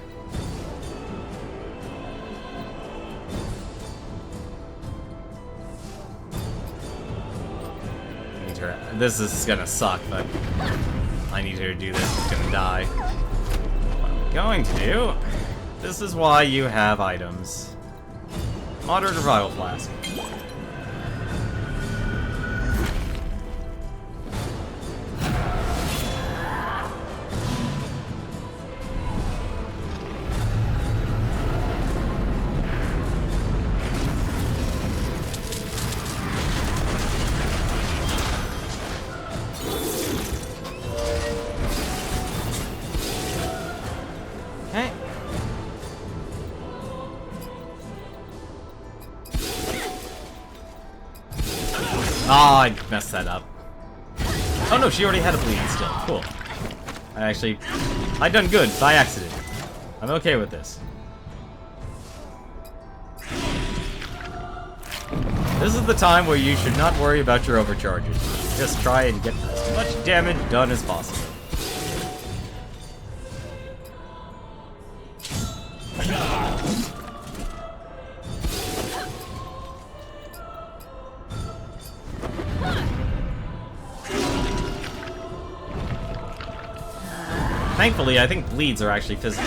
This is gonna suck, but I need her to do this. She's gonna die. What I'm going to do, this is why you have items. Moderate Revival Flask. Oh, I messed that up. Oh no, she already had a bleed still. Cool. I done good by accident. I'm okay with this. This is the time where you should not worry about your overcharges. Just try and get as much damage done as possible. Thankfully, I think bleeds are actually physical.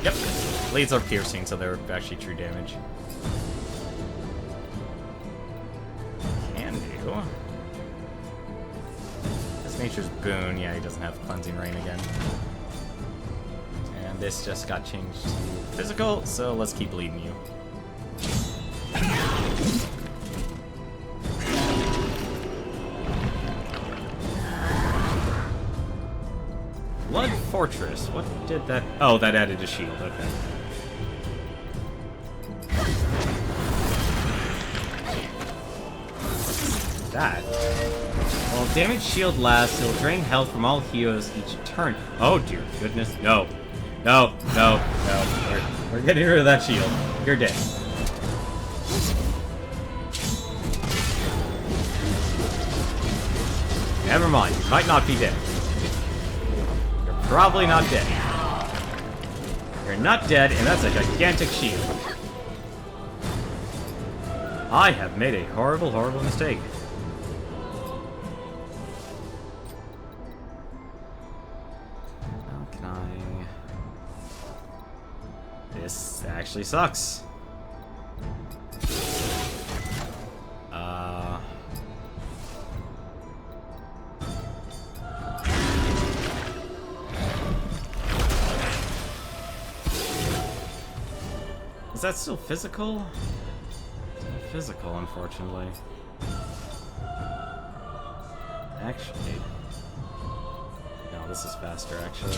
Yep, bleeds are piercing, so they're actually true damage. Can do. This Nature's Boon, yeah, he doesn't have Cleansing Rain again. And this just got changed to physical, so let's keep bleeding you. Blood Fortress. What did that? Oh, that added a shield. Okay. that. While damage shield lasts, it'll drain health from all heroes each turn. Oh dear goodness, no. No, no, no. We're getting rid of that shield. You're dead. Never mind, you might not be dead. You're probably not dead. You're not dead, and that's a gigantic shield. I have made a horrible, horrible mistake. How can I... This actually sucks. Is that still physical? It's not physical, unfortunately. Actually... No, this is faster, actually.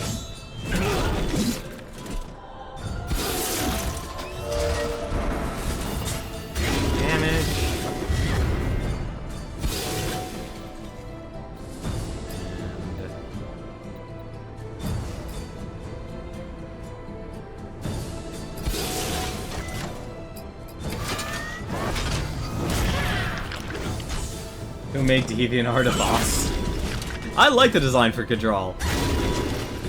Damage. Who made DeviantArt a boss? I like the design for Kadral.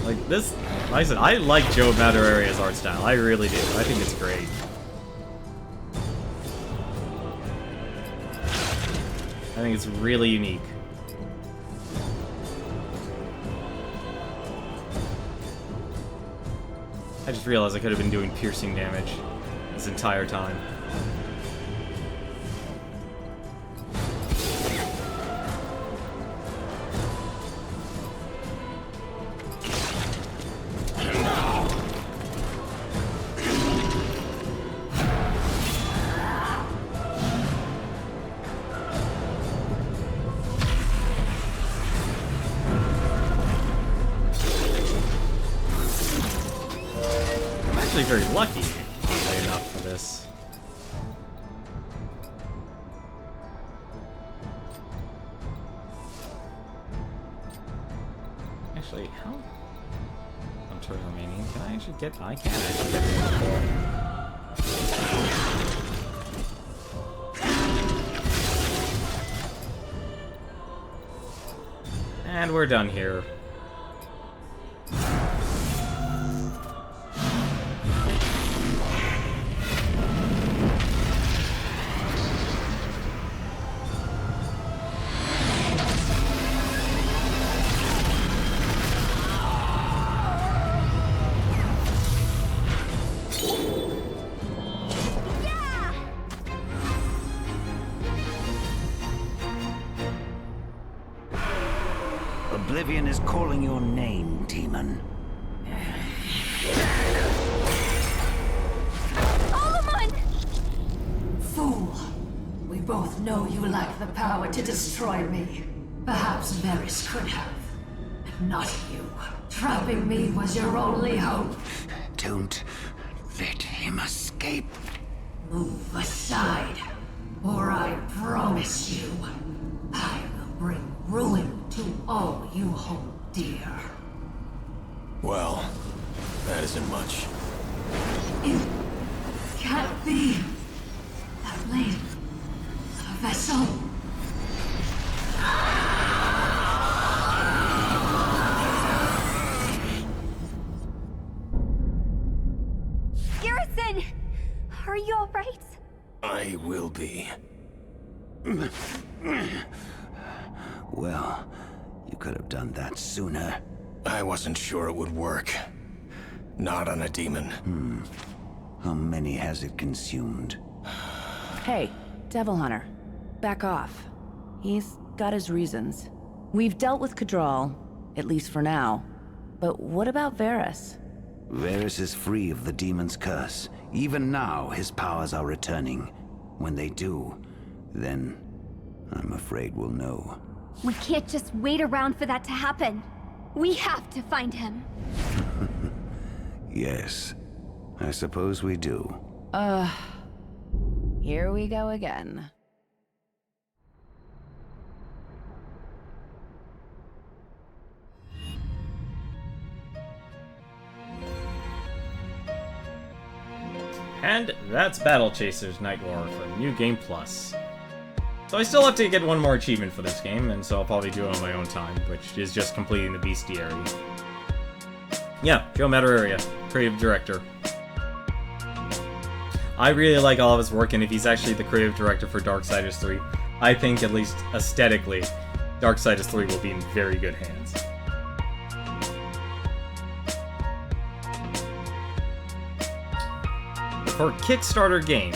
Like this, like I said, I like Joe Madureira's art style. I really do. I think it's great. I think it's really unique. I just realized I could have been doing piercing damage this entire time. Very lucky, oddly enough, for this. Actually, how? I'm turn remaining. Can I actually get? I can actually get the And we're done here. Oblivion is calling your name, demon. Fool! We both know you lack the power to destroy me. Perhaps Varys could have. Not you. Trapping me was your only hope. Don't let him escape. Move aside, or I promise you, I will bring ruin to all you hold dear. Well, that isn't much. It can't be. That blade. A vessel. Garrison! Are you alright? I will be. Well, you could have done that sooner. I wasn't sure it would work. Not on a demon. How many has it consumed? Hey, Devil Hunter. Back off. He's got his reasons. We've dealt with Kadral, at least for now. But what about Varys? Varys is free of the demon's curse. Even now, his powers are returning. When they do, then I'm afraid we'll know. We can't just wait around for that to happen. We have to find him. Yes, I suppose we do. Here we go again. And that's Battle Chasers Nightwar for New Game Plus. So I still have to get one more achievement for this game, and so I'll probably do it on my own time, which is just completing the bestiary. Yeah, Joe Madureira, creative director. I really like all of his work, and if he's actually the creative director for Darksiders 3, I think, at least aesthetically, Darksiders 3 will be in very good hands. For a Kickstarter game,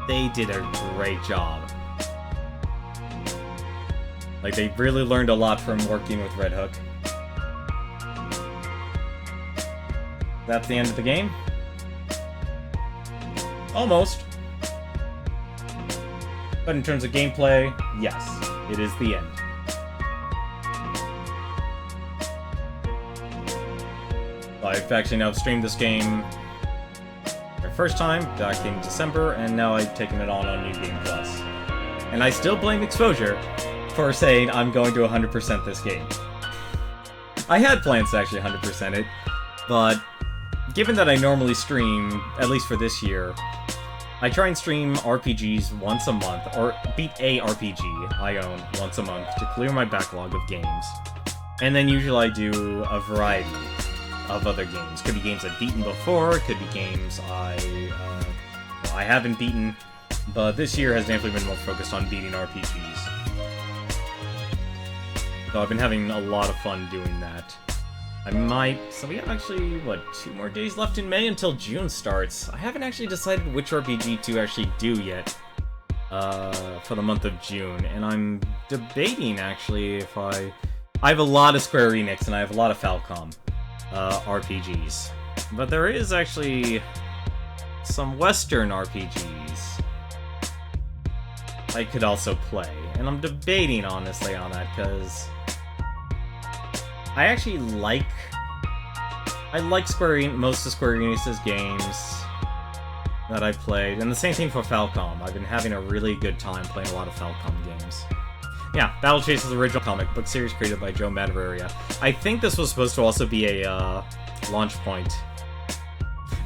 they did a great job. Like, they really learned a lot from working with Red Hook. That's the end of the game? Almost. But in terms of gameplay, yes, it is the end. I've actually now streamed this game for the first time back in December, and now I've taken it on New Game Plus. And I still blame Exposure for saying I'm going to 100% this game. I had plans to actually 100% it, but given that I normally stream, at least for this year, I try and stream RPGs once a month, or beat a RPG I own once a month to clear my backlog of games. And then usually I do a variety of other games. Could be games I've beaten before, could be games I haven't beaten, but this year has definitely been more focused on beating RPGs. So I've been having a lot of fun doing that. So we have actually, 2 more days left in May until June starts. I haven't actually decided which RPG to actually do yet for the month of June, and I'm debating actually if I have a lot of Square Enix and I have a lot of Falcom RPGs. But there is actually some Western RPGs I could also play, and I'm debating honestly on that because I actually like most of Square Enix's games that I've played, and the same thing for Falcom. I've been having a really good time playing a lot of Falcom games. Yeah, Battle Chasers original comic book series created by Joe Madureira. I think this was supposed to also be a launch point.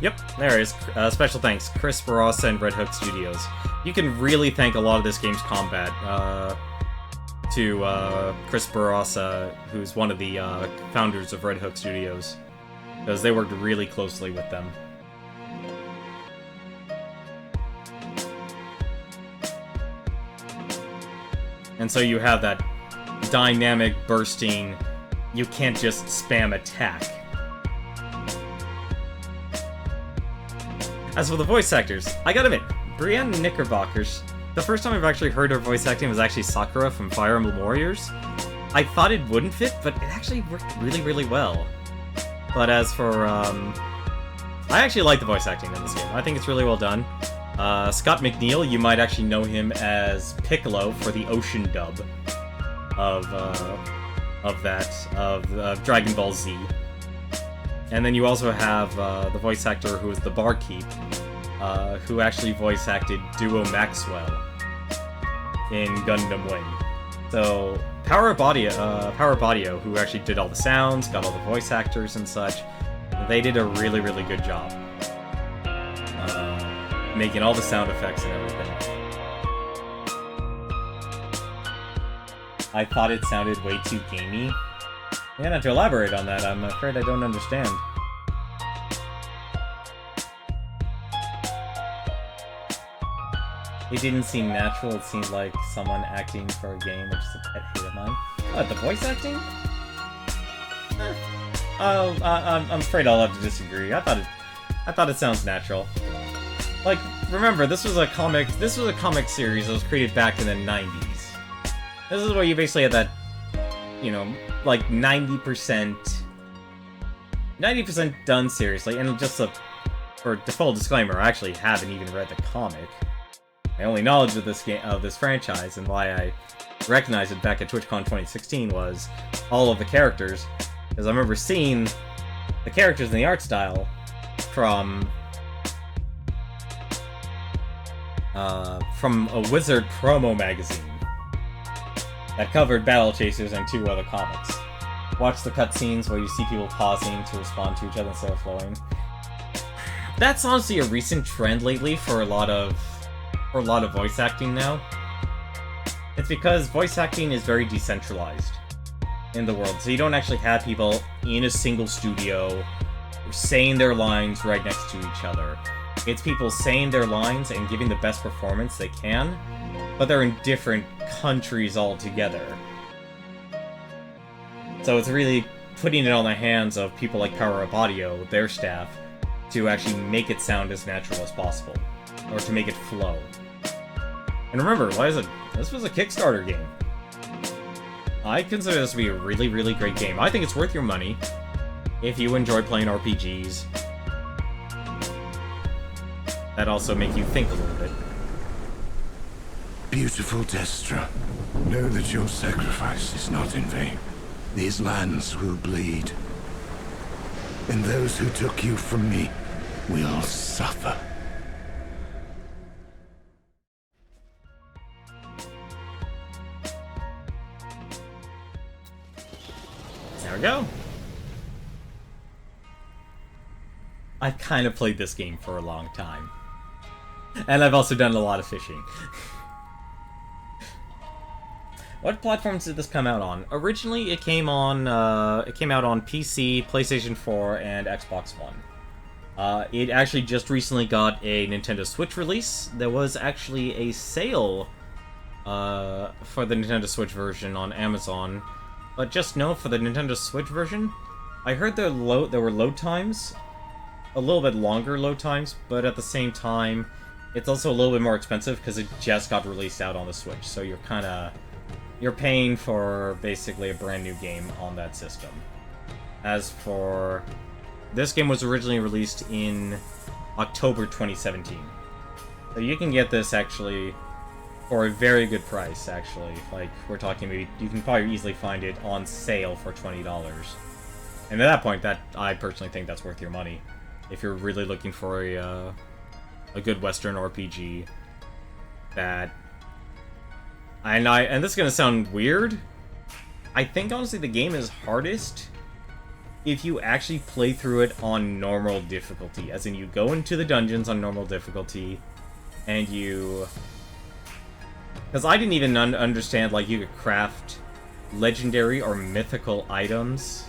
Yep, there it is. Special thanks, Chris Barassa and Red Hook Studios. You can really thank a lot of this game's combat to Chris Barassa, who's one of the founders of Red Hook Studios, because they worked really closely with them. And so you have that dynamic bursting, you can't just spam attack. As for the voice actors, I gotta admit, Brienne Knickerbockers, the first time I've actually heard her voice acting was actually Sakura from Fire Emblem Warriors. I thought it wouldn't fit, but it actually worked really, really well. But as for, I actually like the voice acting in this game. I think it's really well done. Scott McNeil, you might actually know him as Piccolo for the Ocean dub of Dragon Ball Z. And then you also have the voice actor who is the Barkeep, who actually voice acted Duo Maxwell in Gundam Wing. So Power up Audio, who actually did all the sounds, got all the voice actors and such, they did a really, really good job. Making all the sound effects and everything. I thought it sounded way too gamey. You're gonna have to elaborate on that, I'm afraid I don't understand. It didn't seem natural, it seemed like someone acting for a game, which is a pet hate of mine. What, the voice acting? I'm afraid I'll have to disagree. I thought it sounds natural. Like, remember, this was a comic series that was created back in the 90s. This is where you basically had that, you know, like 90% done seriously, and just for full disclaimer, I actually haven't even read the comic. My only knowledge of this franchise, and why I recognized it back at TwitchCon 2016, was all of the characters, because I remember seeing the characters in the art style from a Wizard promo magazine that covered Battle Chasers and 2 other comics. Watch the cutscenes where you see people pausing to respond to each other instead of flowing. That's honestly a recent trend lately for a lot of voice acting now. It's because voice acting is very decentralized in the world, so you don't actually have people in a single studio saying their lines right next to each other. It's people saying their lines and giving the best performance they can, but they're in different countries altogether. So it's really putting it on the hands of people like Power Up Audio, their staff, to actually make it sound as natural as possible, or to make it flow. And remember, this was a Kickstarter game. I consider this to be a really, really great game. I think it's worth your money if you enjoy playing RPGs that also make you think a little bit. Beautiful Destra, know that your sacrifice is not in vain. These lands will bleed, and those who took you from me will suffer. There we go. I've kind of played this game for a long time. And I've also done a lot of fishing. What platforms did this come out on? Originally, it came out on PC, PlayStation 4, and Xbox One. It actually just recently got a Nintendo Switch release. There was actually a sale for the Nintendo Switch version on Amazon. But just know, for the Nintendo Switch version, I heard there were load times, a little bit longer load times, but at the same time, it's also a little bit more expensive because it just got released out on the Switch, so you're paying for basically a brand new game on that system. As for this game, was originally released in October 2017, so you can get this actually for a very good price, actually. Like, we're talking maybe, you can probably easily find it on sale for $20. And at that point, I personally think that's worth your money. If you're really looking for a good Western RPG that... And this is gonna sound weird. I think, honestly, the game is hardest if you actually play through it on normal difficulty. As in, you go into the dungeons on normal difficulty, and you... Because I didn't even understand, like, you could craft legendary or mythical items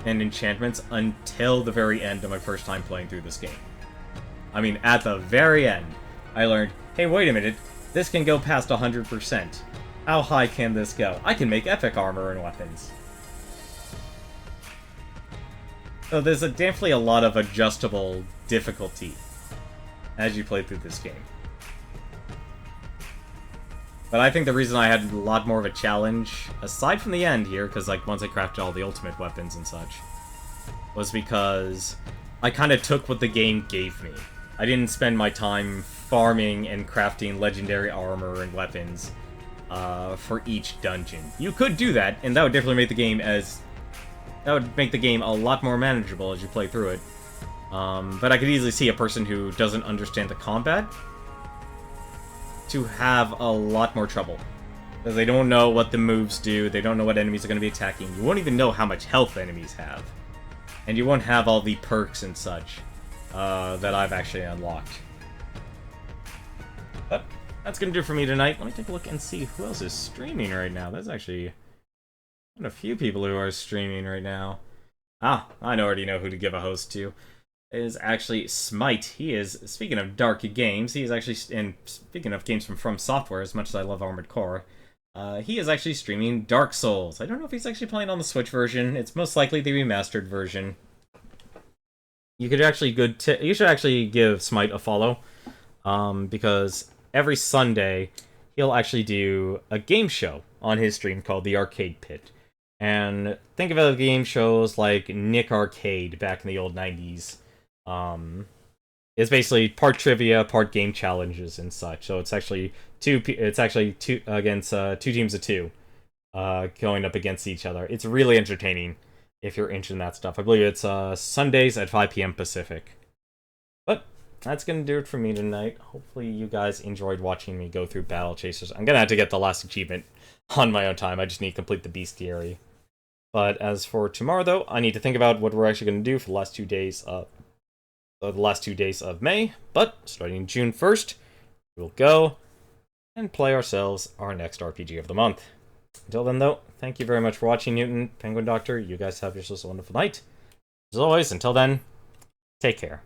and enchantments until the very end of my first time playing through this game. I mean, at the very end, I learned, hey, wait a minute, this can go past 100%. How high can this go? I can make epic armor and weapons. So there's definitely a lot of adjustable difficulty as you play through this game. But I think the reason I had a lot more of a challenge, aside from the end here, because, like, once I crafted all the ultimate weapons and such, was because I kind of took what the game gave me. I didn't spend my time farming and crafting legendary armor and weapons for each dungeon. You could do that, and that would definitely make the game a lot more manageable as you play through it. But I could easily see a person who doesn't understand the combat to have a lot more trouble. Because they don't know what the moves do, they don't know what enemies are going to be attacking, you won't even know how much health enemies have. And you won't have all the perks and such that I've actually unlocked. But that's going to do it for me tonight. Let me take a look and see who else is streaming right now. There's actually quite a few people who are streaming right now. Ah, I already know who to give a host to. Is actually Smite. He is, speaking of dark games, he is actually, and speaking of games from Software, as much as I love Armored Core, he is actually streaming Dark Souls. I don't know if he's actually playing on the Switch version. It's most likely the remastered version. You should actually give Smite a follow, because every Sunday he'll actually do a game show on his stream called The Arcade Pit. And think of other game shows like Nick Arcade back in the old 90s. It's basically part trivia, part game challenges and such. So it's actually two against two teams of two, going up against each other. It's really entertaining if you're interested in that stuff. I believe it's Sundays at 5 p.m. Pacific. But that's gonna do it for me tonight. Hopefully you guys enjoyed watching me go through Battle Chasers. I'm gonna have to get the last achievement on my own time. I just need to complete the bestiary. But as for tomorrow, though, I need to think about what we're actually gonna do for the last 2 days of the last 2 days of May, but starting June 1st, we'll go and play ourselves our next RPG of the month. Until then, though, thank you very much for watching, Newton, Penguin Doctor. You guys have yourselves a wonderful night. As always, until then, take care.